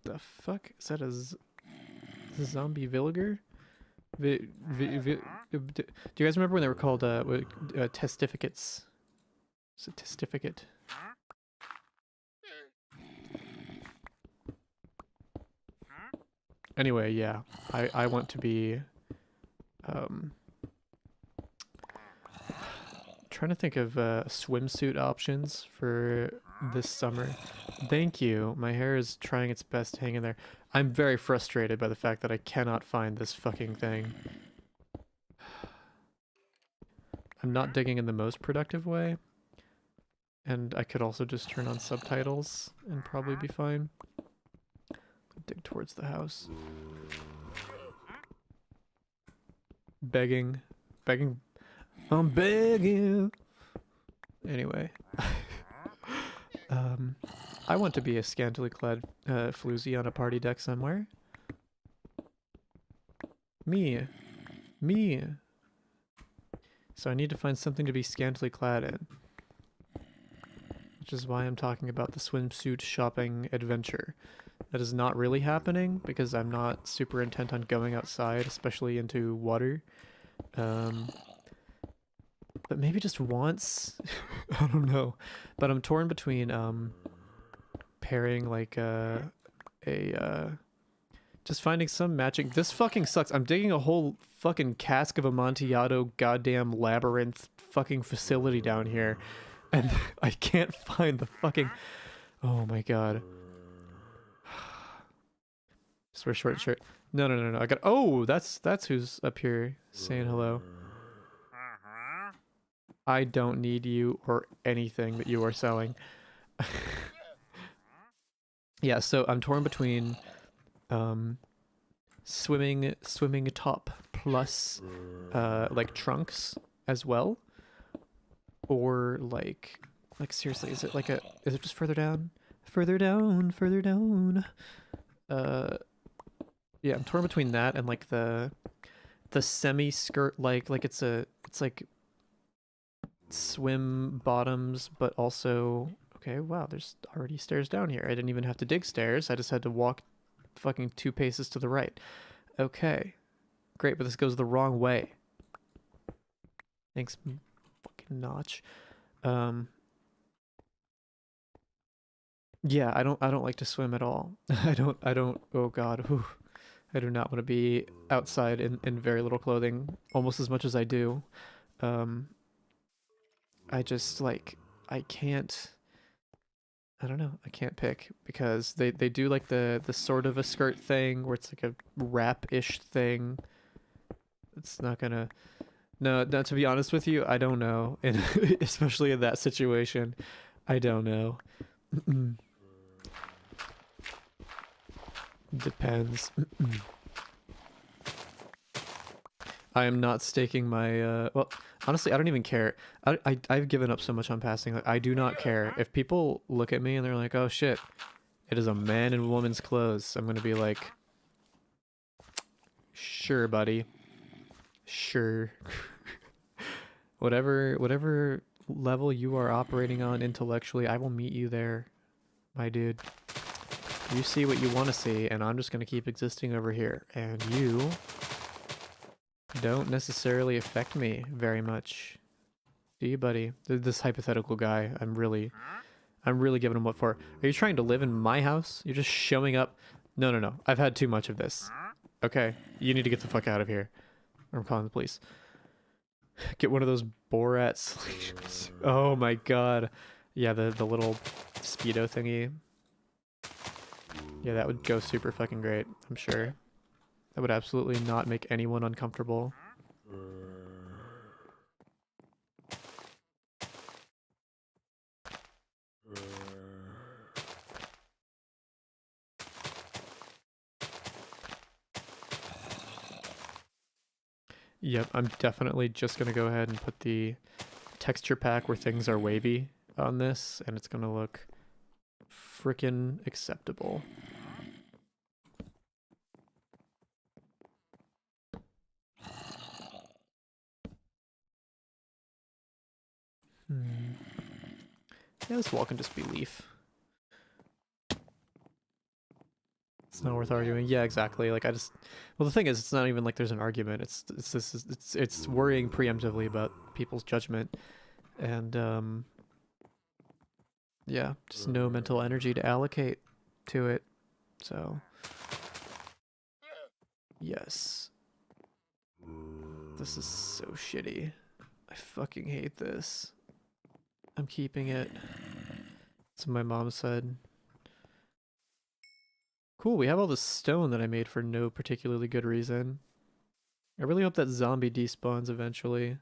The fuck? Is that a zombie villager? Do you guys remember when they were called testificates? It's a testificate. Anyway, yeah, I want to be trying to think of swimsuit options for this summer. Thank you. My hair is trying its best to hang in there. I'm very frustrated by the fact that I cannot find this fucking thing. I'm not digging in the most productive way. And I could also just turn on subtitles and probably be fine. Dig towards the house. Begging. Begging. I'm begging. Anyway. I want to be a scantily clad floozy on a party deck somewhere. Me. So I need to find something to be scantily clad in. Which is why I'm talking about the swimsuit shopping adventure. That is not really happening because I'm not super intent on going outside, especially into water. But maybe just once. I don't know. But I'm torn between pairing like just finding some matching. This fucking sucks. I'm digging a whole fucking cask of Amontillado goddamn labyrinth fucking facility down here, and I can't find the fucking. Oh my god. Just wear short shirt. No. I got. Oh, that's who's up here saying hello. I don't need you or anything that you are selling. Yeah, so I'm torn between swimming top plus like trunks as well, or like seriously, is it just further down? Yeah, I'm torn between that and like the semi skirt, like it's like swim bottoms, but also okay, wow, there's already stairs down here. I didn't even have to dig stairs. I just had to walk fucking 2 paces to the right. Okay. Great, but this goes the wrong way. Thanks, fucking Notch. Yeah, I don't like to swim at all. I don't oh god. Whew. I do not want to be outside in very little clothing almost as much as I do. I just like I can't I don't know. I can't pick because they do like the sort of a skirt thing where it's like a wrap-ish thing. It's not gonna. No, to be honest with you, I don't know, and especially in that situation, I don't know. Depends. I am not staking my well, honestly, I don't even care. I've given up so much on passing. Like, I do not care if people look at me and they're like, "Oh shit, it is a man in woman's clothes." I'm gonna be like, "Sure, buddy, sure." whatever level you are operating on intellectually, I will meet you there, my dude. You see what you want to see, and I'm just gonna keep existing over here, and you don't necessarily affect me very much. Do you, buddy? This hypothetical guy, I'm really giving him what for. Are you trying to live in my house? You're just showing up. No. I've had too much of this. Okay, you need to get the fuck out of here. Or I'm calling the police. Get one of those Borat slings. Oh my god. Yeah, the little Speedo thingy. Yeah, that would go super fucking great, I'm sure. That would absolutely not make anyone uncomfortable. Yep, I'm definitely just going to go ahead and put the texture pack where things are wavy on this, and it's going to look frickin' acceptable. Yeah, this wall can just be leaf. It's not worth arguing. Yeah, exactly. Like well, the thing is, it's not even like there's an argument. It's worrying preemptively about people's judgment, and yeah, just no mental energy to allocate to it. So, yes, this is so shitty. I fucking hate this. I'm keeping it. That's what my mom said. Cool, we have all this stone that I made for no particularly good reason. I really hope that zombie despawns eventually.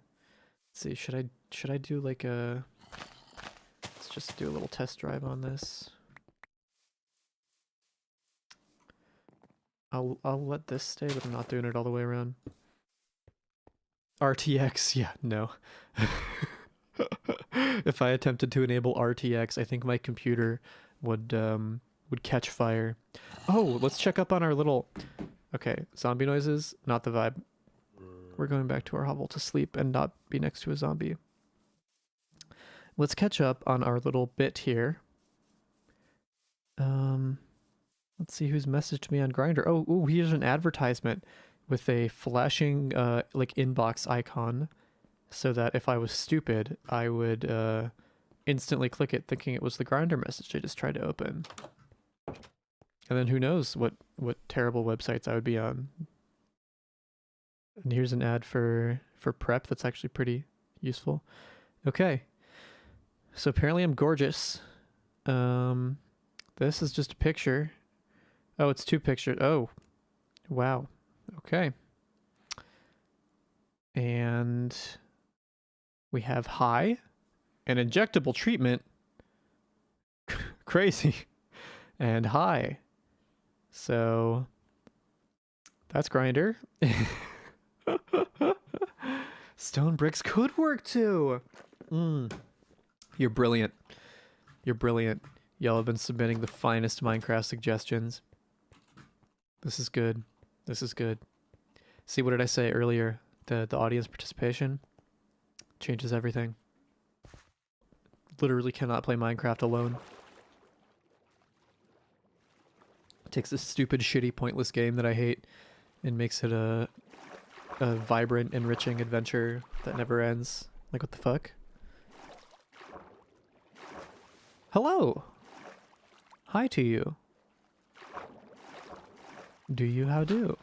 Let's see, should I do like a, let's just do a little test drive on this. I'll let this stay, but I'm not doing it all the way around. RTX, yeah, no. If I attempted to enable RTX, I think my computer would catch fire. Oh, let's check up on our little. Okay, zombie noises, not the vibe. We're going back to our hovel to sleep and not be next to a zombie. Let's catch up on our little bit here. Let's see who's messaged me on Grindr. Oh, ooh, here's an advertisement with a flashing like inbox icon, so that if I was stupid, I would instantly click it, thinking it was the Grindr message I just tried to open. And then who knows what terrible websites I would be on. And here's an ad for prep that's actually pretty useful. Okay. So apparently I'm gorgeous. This is just a picture. Oh, it's 2 pictures. Oh. Wow. Okay. And we have high, an injectable treatment. Crazy. And high. So that's Grindr. Stone bricks could work too. You're brilliant. You're brilliant. Y'all have been submitting the finest Minecraft suggestions. This is good. This is good. See, what did I say earlier? The audience participation changes everything. Literally cannot play Minecraft alone. Takes this stupid, shitty, pointless game that I hate and makes it a vibrant, enriching adventure that never ends. Like, what the fuck? Hello! Hi to you. Do you how do?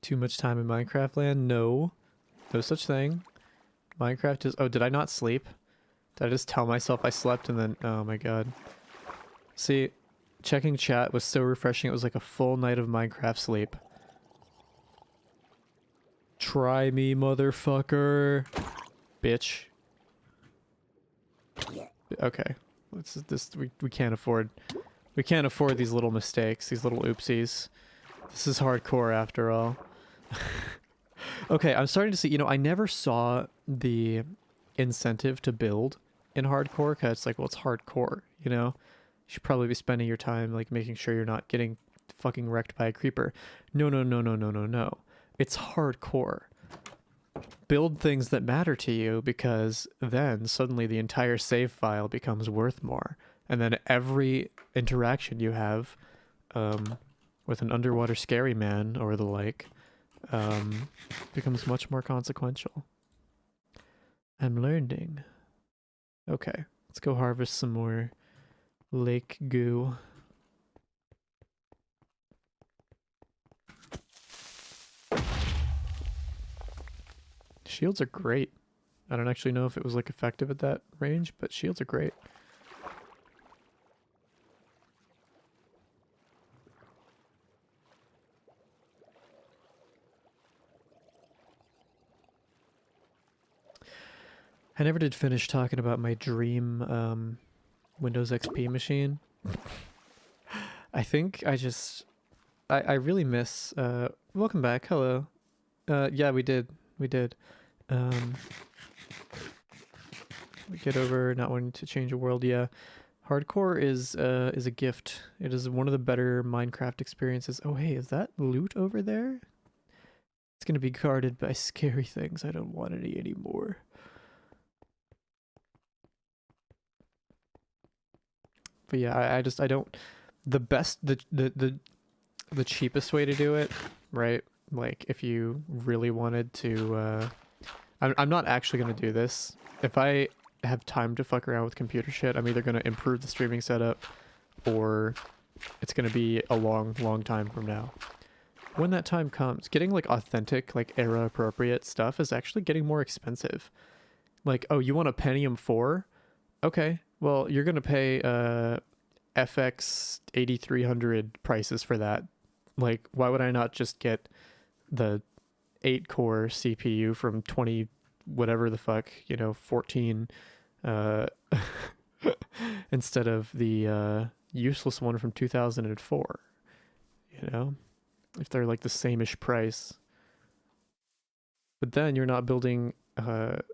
Too much time in Minecraft land? No. No such thing. Minecraft is... Oh, did I not sleep? Did I just tell myself I slept and then... Oh my god. See, checking chat was so refreshing. It was like a full night of Minecraft sleep. Try me, motherfucker. Bitch. Okay. We can't afford... We can't afford these little mistakes, these little oopsies. This is hardcore after all. Okay, I'm starting to see, you know, I never saw the incentive to build in hardcore, because it's like, well, it's hardcore, you know? You should probably be spending your time, like, making sure you're not getting fucking wrecked by a creeper. No, no, no, no, no, no, no. It's hardcore. Build things that matter to you, because then suddenly the entire save file becomes worth more. And then every interaction you have with an underwater scary man or the like becomes much more consequential. I'm learning. Okay, let's go harvest some more lake goo. Shields are great. I don't actually know if it was like effective at that range, but shields are great. I never did finish talking about my dream Windows XP machine. I think I really miss welcome back. Hello. Yeah, we did. We get over not wanting to change the world. Yeah. Hardcore is a gift. It is one of the better Minecraft experiences. Oh, hey, is that loot over there? It's going to be guarded by scary things. I don't want any anymore. But yeah, I don't, the cheapest way to do it, right? Like, if you really wanted to, I'm not actually going to do this. If I have time to fuck around with computer shit, I'm either going to improve the streaming setup, or it's going to be a long, long time from now. When that time comes, getting like authentic, like era appropriate stuff is actually getting more expensive. Like, oh, you want a Pentium 4? Okay, well, you're going to pay FX 8300 prices for that. Like, why would I not just get the 8-core CPU from 20 whatever the fuck, 14 instead of the useless one from 2004, if they're like the same-ish price. But then you're not building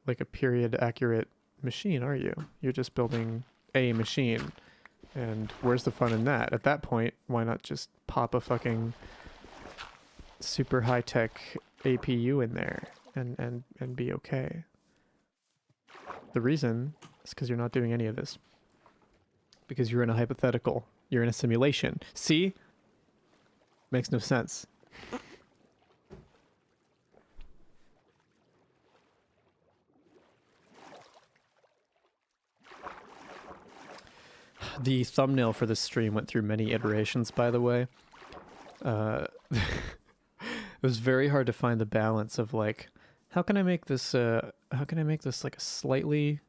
like a period accurate machine, are you? You're just building a machine. And where's the fun in that? At that point, why not just pop a fucking super high-tech APU in there and be okay? The reason is because you're not doing any of this. Because you're in a hypothetical. You're in a simulation. See? Makes no sense. The thumbnail for this stream went through many iterations, by the way. It was very hard to find the balance of like, how can I make this like a slightly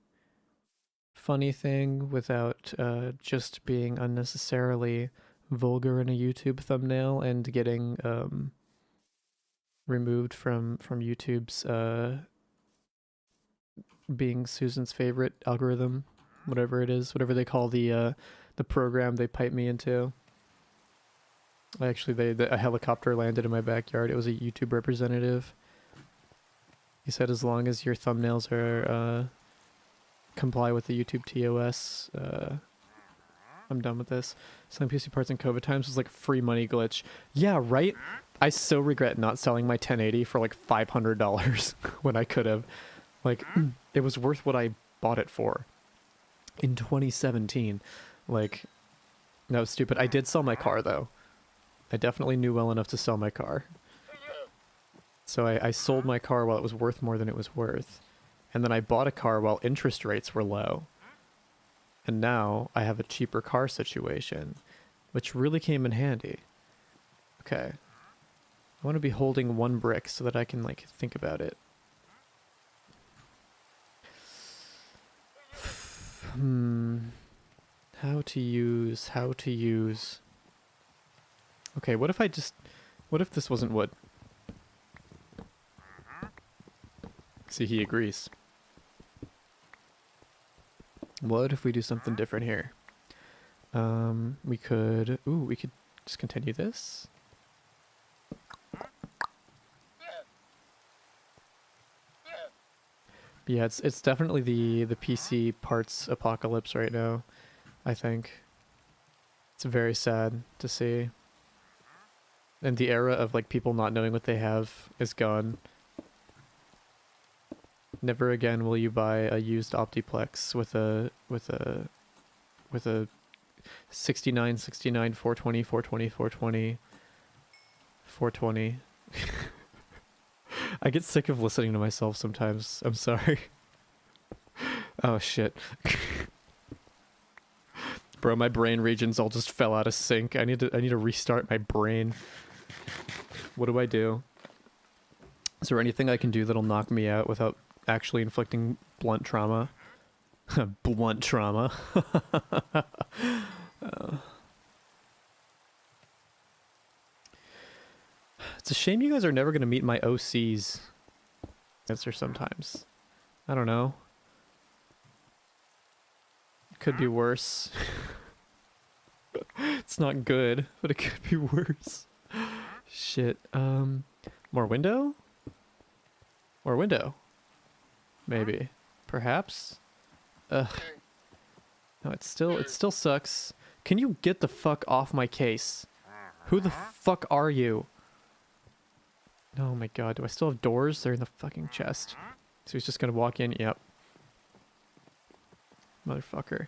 funny thing without just being unnecessarily vulgar in a YouTube thumbnail and getting removed from YouTube's being Susan's favorite algorithm, whatever it is, whatever they call the program they pipe me into. Actually, a helicopter landed in my backyard. It was a YouTube representative. He said as long as your thumbnails are comply with the YouTube TOS, I'm done with this. Selling PC parts in COVID times was like a free money glitch. Yeah, right? I so regret not selling my 1080 for like $500 when I could have. Like, it was worth what I bought it for in 2017. Like, that was stupid. I did sell my car, though. I definitely knew well enough to sell my car. So I sold my car while it was worth more than it was worth. And then I bought a car while interest rates were low. And now I have a cheaper car situation, which really came in handy. Okay. I want to be holding one brick so that I can, like, think about it. How to use. Okay, what if this wasn't wood? See, he agrees. What if we do something different here? We could just continue this. Yeah, it's definitely the PC parts apocalypse right now, I think. It's very sad to see. And the era of like people not knowing what they have is gone. Never again will you buy a used Optiplex with a 69, 420, 420, 420, 420. I get sick of listening to myself sometimes. I'm sorry. Oh shit. Bro, my brain regions all just fell out of sync. I need to restart my brain. What do I do? Is there anything I can do that'll knock me out without actually inflicting blunt trauma? Blunt trauma. It's a shame you guys are never going to meet my OCs. Answer sometimes. I don't know. It could be worse. It's not good, but it could be worse. Shit. More window? More window. Maybe. Perhaps? Ugh. No, it still sucks. Can you get the fuck off my case? Who the fuck are you? Oh my god, do I still have doors? They're in the fucking chest. So he's just gonna walk in? Yep. Motherfucker.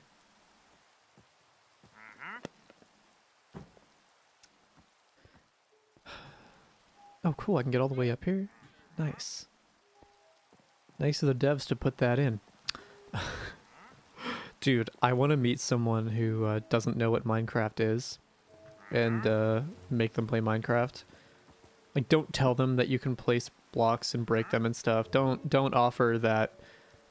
Oh cool, I can get all the way up here? Nice. Nice of the devs to put that in. Dude, I want to meet someone who doesn't know what Minecraft is and make them play Minecraft. Like, don't tell them that you can place blocks and break them and stuff. Don't offer that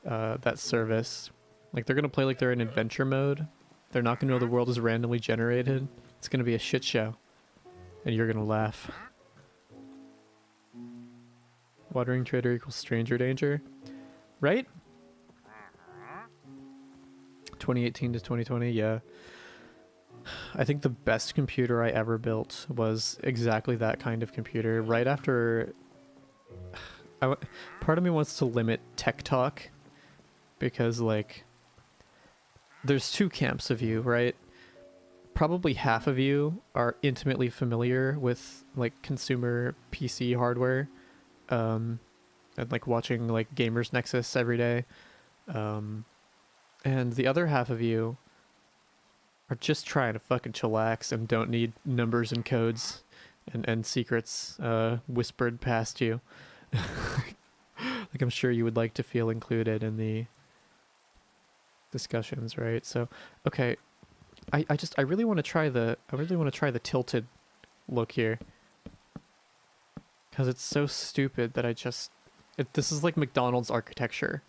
that service. Like, they're gonna play like they're in adventure mode, They're not gonna know the world is randomly generated. It's gonna be a shit show. And you're gonna laugh. Watering trader equals stranger danger. Right? 2018 to 2020, yeah. I think the best computer I ever built was exactly that kind of computer. Right after... part of me wants to limit tech talk. Because, like... There's two camps of you, right? Probably half of you are intimately familiar with, like, consumer PC hardware. And, like, watching, like, Gamers Nexus every day. And the other half of you are just trying to fucking chillax and don't need numbers and codes and secrets whispered past you. Like, I'm sure you would like to feel included in the discussions, right? So, okay, I really want to try the tilted look here, because it's so stupid that this is like McDonald's architecture.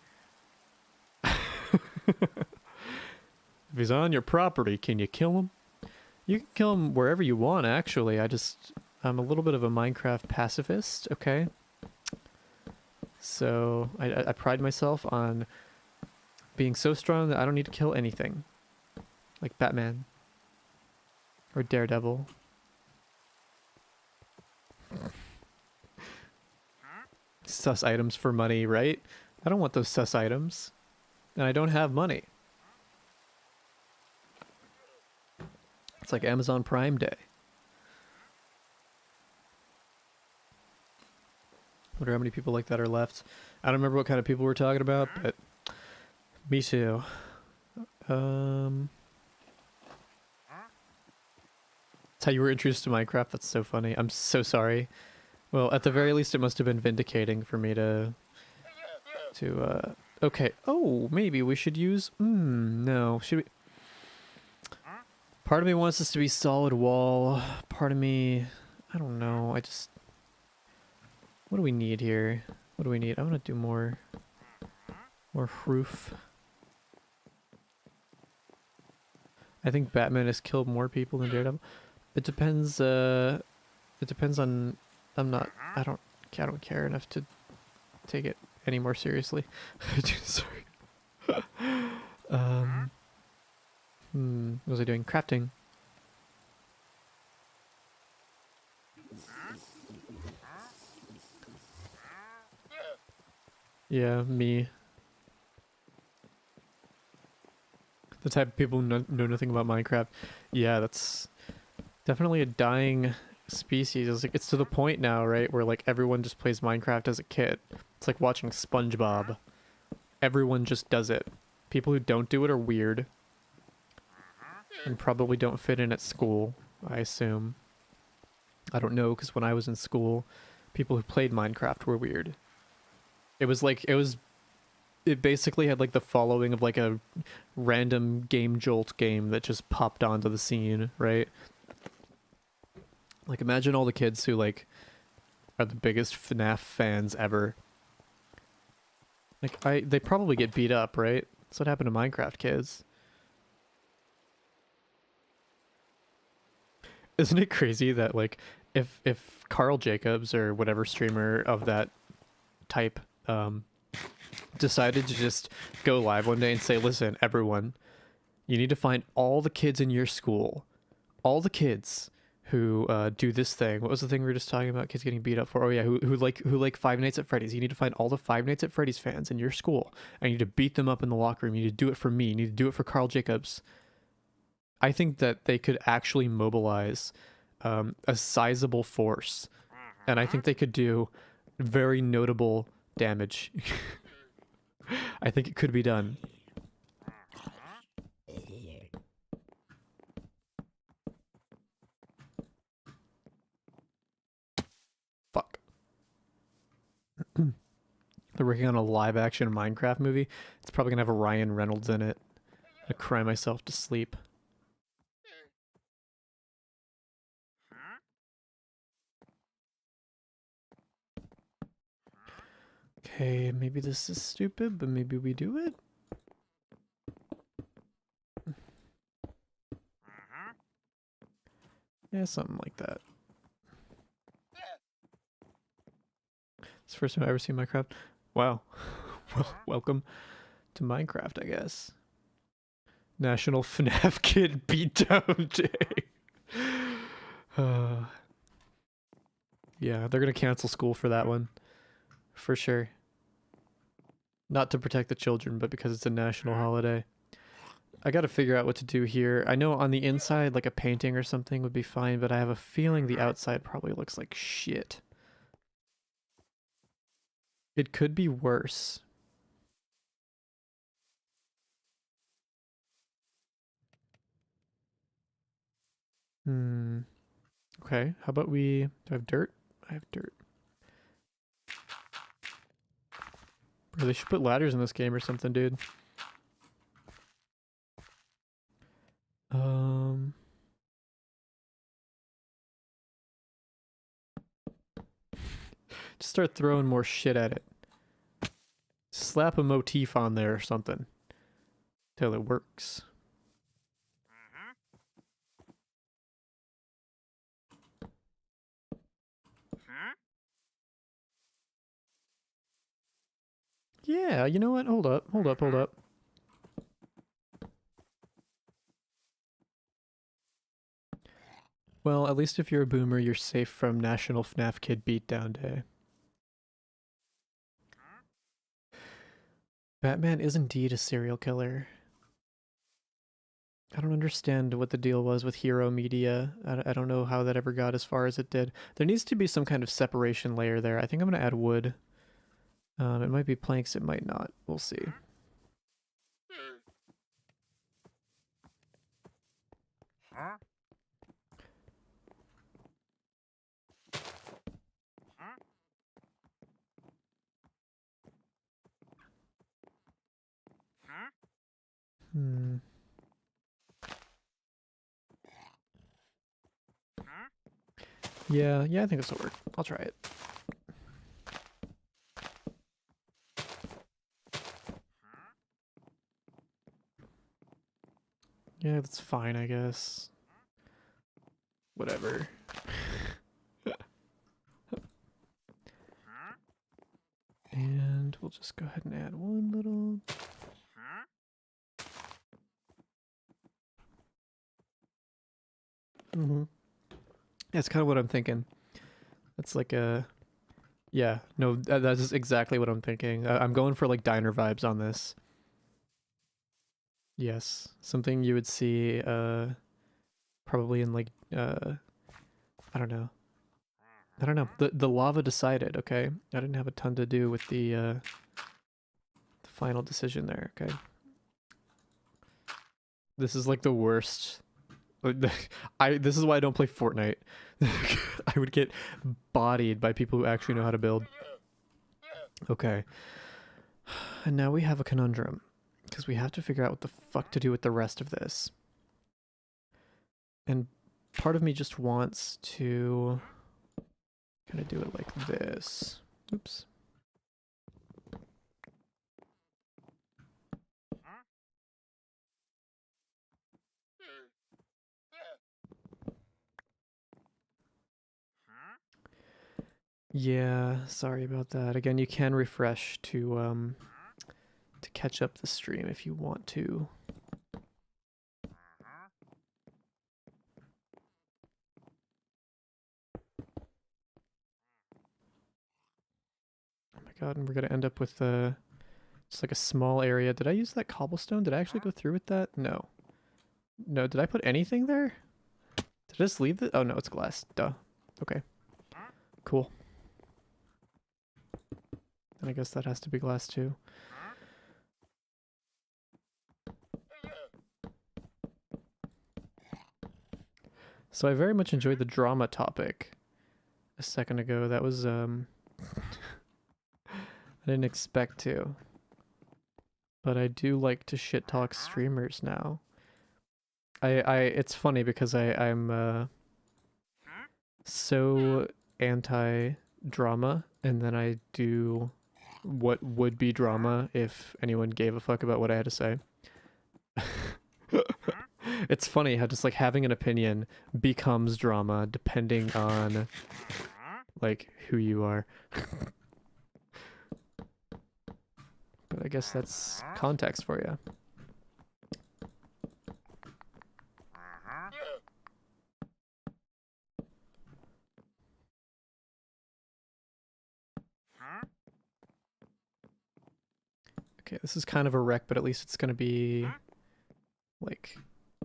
If he's on your property, can you kill him? You can kill him wherever you want, actually. I'm a little bit of a Minecraft pacifist, okay? So, I pride myself on being so strong that I don't need to kill anything. Like Batman. Or Daredevil. Sus items for money, right? I don't want those sus items. And I don't have money. It's like Amazon Prime Day. Wonder how many people like that are left. I don't remember what kind of people we're talking about, but me too. That's how you were introduced to Minecraft. That's so funny. I'm so sorry. Well, at the very least, it must have been vindicating for me to okay. Oh, maybe we should use... no. Should we... Part of me wants this to be solid wall. Part of me... I don't know. What do we need here? What do we need? I want to do more roof. I think Batman has killed more people than Daredevil. It depends on... I don't care enough to take it any more seriously. Sorry. What was I doing? Crafting. Yeah, me. The type of people who know nothing about Minecraft. Yeah, that's definitely a dying species. It's to the point now, right, where like everyone just plays Minecraft as a kid. It's like watching SpongeBob. Everyone just does it. People who don't do it are weird. And probably don't fit in at school, I assume. I don't know, because when I was in school, people who played Minecraft were weird. It basically had like the following of like a random Game Jolt game that just popped onto the scene, right? Like imagine all the kids who like are the biggest FNAF fans ever. Like they probably get beat up, right? That's what happened to Minecraft kids. Isn't it crazy that like if Carl Jacobs or whatever streamer of that type decided to just go live one day and say, listen, everyone, you need to find all the kids in your school, all the kids who do this thing. What was the thing we were just talking about? Kids getting beat up for? Oh yeah, who like Five Nights at Freddy's. You need to find all the Five Nights at Freddy's fans in your school. And you need to beat them up in the locker room. You need to do it for me. You need to do it for Carl Jacobs. I think that they could actually mobilize a sizable force. And I think they could do very notable damage. I think it could be done. Fuck. They're working on a live action Minecraft movie. It's probably gonna have a Ryan Reynolds in it. I cry myself to sleep. Okay, maybe this is stupid, but maybe we do it. Yeah, something like that. It's the first time I've ever seen Minecraft. Wow. Well, welcome to Minecraft, I guess. National FNAF Kid Beatdown Day. Yeah, they're gonna cancel school for that one. For sure. Not to protect the children, but because it's a national holiday. I gotta figure out what to do here. I know on the inside, like a painting or something would be fine, but I have a feeling the outside probably looks like shit. It could be worse. Hmm. Okay, how about we... Do I have dirt? I have dirt. Bro, they should put ladders in this game or something, dude. Just start throwing more shit at it. Slap a motif on there or something. Till it works. Yeah, you know what? Hold up. Well, at least if you're a boomer, you're safe from National FNAF Kid Beatdown Day. Batman is indeed a serial killer. I don't understand what the deal was with Hero Media. I don't know how that ever got as far as it did. There needs to be some kind of separation layer there. I think I'm going to add wood. It might be planks, it might not. We'll see. Hmm. Yeah, I think this will work. I'll try it. Yeah, that's fine, I guess. Whatever. And we'll just go ahead and add one little... That's kind of what I'm thinking. That's like a... Yeah, no, that's exactly what I'm thinking. I'm going for like diner vibes on this. Yes, something you would see probably in like I don't know. The lava decided, okay? I didn't have a ton to do with the final decision there, okay? This is like the worst. This is why I don't play Fortnite. I would get bodied by people who actually know how to build. Okay. And now we have a conundrum. Because we have to figure out what the fuck to do with the rest of this. And part of me just wants to kind of do it like this. Oops. Yeah, sorry about that. Again, you can refresh to catch up the stream if you want to. Oh my god, and we're gonna end up with just like a small area. Did I use that cobblestone? Did I actually go through with that? No. No, did I put anything there? Did I just leave it? Oh no, it's glass. Duh. Okay. Cool. And I guess that has to be glass too. So I very much enjoyed the drama topic a second ago. That was I didn't expect to. But I do like to shit talk streamers now. It's funny because I'm so anti-drama, and then I do what would be drama if anyone gave a fuck about what I had to say. It's funny how just like having an opinion becomes drama depending on like who you are. But I guess that's context for you. Okay, this is kind of a wreck, but at least it's gonna be like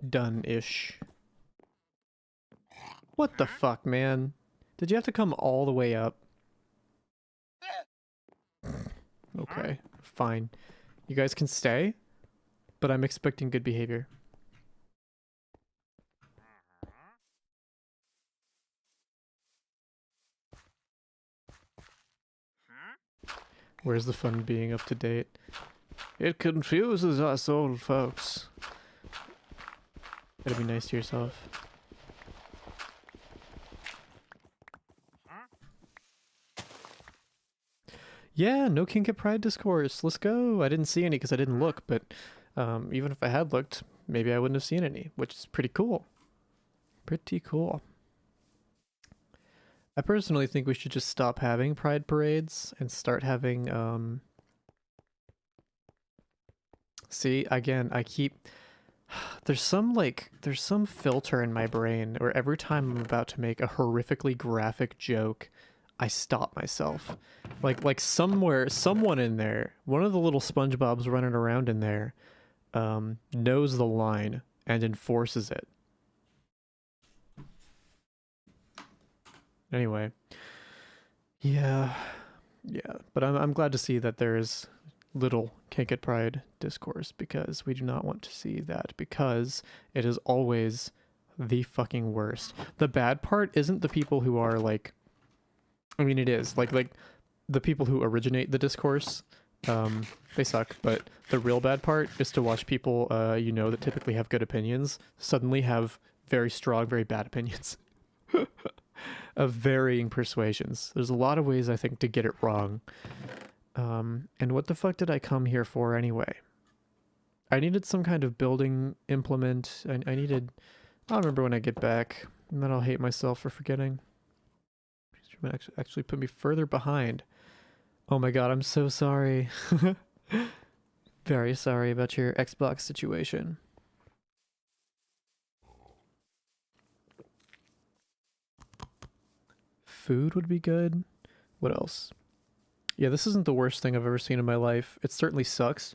done-ish. What the fuck, man? Did you have to come all the way up? Okay, fine. You guys can stay, but I'm expecting good behavior. Where's the fun being up to date? It confuses us old folks. Gotta be nice to yourself. Yeah, no Kink at Pride discourse. Let's go. I didn't see any because I didn't look, but even if I had looked, maybe I wouldn't have seen any, which is pretty cool. Pretty cool. I personally think we should just stop having Pride parades and start having, see, again, I keep... There's some filter in my brain where every time I'm about to make a horrifically graphic joke, I stop myself. Like someone in there, one of the little SpongeBobs running around in there, knows the line and enforces it. Anyway, yeah, but I'm glad to see that there is little Kink at Pride discourse, because we do not want to see that, because it is always the fucking worst. The bad part isn't the people who are like, I mean, it is like the people who originate the discourse, they suck, but the real bad part is to watch people that typically have good opinions suddenly have very strong, very bad opinions. Of varying persuasions. There's a lot of ways, I think, to get it wrong. And what the fuck did I come here for anyway? I needed some kind of building implement. I'll remember when I get back, and then I'll hate myself for forgetting. Actually put me further behind. Oh my god, I'm so sorry. Very sorry about your Xbox situation. Food would be good. What else? Yeah, this isn't the worst thing I've ever seen in my life. It certainly sucks,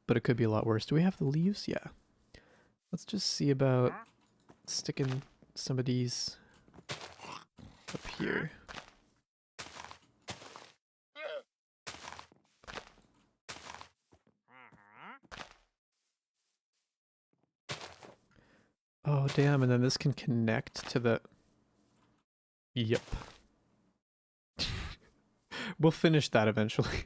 but it could be a lot worse. Do we have the leaves? Yeah. Let's just see about sticking some of these up here. Oh, damn, and then this can connect to the... Yep. We'll finish that eventually.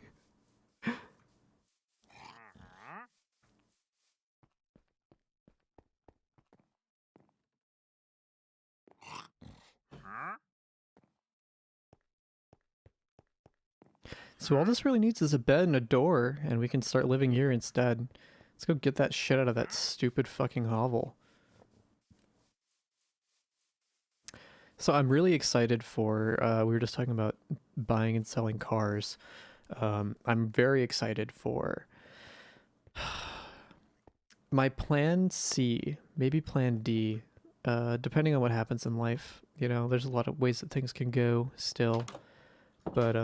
So all this really needs is a bed and a door, and we can start living here instead. Let's go get that shit out of that stupid fucking hovel. So I'm really excited for, we were just talking about buying and selling cars. I'm very excited for my plan C, maybe plan D, depending on what happens in life. You know, there's a lot of ways that things can go still. But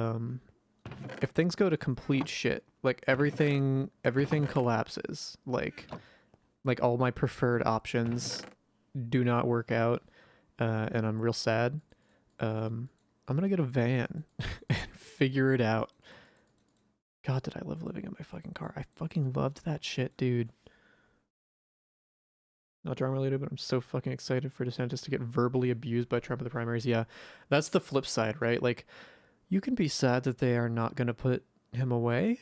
if things go to complete shit, like everything collapses, like all my preferred options do not work out, and I'm real sad, I'm gonna get a van and figure it out. God, did I love living in my fucking car. I fucking loved that shit, dude. Not drama related, but I'm so fucking excited for DeSantis to get verbally abused by Trump in the primaries. Yeah, that's the flip side, right? Like, you can be sad that they are not gonna put him away,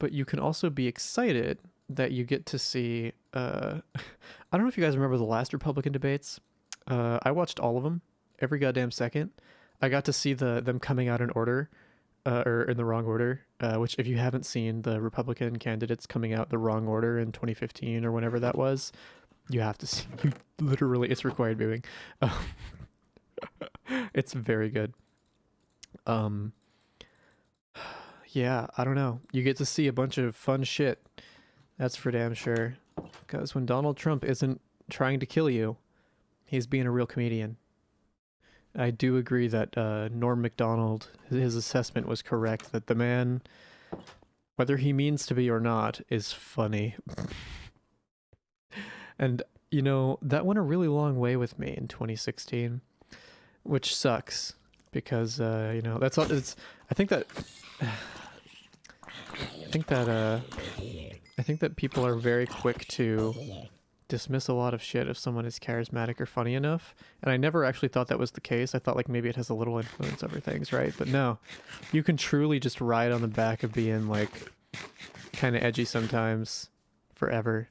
but you can also be excited that you get to see, I don't know if you guys remember the last Republican debates. I watched all of them, every goddamn second. I got to see them coming out in order. or in the wrong order. Which, if you haven't seen the Republican candidates coming out the wrong order in 2015 or whenever that was, you have to see. You literally, it's required viewing. It's very good. Um, yeah, I don't know. You get to see a bunch of fun shit. That's for damn sure. Because when Donald Trump isn't trying to kill you, he's being a real comedian. I do agree that Norm Macdonald, his assessment was correct, that the man, whether he means to be or not, is funny. And, you know, that went a really long way with me in 2016, which sucks because, you know, that's all, it's, I think that, I think that people are very quick to dismiss a lot of shit if someone is charismatic or funny enough. And I never actually thought that was the case. I thought like maybe it has a little influence over things, right? But no, you can truly just ride on the back of being like kind of edgy sometimes forever.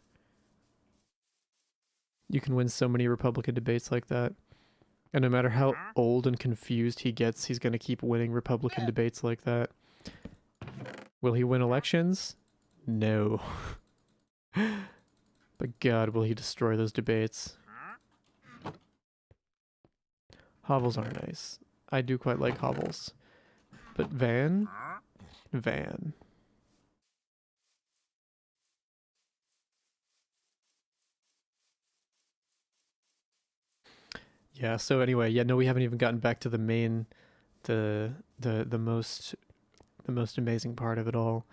You can win so many Republican debates like that. And no matter how old and confused he gets, he's going to keep winning Republican debates like that. Will he win elections? No. But God, will he destroy those debates. Hovels are nice. I do quite like hovels. But Van? Van. Yeah, so anyway, yeah, no, we haven't even gotten back to the main, the most amazing part of it all.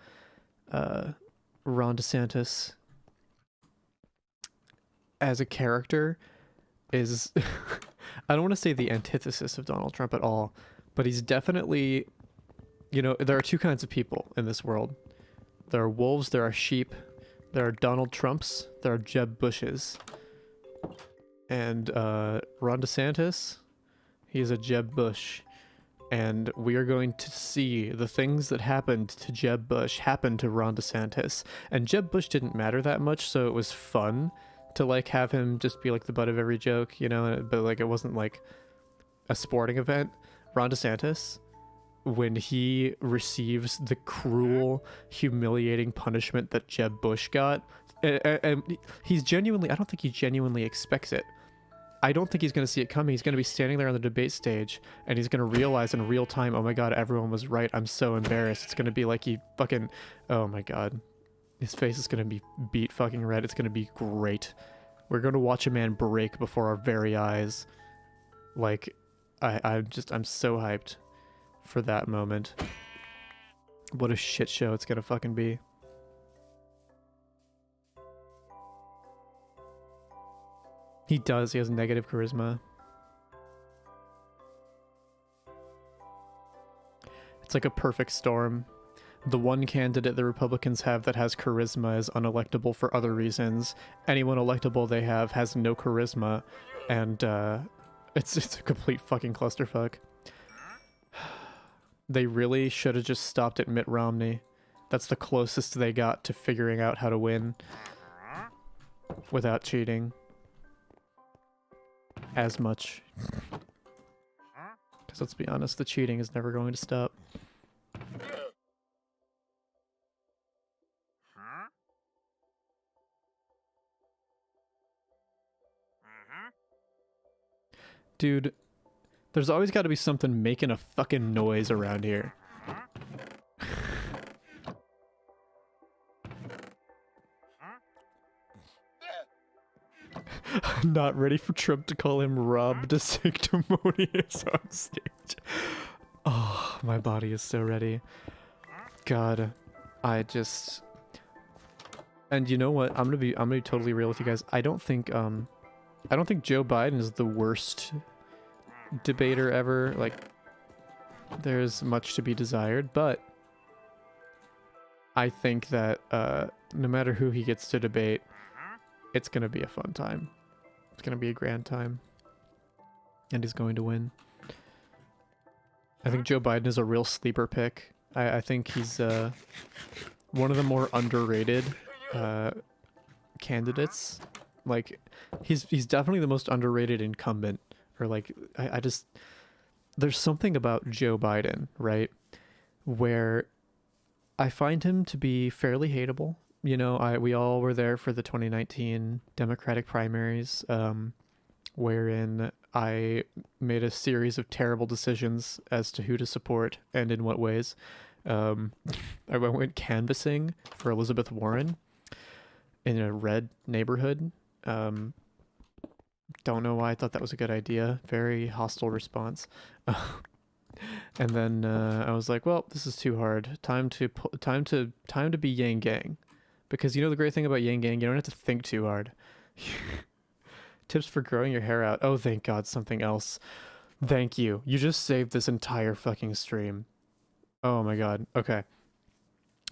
Ron DeSantis as a character is I don't want to say the antithesis of Donald Trump at all, but he's definitely, you know, there are two kinds of people in this world. There are wolves, there are sheep, there are Donald Trumps, there are Jeb Bushes. And Ron DeSantis, he's a Jeb Bush. And we are going to see the things that happened to Jeb Bush happen to Ron DeSantis. And Jeb Bush didn't matter that much, so it was fun to like have him just be like the butt of every joke, you know, but like it wasn't like a sporting event. Ron DeSantis, when he receives the cruel, humiliating punishment that Jeb Bush got, and he's genuinely, I don't think he genuinely expects it. I don't think he's going to see it coming. He's going to be standing there on the debate stage and he's going to realize in real time, oh my God, everyone was right. I'm so embarrassed. It's going to be like he fucking, oh my God. His face is going to be beat fucking red. It's going to be great. We're going to watch a man break before our very eyes. Like, I'm so hyped for that moment. What a shit show it's going to fucking be. He does. He has negative charisma. It's like a perfect storm. The one candidate the Republicans have that has charisma is unelectable for other reasons. Anyone electable they have has no charisma, and it's a complete fucking clusterfuck. They really should have just stopped at Mitt Romney. That's the closest they got to figuring out how to win without cheating as much. Because let's be honest, the cheating is never going to stop. Dude, there's always got to be something making a fucking noise around here. I'm not ready for Trump to call him Rob de Sanctimonious on stage. Oh, my body is so ready. God, I just... And you know what? I'm gonna be totally real with you guys. I don't think Joe Biden is the worst debater ever. Like, there's much to be desired, but I think that no matter who he gets to debate, it's gonna be a fun time. It's gonna be a grand time. And he's going to win. I think Joe Biden is a real sleeper pick. I think he's one of the more underrated candidates. Like, he's definitely the most underrated incumbent. Or like, I just... There's something about Joe Biden, right? where I find him to be fairly hateable. You know, we all were there for the 2019 Democratic primaries, wherein I made a series of terrible decisions as to who to support and in what ways. I went canvassing for Elizabeth Warren in a red neighborhood. Don't know why I thought that was a good idea. Very hostile response. And then I was like, well, this is too hard. Time to be Yang Gang. Because you know the great thing about Yang Gang, you don't have to think too hard. Tips for growing your hair out. Oh, thank God, something else. Thank you. You just saved this entire fucking stream. Oh my God. Okay.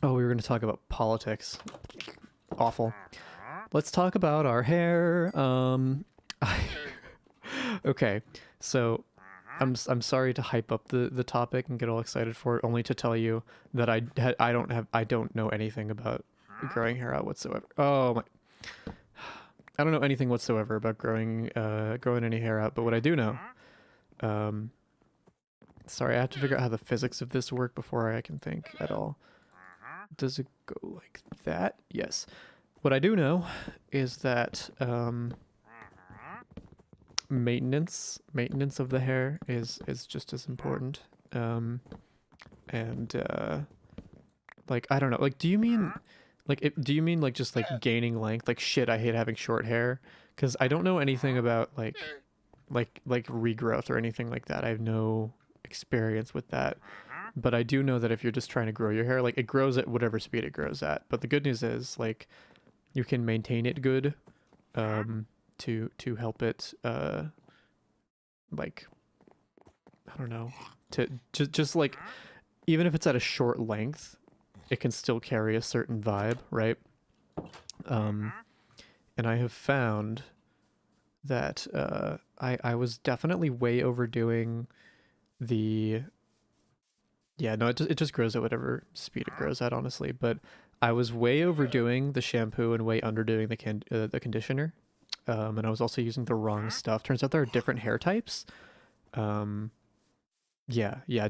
Oh, we were going to talk about politics. Awful. Let's talk about our hair. Okay. So I'm sorry to hype up the topic and get all excited for it, only to tell you that I don't know anything about growing hair out whatsoever. Oh my. I don't know anything whatsoever about growing any hair out, but what I do know, sorry, I have to figure out how the physics of this work before I can think at all. Does it go like that? Yes. What I do know is that maintenance of the hair is just as important. And like, I don't know, like, do you mean like just like gaining length? Like, shit, I hate having short hair, because I don't know anything about like regrowth or anything like that. I have no experience with that. But I do know that if you're just trying to grow your hair, like, it grows at whatever speed it grows at. But the good news is, like, you can maintain it good to help it like, I don't know, to just like, even if it's at a short length, it can still carry a certain vibe, right? And I have found that I was definitely way overdoing the, yeah, no, it just grows at whatever speed it grows at, honestly. But I was way overdoing the shampoo and way underdoing the conditioner. And I was also using the wrong stuff. Turns out there are different hair types. Yeah,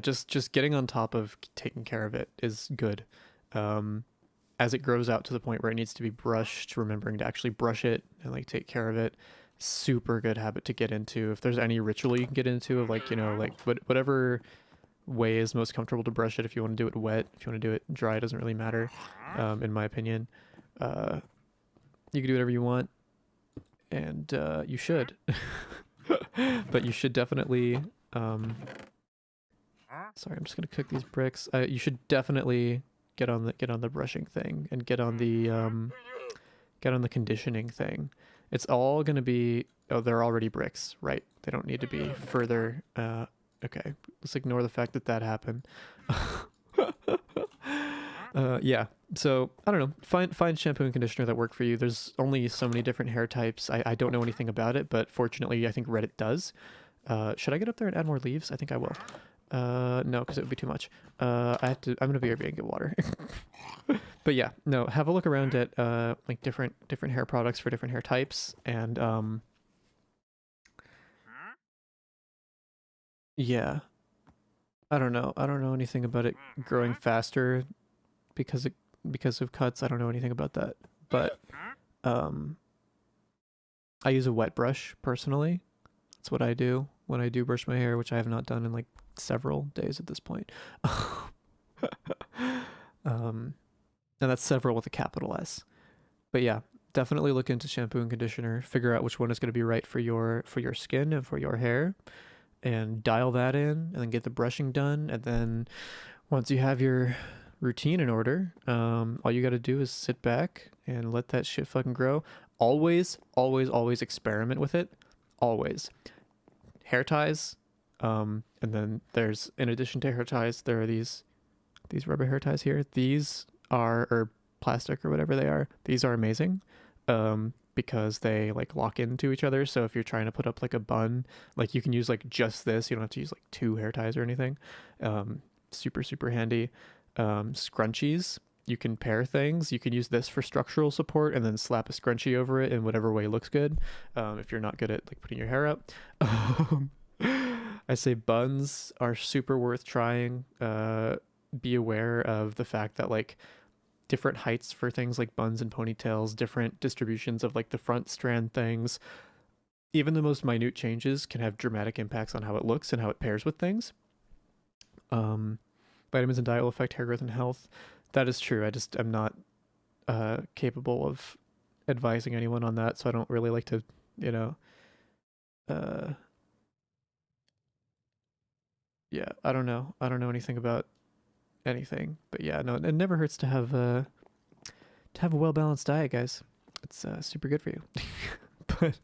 just getting on top of taking care of it is good. As it grows out to the point where it needs to be brushed, remembering to actually brush it and like take care of it, super good habit to get into. If there's any ritual you can get into of, like, you know, like whatever way is most comfortable to brush it. If you want to do it wet, if you want to do it dry, it doesn't really matter, in my opinion. You can do whatever you want, and you should. But you should definitely sorry, I'm just gonna cook these bricks. You should definitely get on the brushing thing and get on the conditioning thing. It's all gonna be, oh, they're already bricks, right? They don't need to be further. Okay, let's ignore the fact that happened. Yeah, so I don't know, find shampoo and conditioner that work for you. There's only so many different hair types. I don't know anything about it, but fortunately I think Reddit does. Should I get up there and add more leaves? I think I will. No, because it would be too much. I'm gonna be and get water. But yeah, no, have a look around at like different hair products for different hair types, and yeah, I don't know anything about it growing faster because of cuts. I don't know anything about that, but I use a wet brush personally. That's what I do when I do brush my hair, which I have not done in like several days at this point. And that's several with a capital S. But yeah, definitely look into shampoo and conditioner. Figure out which one is going to be right for your skin and for your hair, and dial that in, and then get the brushing done. And then once you have your routine in order, all you got to do is sit back and let that shit fucking grow. Always experiment with it. Always. Hair ties. And then there's, in addition to hair ties, there are these rubber hair ties here. These are, or plastic or whatever they are, these are amazing, because they like lock into each other. So if you're trying to put up like a bun, like, you can use like just this. You don't have to use like 2 hair ties or anything. Super handy. Scrunchies, you can pair things. You can use this for structural support and then slap a scrunchie over it in whatever way looks good, if you're not good at like putting your hair up. I say buns are super worth trying. be aware of the fact that like different heights for things like buns and ponytails, different distributions of like the front strand things, even the most minute changes can have dramatic impacts on how it looks and how it pairs with things. Um, Vitamins and diet will affect hair growth and health. That is true. I'm not capable of advising anyone on that, so I don't really like to, you know, uh, yeah, I don't know. I don't know anything about anything, but yeah, no, it never hurts to have a well balanced diet, guys. It's super good for you. But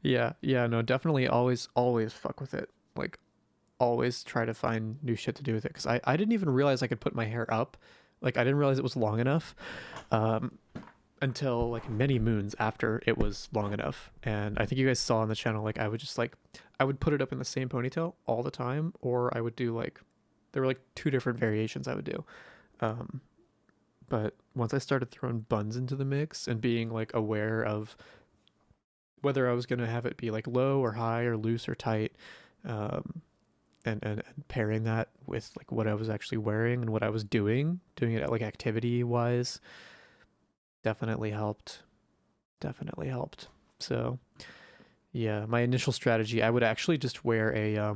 yeah, no, definitely always fuck with it. Like always try to find new shit to do with it because I didn't even realize I could put my hair up. Like I didn't realize it was long enough um, until like many moons after it was long enough. And I think you guys saw on the channel like I would put it up in the same ponytail all the time, or I would do like there were like two different variations I would do. Um, but once I started throwing buns into the mix and being like aware of whether I was gonna have it be like low or high or loose or tight, um, and pairing that with like what I was actually wearing and what I was doing it like activity wise, definitely helped. Definitely helped. So yeah, my initial strategy, I would actually just wear a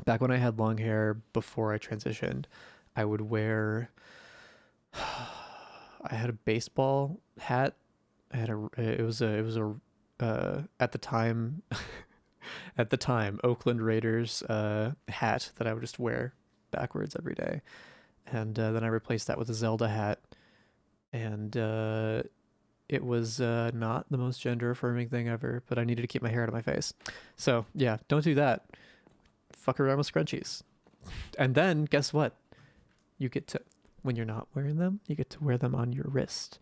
back when I had long hair before I transitioned, I would wear I had a baseball hat. I had a it was a at the time at the time Oakland Raiders hat that I would just wear backwards every day, and then I replaced that with a Zelda hat, and it was not the most gender affirming thing ever, but I needed to keep my hair out of my face, so yeah, don't do that. Fuck around with scrunchies, and then guess what? You get to when you're not wearing them, you get to wear them on your wrist,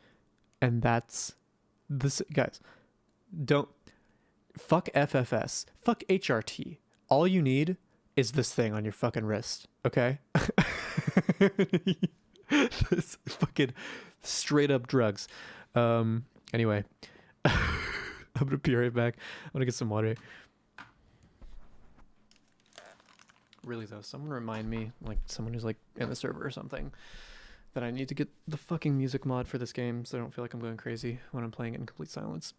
and that's this guys. Don't fuck FFS. Fuck HRT. All you need is this thing on your fucking wrist, okay? This fucking straight up drugs. Anyway, I'm gonna be right back. I'm gonna get some water. Really though, someone remind me, like someone who's like in the server or something, that I need to get the fucking music mod for this game so I don't feel like I'm going crazy when I'm playing it in complete silence.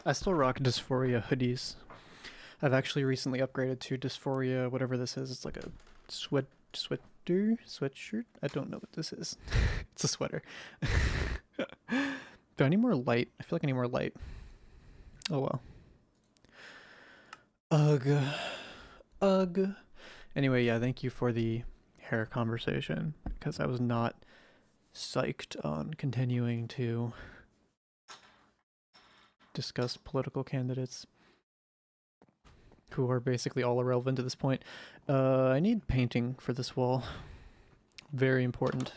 I still rock Dysphoria hoodies. I've actually recently upgraded to Dysphoria, whatever this is. It's like a sweatshirt? I don't know what this is. It's a sweater. Do I need more light? I feel like I need more light. Oh well. Ugh. Ugh. Anyway, yeah, thank you for the hair conversation, because I was not psyched on continuing to discuss political candidates who are basically all irrelevant at this point. I need painting for this wall. Very important.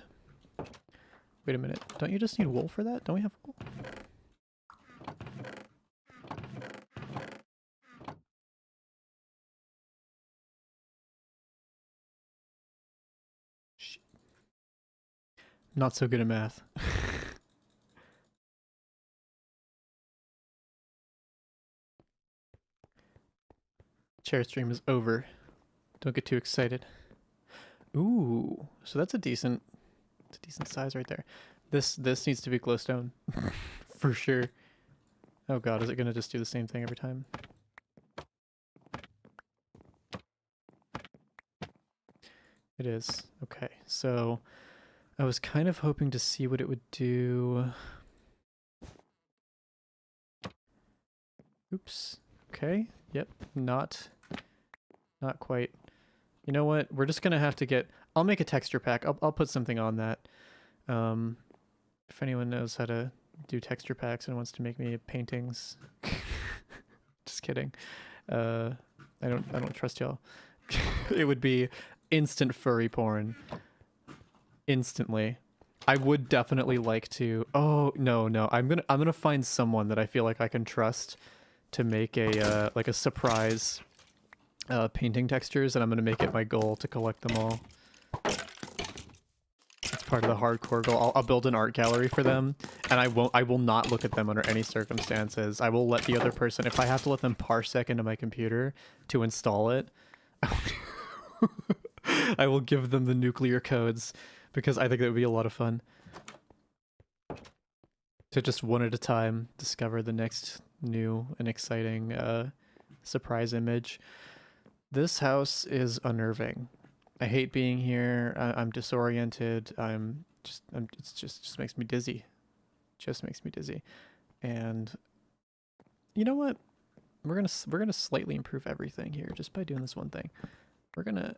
Wait a minute. Don't you just need wool for that? Don't we have wool? Shit. Not so good at math. Chair stream is over. Don't get too excited. Ooh, so that's a decent size right there. This needs to be glowstone for sure. Oh god, is it gonna just do the same thing every time? It is. Okay, so I was kind of hoping to see what it would do. Oops. Okay. Yep. Not quite. You know what? We're just gonna have to get. I'll make a texture pack. I'll put something on that. If anyone knows how to do texture packs and wants to make me paintings, just kidding. I don't trust y'all. It would be instant furry porn. Instantly. I would definitely like to. Oh no! I'm gonna find someone that I feel like I can trust to make a like a surprise painting textures, and I'm gonna make it my goal to collect them all. It's part of the hardcore goal. I'll build an art gallery for them, and I will not look at them under any circumstances. I will let the other person, if I have to let them parsec into my computer to install it, I will give them the nuclear codes, because I think that would be a lot of fun to just one at a time discover the next new and exciting surprise image. This house is unnerving. I hate being here. I'm disoriented. It just makes me dizzy. Just makes me dizzy. And you know what? We're gonna slightly improve everything here just by doing this one thing. We're gonna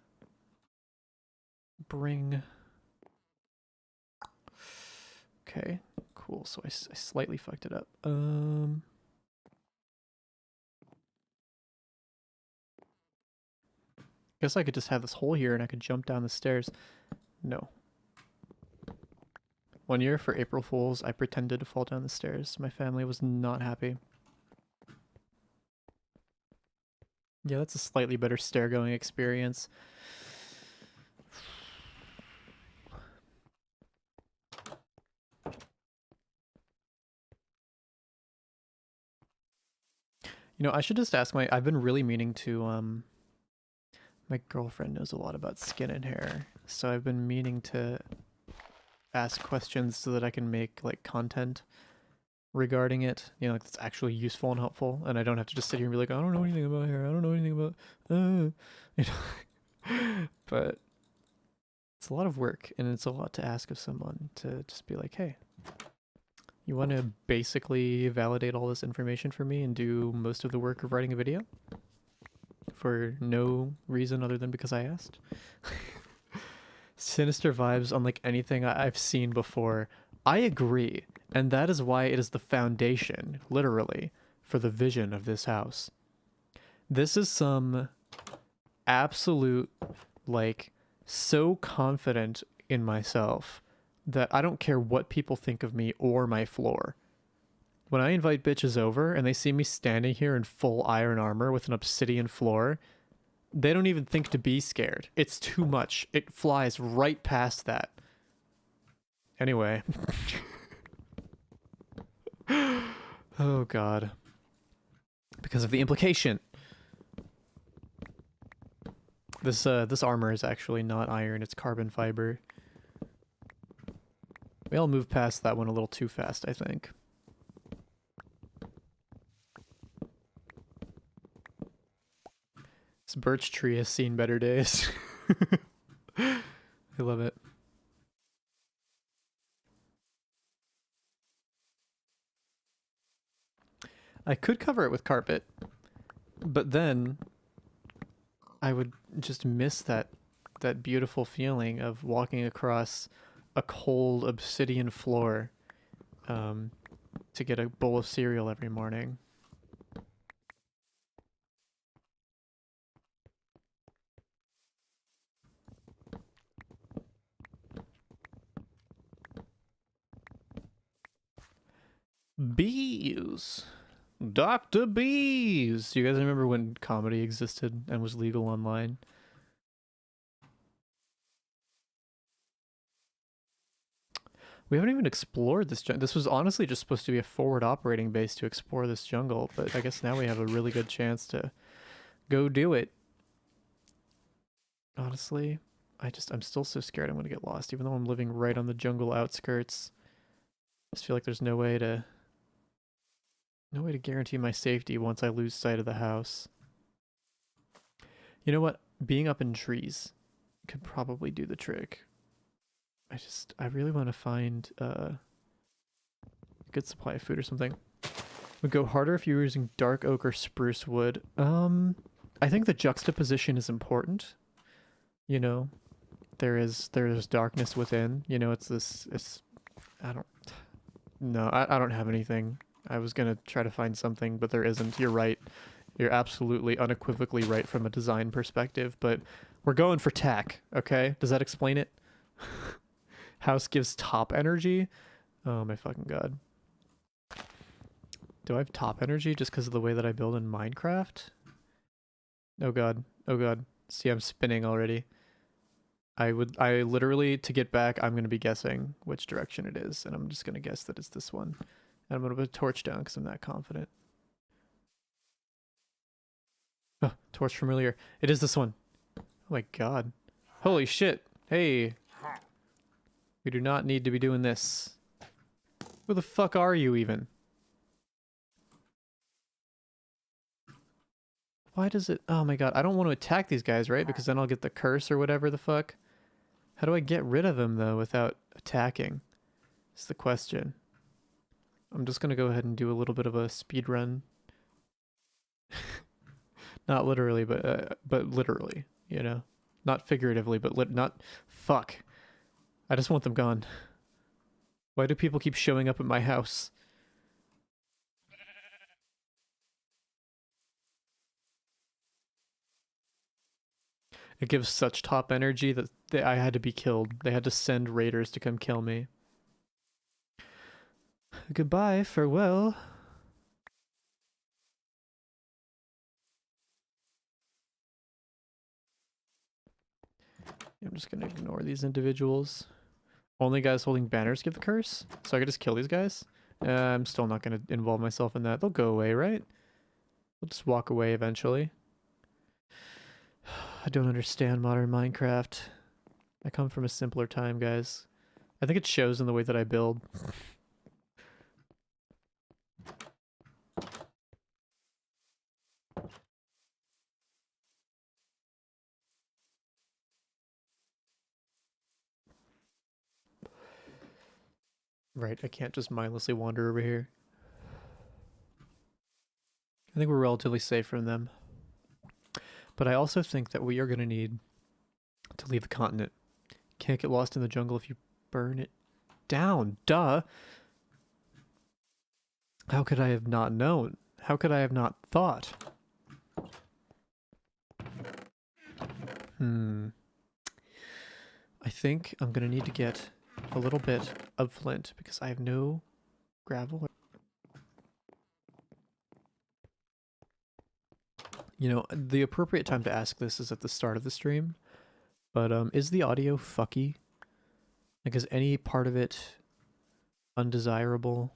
bring. Okay, cool. So I slightly fucked it up. Guess I could just have this hole here and I could jump down the stairs. No. One year for April Fools, I pretended to fall down the stairs. My family was not happy. Yeah, that's a slightly better stair going experience. You know, I should just ask I've been really meaning to, my girlfriend knows a lot about skin and hair, so I've been meaning to ask questions so that I can make, like, content regarding it, you know, like, that's actually useful and helpful, and I don't have to just sit here and be like, I don't know anything about hair, I don't know anything about, you know, but it's a lot of work, and it's a lot to ask of someone to just be like, hey, you want to basically validate all this information for me and do most of the work of writing a video? For no reason other than because I asked? Sinister vibes unlike anything I've seen before. I agree, and that is why it is the foundation, literally, for the vision of this house. This is some absolute, like, so confident in myself that I don't care what people think of me or my floor. When I invite bitches over and they see me standing here in full iron armor with an obsidian floor, they don't even think to be scared. It's too much. It flies right past that. Anyway. Oh god. Because of the implication. This armor is actually not iron, it's carbon fiber. We all moved past that one a little too fast, I think. This birch tree has seen better days. I love it. I could cover it with carpet, but then I would just miss that beautiful feeling of walking across a cold obsidian floor to get a bowl of cereal every morning. Bees! Dr. Bees! Do you guys remember when comedy existed and was legal online? We haven't even explored this jungle. This was honestly just supposed to be a forward operating base to explore this jungle, but I guess now we have a really good chance to go do it. Honestly, I'm still so scared I'm gonna get lost, even though I'm living right on the jungle outskirts. I just feel like there's no way to guarantee my safety once I lose sight of the house. You know what? Being up in trees could probably do the trick. I really want to find a good supply of food or something. Would go harder if you were using dark oak or spruce wood. I think the juxtaposition is important. You know, there's darkness within. You know, I don't have anything. I was gonna try to find something, but there isn't. You're right. You're absolutely unequivocally right from a design perspective, but we're going for tack, okay? Does that explain it? House gives top energy? Oh my fucking god. Do I have top energy just because of the way that I build in Minecraft? Oh god. Oh god. See, I'm spinning already. I literally, to get back, I'm going to be guessing which direction it is, and I'm just going to guess that it's this one. And I'm going to put a torch down because I'm that confident. Oh, torch familiar. It is this one. Oh my god. Holy shit. Hey. We do not need to be doing this. Who the fuck are you even? Why does it... Oh my god, I don't want to attack these guys, right? Because then I'll get the curse or whatever the fuck. How do I get rid of them, though, without attacking? That's the question. I'm just gonna go ahead and do a little bit of a speed run. Not literally, but literally, you know? Not figuratively, but not... Fuck. I just want them gone. Why do people keep showing up at my house? It gives such top energy that I had to be killed. They had to send raiders to come kill me. Goodbye, farewell. I'm just gonna ignore these individuals. Only guys holding banners give the curse? So I could just kill these guys? I'm still not gonna involve myself in that. They'll go away, right? They'll just walk away eventually. I don't understand modern Minecraft. I come from a simpler time, guys. I think it shows in the way that I build. Right, I can't just mindlessly wander over here. I think we're relatively safe from them. But I also think that we are going to need to leave the continent. Can't get lost in the jungle if you burn it down. Duh! How could I have not known? How could I have not thought? I think I'm going to need to get a little bit of flint because I have no gravel. You know, the appropriate time to ask this is at the start of the stream, but is the audio fucky? Like, is any part of it undesirable?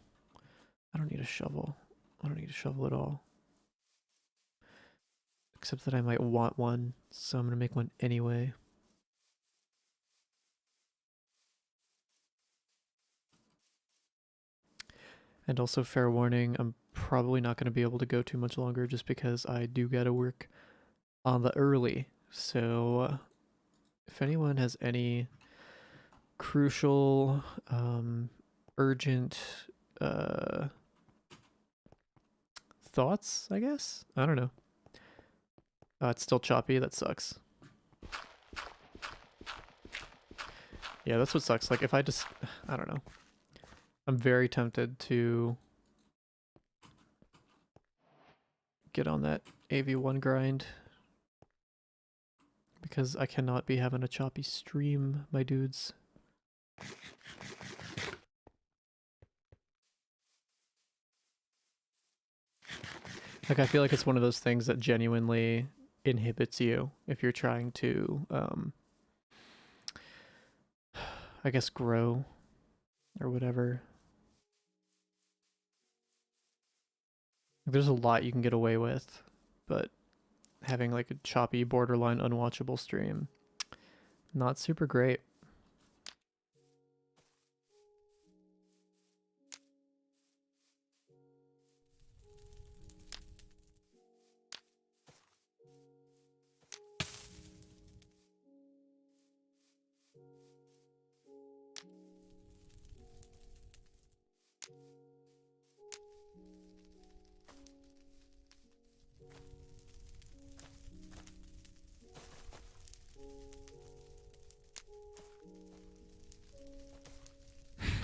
I don't need a shovel. I don't need a shovel at all. Except that I might want one, so I'm gonna make one anyway. And also, fair warning, I'm probably not going to be able to go too much longer just because I do gotta work on the early. So if anyone has any crucial, urgent thoughts, I guess? I don't know. It's still choppy. That sucks. Yeah, that's what sucks. Like, if I just... I don't know. I'm very tempted to get on that AV1 grind. Because I cannot be having a choppy stream, my dudes. Like, I feel like it's one of those things that genuinely inhibits you if you're trying to, I guess, grow or whatever. There's a lot you can get away with, but having like a choppy, borderline unwatchable stream, not super great.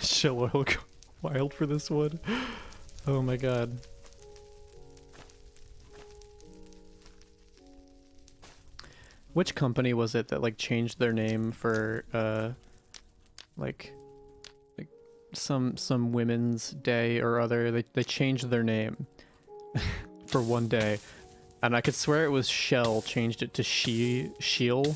Shell oil go wild for this one. Oh my god. Which company was it that like changed their name for like some women's day or other? They changed their name for one day. And I could swear it was Shell changed it to Sheil,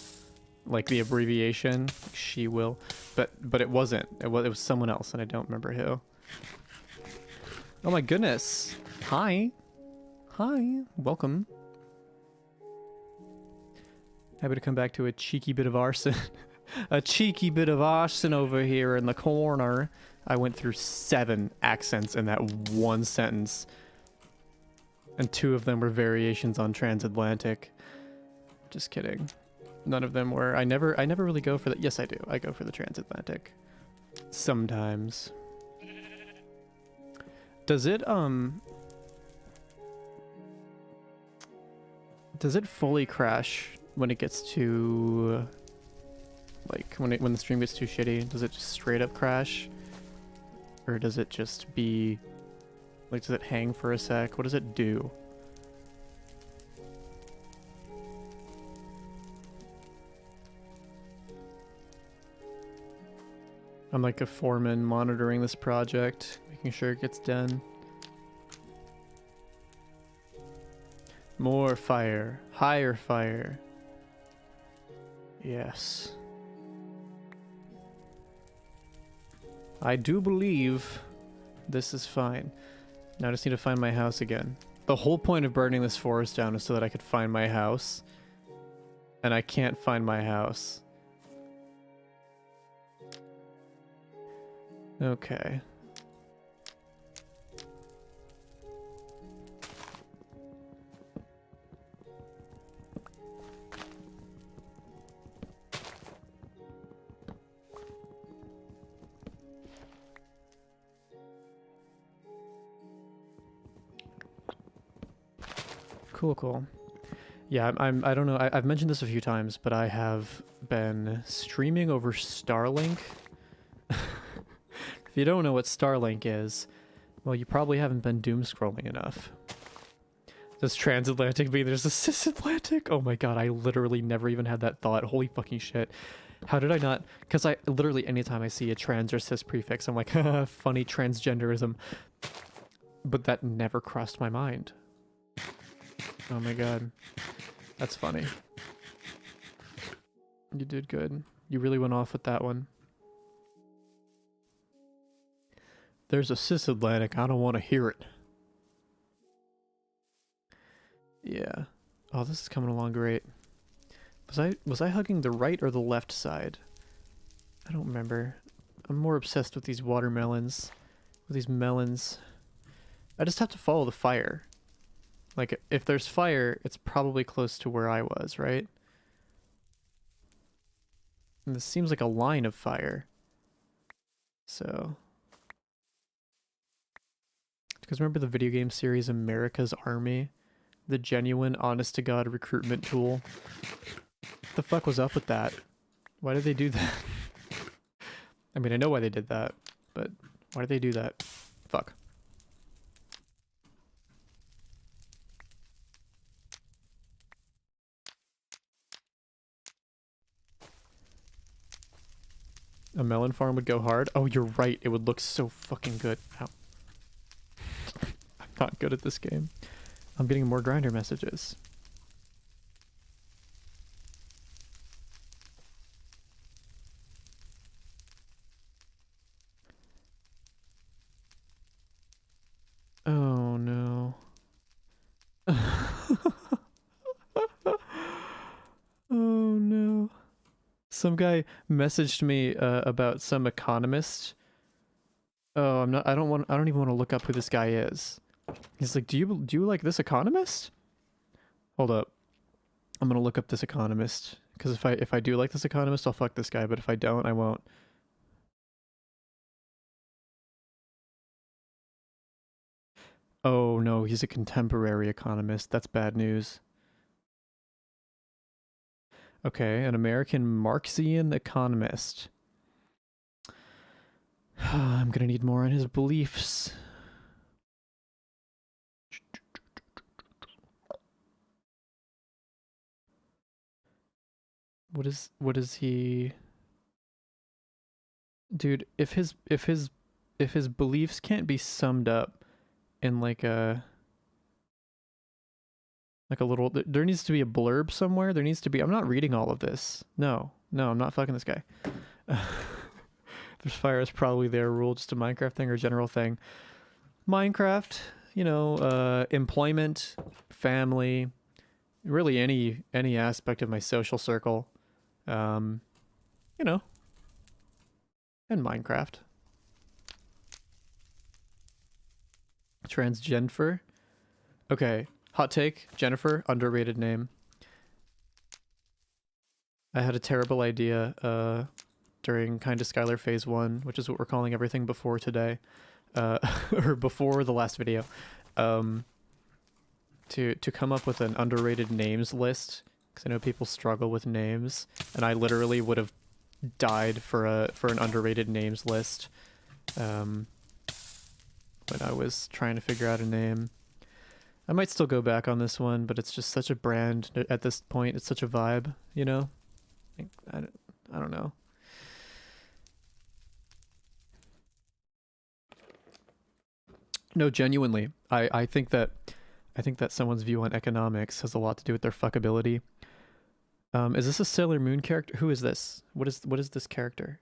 like the abbreviation, she will, but it wasn't. It was someone else, and I don't remember who. Oh my goodness! Hi, welcome. Happy to come back to a cheeky bit of arson, a cheeky bit of arson over here in the corner. I went through 7 accents in that one sentence, and 2 of them were variations on transatlantic. Just kidding. None of them were. I never really go for the... Yes, I do. I go for the transatlantic. Sometimes. Does it, does it fully crash when it gets too... Like, when the stream gets too shitty? Does it just straight up crash? Or does it just be... Like, does it hang for a sec? What does it do? I'm like a foreman monitoring this project, making sure it gets done. More fire. Higher fire. Yes. I do believe this is fine. Now I just need to find my house again. The whole point of burning this forest down is so that I could find my house. And I can't find my house. Okay. Cool. Yeah, I don't know. I've mentioned this a few times, but I have been streaming over Starlink. If you don't know what Starlink is, well, you probably haven't been doom scrolling enough. Does transatlantic mean there's a cisatlantic? Oh my god, I literally never even had that thought. Holy fucking shit. How did I not? Because I literally, anytime I see a trans or cis prefix, I'm like, haha, funny transgenderism. But that never crossed my mind. Oh my god. That's funny. You did good. You really went off with that one. There's a cisatlantic. I don't want to hear it. Yeah. Oh, this is coming along great. Was I hugging the right or the left side? I don't remember. I'm more obsessed with these watermelons. With these melons. I just have to follow the fire. Like, if there's fire, it's probably close to where I was, right? And this seems like a line of fire. So... Because remember the video game series America's Army? The genuine, honest-to-God recruitment tool? What the fuck was up with that? Why did they do that? I mean, I know why they did that, but why did they do that? Fuck. A melon farm would go hard? Oh, you're right. It would look so fucking good. Ow. I'm not good at this game. I'm getting more grinder messages. Oh no. Oh no. Some guy messaged me about some economist. Oh, I don't even want to look up who this guy is. He's like, "Do you like this economist?" Hold up. I'm going to look up this economist because if I do like this economist, I'll fuck this guy, but if I don't, I won't. Oh no, he's a contemporary economist. That's bad news. Okay, an American Marxian economist. I'm gonna need more on his beliefs. What is he? Dude, if his beliefs can't be summed up in like a little, there needs to be a blurb somewhere. There needs to be, I'm not reading all of this. No, I'm not fucking this guy. There's fire is probably their rule, just a Minecraft thing or general thing. Minecraft, you know, employment, family, really any aspect of my social circle, you know, and Minecraft. Transgenfer. Okay, hot take, Jennifer, underrated name. I had a terrible idea during Kinda Skylar Phase 1, which is what we're calling everything before today, or before the last video, to come up with an underrated names list, because I know people struggle with names, and I literally would have died for an underrated names list when I was trying to figure out a name. I might still go back on this one, but it's just such a brand at this point. It's such a vibe, you know? I don't know. No, genuinely, I think that someone's view on economics has a lot to do with their fuckability. Is this a Sailor Moon character? Who is this? What is this character?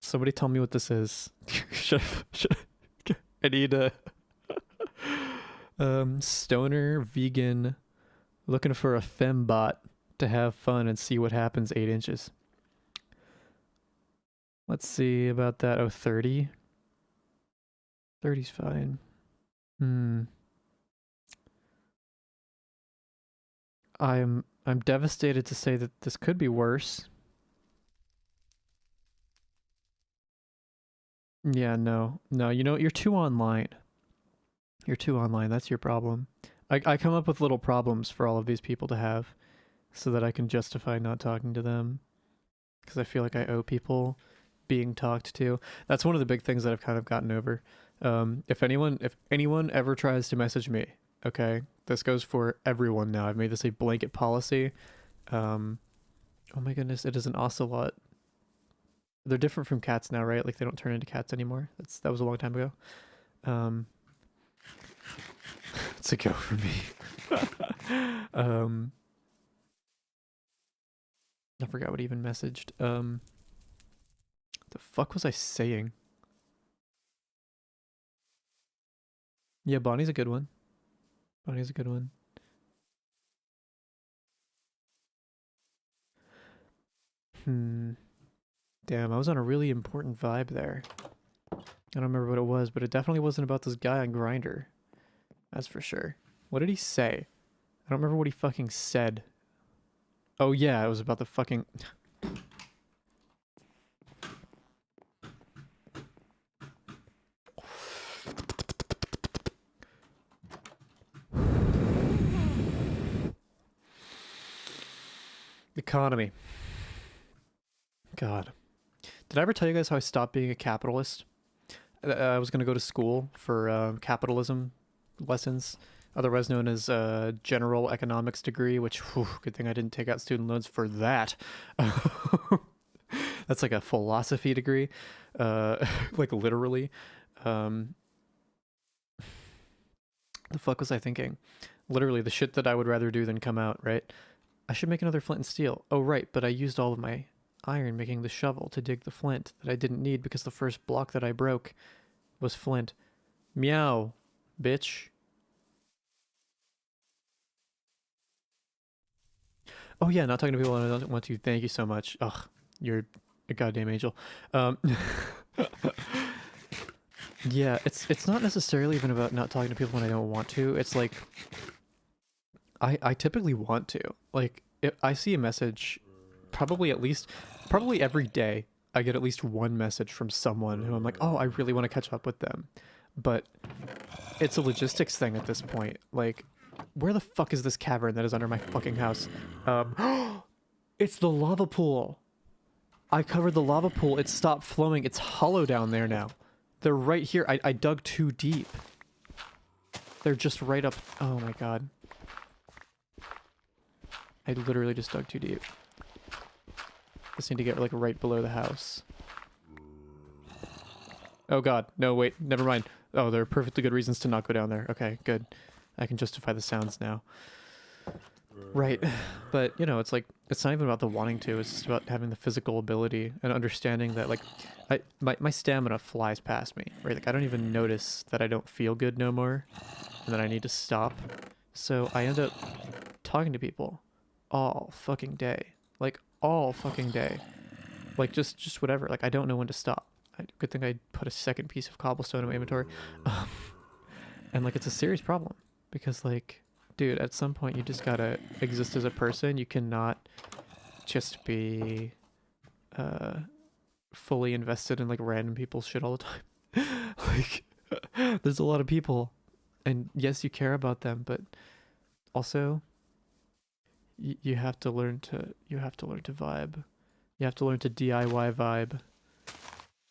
Somebody tell me what this is. should I need a stoner vegan looking for a fembot to have fun and see what happens 8 inches. Let's see about that. Oh, 30. 30's fine. I'm devastated to say that this could be worse. Yeah, no, you know, you're too online. You're too online, that's your problem. I come up with little problems for all of these people to have so that I can justify not talking to them. Because I feel like I owe people being talked to. That's one of the big things that I've kind of gotten over. If anyone ever tries to message me, okay, this goes for everyone now. I've made this a blanket policy. Oh my goodness, it is an ocelot. They're different from cats now, right? Like they don't turn into cats anymore. That was a long time ago. It's a go for me. I forgot what he even messaged. The fuck was I saying? Yeah, Bonnie's a good one. Bonnie's a good one. Damn, I was on a really important vibe there. I don't remember what it was, but it definitely wasn't about this guy on Grindr. That's for sure. What did he say? I don't remember what he fucking said. Oh yeah, it was about the fucking... Economy. God. Did I ever tell you guys how I stopped being a capitalist? I was going to go to school for capitalism lessons, otherwise known as general economics degree, which, whew, good thing I didn't take out student loans for that. That's like a philosophy degree, like literally. The fuck was I thinking? Literally the shit that I would rather do than come out, right? I should make another flint and steel. Oh, right, but I used all of my iron making the shovel to dig the flint that I didn't need because the first block that I broke was flint. Meow, bitch. Oh yeah, not talking to people I don't want to. Thank you so much. Ugh, you're a goddamn angel. Yeah, it's not necessarily even about not talking to people when I don't want to. It's like I typically want to. Like if I see a message, probably every day I get at least one message from someone who I'm like, oh, I really want to catch up with them. But it's a logistics thing at this point. Like, where the fuck is this cavern that is under my fucking house? It's the lava pool. I covered the lava pool. It stopped flowing. It's hollow down there now. They're right here. I dug too deep. They're just right up. Oh my god. I literally just dug too deep. Just need to get like right below the house. Oh god. No, wait. Never mind. Oh, there are perfectly good reasons to not go down there. Okay, good. I can justify the sounds now. Right. But, you know, it's like, it's not even about the wanting to. It's just about having the physical ability and understanding that, like, my stamina flies past me, right? Like, I don't even notice that I don't feel good no more and that I need to stop. So I end up talking to people all fucking day. Like, all fucking day. Like, just whatever. Like, I don't know when to stop. Good thing I put a second piece of cobblestone in my inventory. And, like, it's a serious problem. Because, like, dude, at some point you just gotta exist as a person. You cannot just be fully invested in, like, random people's shit all the time. Like, there's a lot of people. And, yes, you care about them, but also... You have to learn to vibe. You have to learn to DIY vibe.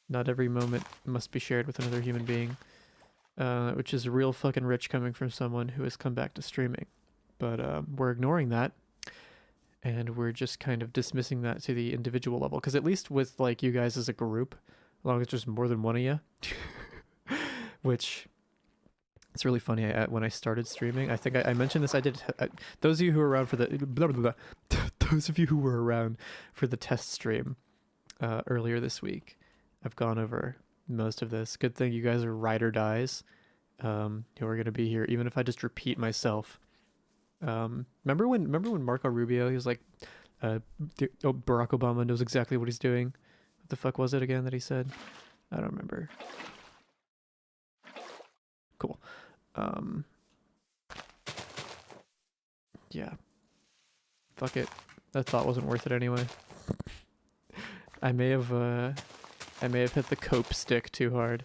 Not every moment must be shared with another human being. Which is real fucking rich coming from someone who has come back to streaming. But we're ignoring that. And we're just kind of dismissing that to the individual level. Because at least with like you guys as a group, as long as there's more than one of you, which... It's really funny. When I started streaming, I think I mentioned this. Those of you who were around for the those of you who were around for the test stream earlier this week, I've gone over most of this. Good thing you guys are ride or dies, who are gonna be here, even if I just repeat myself. Remember when Marco Rubio, he was like, Barack Obama knows exactly what he's doing. What the fuck was it again that he said? I don't remember. Cool. Yeah. Fuck it. That thought wasn't worth it anyway. I may have hit the cope stick too hard.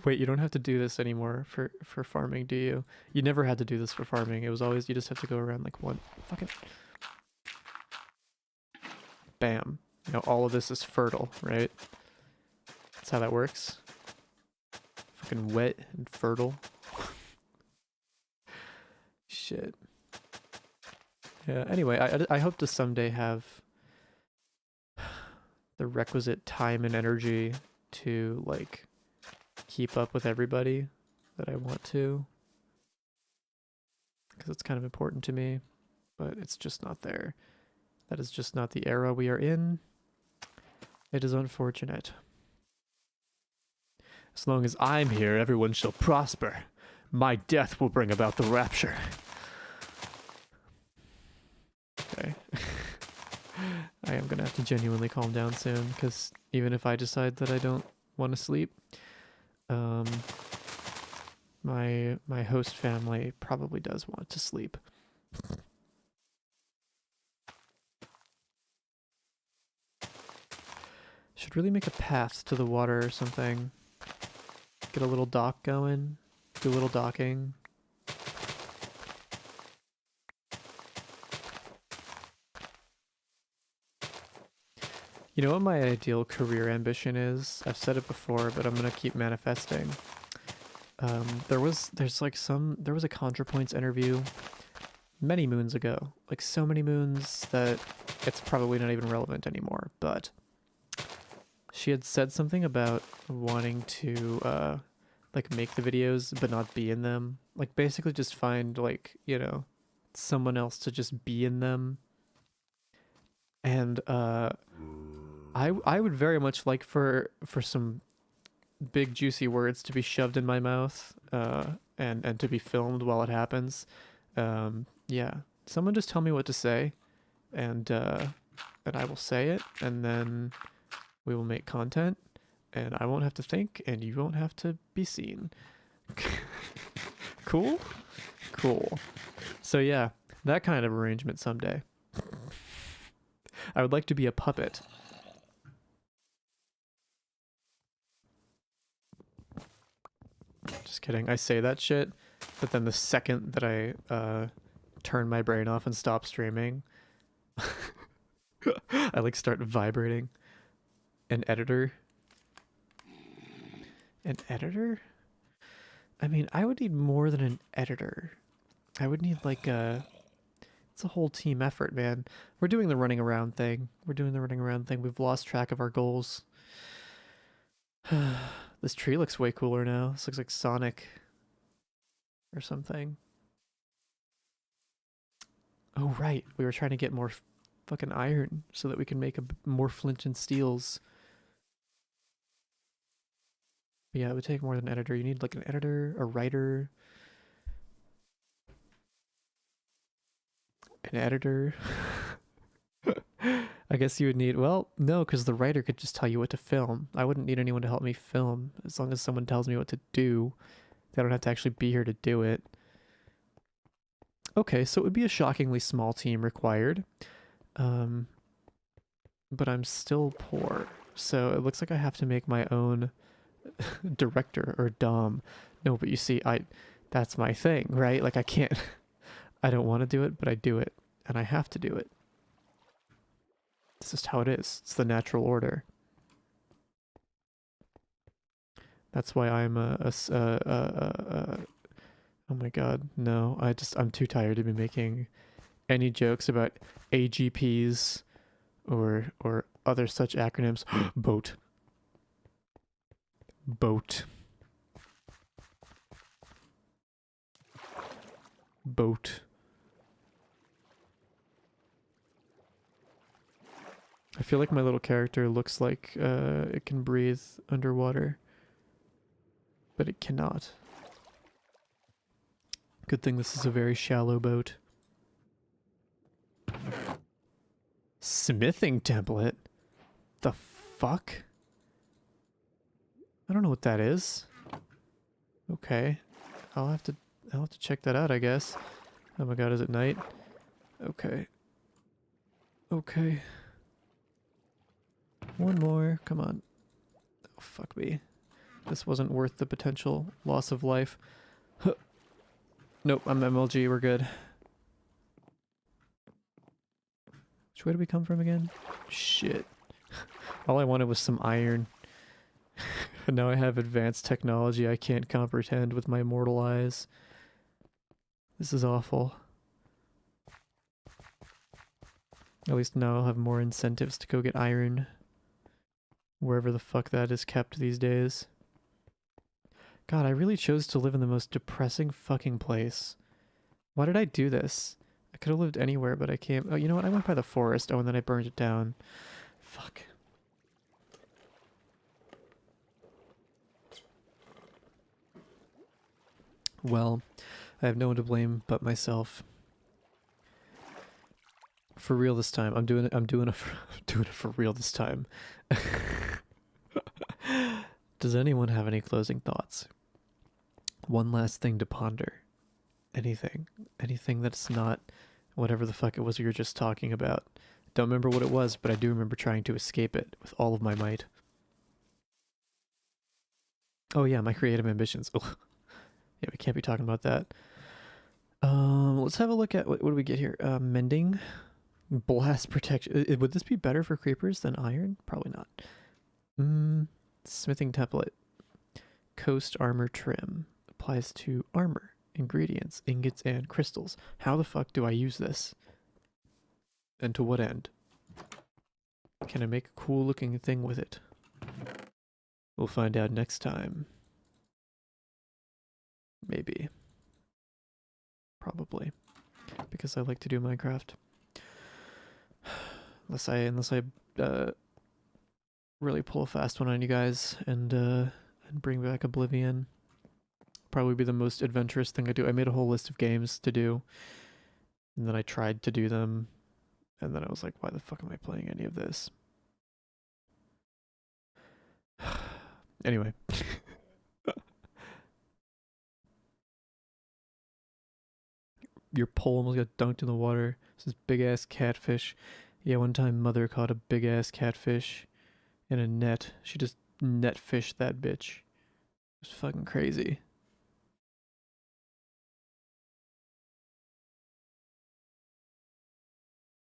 Wait, you don't have to do this anymore for farming, do you? You never had to do this for farming. It was always, you just have to go around like one. Fucking. Bam. You know, all of this is fertile, right? That's how that works. Fucking wet and fertile. Shit. Yeah, anyway, I hope to someday have the requisite time and energy to, like, keep up with everybody that I want to. Because it's kind of important to me, but it's just not there. That is just not the era we are in. It is unfortunate. As long as I'm here, everyone shall prosper. My death will bring about the rapture. Okay. I am gonna have to genuinely calm down soon, because even if I decide that I don't want to sleep, My host family probably does want to sleep. Should really make a path to the water or something. Get a little dock going. Do a little docking. You know what my ideal career ambition is? I've said it before, but I'm gonna keep manifesting. There was a ContraPoints interview many moons ago, like so many moons that it's probably not even relevant anymore, but she had said something about wanting to like make the videos but not be in them, like basically just find, like, you know, someone else to just be in them. And I would very much like for some big juicy words to be shoved in my mouth, and to be filmed while it happens. Yeah, someone just tell me what to say, and I will say it, and then we will make content, and I won't have to think, and you won't have to be seen. Cool? Cool. So yeah, that kind of arrangement someday. I would like to be a puppet. Just kidding. I say that shit, but then the second that I turn my brain off and stop streaming, I like start vibrating. An editor? An editor? I mean, I would need more than an editor. I would need like it's a whole team effort, man. We're doing the running around thing. We've lost track of our goals. This tree looks way cooler now. This looks like Sonic or something. Oh, right. We were trying to get more fucking iron so that we can make more flint and steels. But yeah, it would take more than an editor. You need like an editor, a writer, an editor. I guess you would need, well, no, because the writer could just tell you what to film. I wouldn't need anyone to help me film. As long as someone tells me what to do, they don't have to actually be here to do it. Okay, so it would be a shockingly small team required. But I'm still poor. So it looks like I have to make my own director or dom. No, but you see, that's my thing, right? Like I can't, I don't want to do it, but I do it. And I have to do it. It's just how it is. It's the natural order. That's why I'm oh my god, no. I'm too tired to be making any jokes about AGPs or other such acronyms. Boat. Boat. Boat. I feel like my little character looks like it can breathe underwater, but it cannot. Good thing this is a very shallow boat. Smithing template? The fuck? I don't know what that is. Okay. I'll have to check that out, I guess. Oh my god, is it night? Okay. Okay. One more. Come on. Oh, fuck me. This wasn't worth the potential loss of life. Huh. Nope, I'm MLG. We're good. Which way did we come from again? Shit. All I wanted was some iron. And now I have advanced technology I can't comprehend with my mortal eyes. This is awful. At least now I'll have more incentives to go get iron. Wherever the fuck that is kept these days. God, I really chose to live in the most depressing fucking place. Why did I do this? I could have lived anywhere, but I can't. Oh, you know what? I went by the forest. Oh, and then I burned it down. Fuck. Well, I have no one to blame but myself. For real this time. I'm doing it for real this time. Does anyone have any closing thoughts? One last thing to ponder. Anything. Anything that's not whatever the fuck it was we were just talking about. Don't remember what it was, but I do remember trying to escape it with all of my might. Oh yeah, my creative ambitions. Oh, yeah, we can't be talking about that. Let's have a look at what do we get here? Mending, blast protection. Would this be better for creepers than iron? Probably not. Smithing template. Coast armor trim applies to armor, ingredients, ingots, and crystals. How the fuck do I use this? And to what end? Can I make a cool looking thing with it? We'll find out next time. Maybe. Probably. Because I like to do Minecraft. Unless I really pull a fast one on you guys and bring back Oblivion. Probably be the most adventurous thing I do. I made a whole list of games to do, and then I tried to do them, and then I was like, why the fuck am I playing any of this? Anyway. Your pole almost got dunked in the water. This is big ass catfish. Yeah, one time mother caught a big ass catfish in a net. She just net fished that bitch. It was fucking crazy.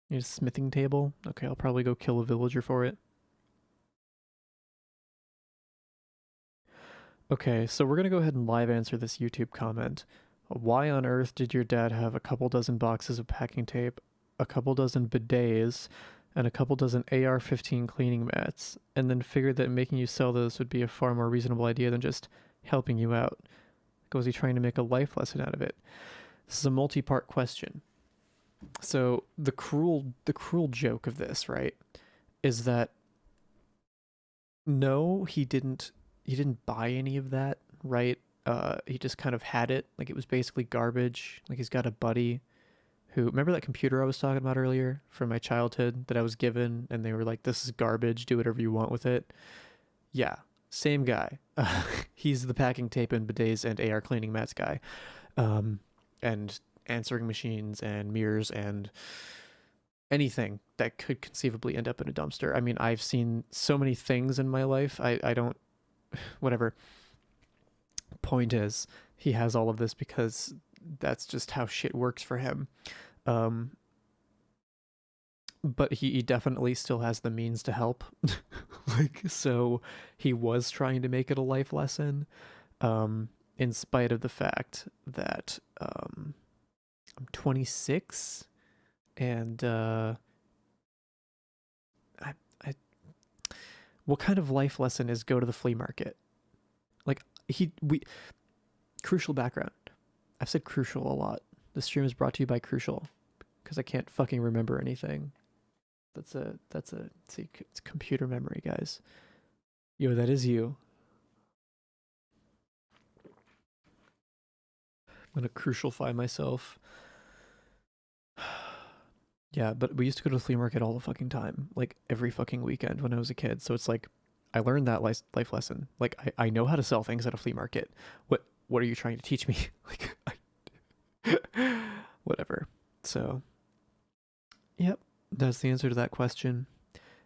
Need a smithing table? Okay, I'll probably go kill a villager for it. Okay, so we're gonna go ahead and live answer this YouTube comment. Why on earth did your dad have a couple dozen boxes of packing tape, a couple dozen bidets, and a couple dozen AR-15 cleaning mats, and then figured that making you sell those would be a far more reasonable idea than just helping you out? Was he trying to make a life lesson out of it? This is a multi-part question. So the cruel joke of this, right, is that no, he didn't buy any of that, right? He just kind of had it. Like, it was basically garbage. Like, he's got a buddy who, remember that computer I was talking about earlier from my childhood that I was given, and they were like, this is garbage, do whatever you want with it? Yeah, same guy. He's the packing tape and bidets and AR cleaning mats guy. And answering machines and mirrors and anything that could conceivably end up in a dumpster. I mean, I've seen so many things in my life. I don't, whatever. Point is, he has all of this because that's just how shit works for him. But he definitely still has the means to help. Like, so he was trying to make it a life lesson, in spite of the fact that I'm 26 and I what kind of life lesson is go to the flea market? Like, crucial background. I've said crucial a lot. The stream is brought to you by Crucial because I can't fucking remember anything. See, it's computer memory, guys. Yo, that is you. I'm gonna crucialify myself. Yeah, but we used to go to the flea market all the fucking time, like every fucking weekend when I was a kid. So it's like, I learned that life lesson. Like, I know how to sell things at a flea market. What are you trying to teach me? Like, whatever. So, yep, that's the answer to that question.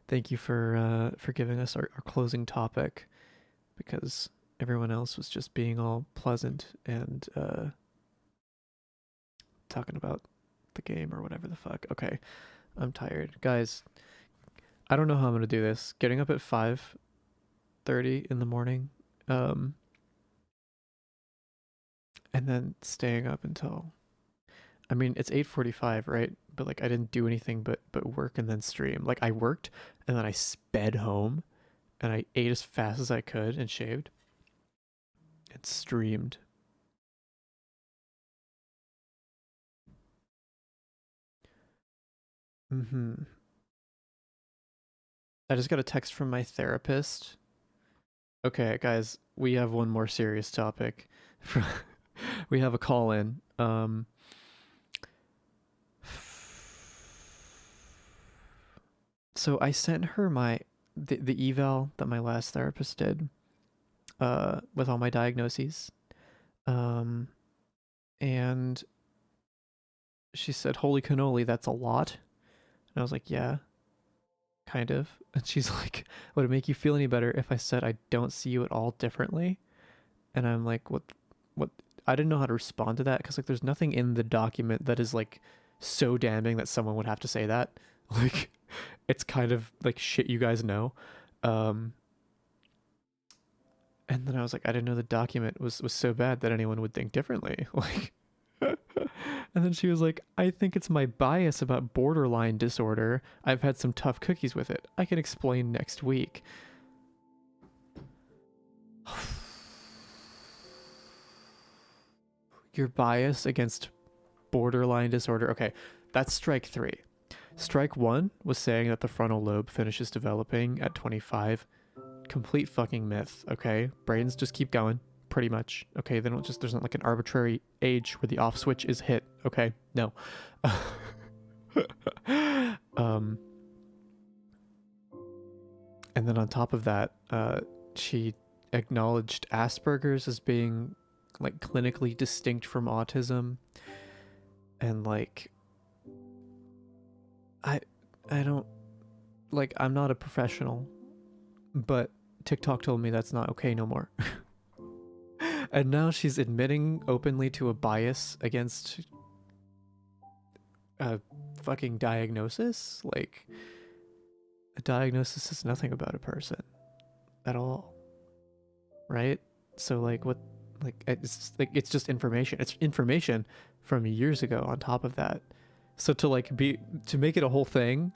Thank you for giving us our closing topic, because everyone else was just being all pleasant and talking about the game or whatever the fuck. Okay, I'm tired, guys. I don't know how I'm gonna do this. Getting up at 5:30 in the morning, and then staying up until, I mean, it's 8:45, right? But like, I didn't do anything but work and then stream. Like, I worked and then I sped home and I ate as fast as I could and shaved and streamed. I just got a text from my therapist. Okay, guys, we have one more serious topic. We have a call in. So I sent her the eval that my last therapist did with all my diagnoses. Um, and she said, "Holy cannoli, that's a lot." And I was like, "Yeah, kind of." And she's like, "Would it make you feel any better if I said I don't see you at all differently?" And I'm like, "What? What?" I didn't know how to respond to that because like, there's nothing in the document that is like so damning that someone would have to say that. Like, it's kind of like shit you guys know. Um, and then I was like, I didn't know the document was so bad that anyone would think differently. Like, and then she was like, I think it's my bias about borderline disorder. I've had some tough cookies with it. I can explain next week. Your bias against borderline disorder. Okay, that's strike 3. Strike 1 was saying that the frontal lobe finishes developing at 25. Complete fucking myth, okay? Brains just keep going, pretty much. Okay, they don't just, there's not like an arbitrary age where the off switch is hit, okay? No. um, and then on top of that, she acknowledged Asperger's as being like clinically distinct from autism. And like, I, I don't, like, I'm not a professional, but TikTok told me that's not okay no more. And now she's admitting openly to a bias against a fucking diagnosis. Like, a diagnosis is nothing about a person at all, right? So like, what? It's just information. It's information from years ago. On top of that, so to make it a whole thing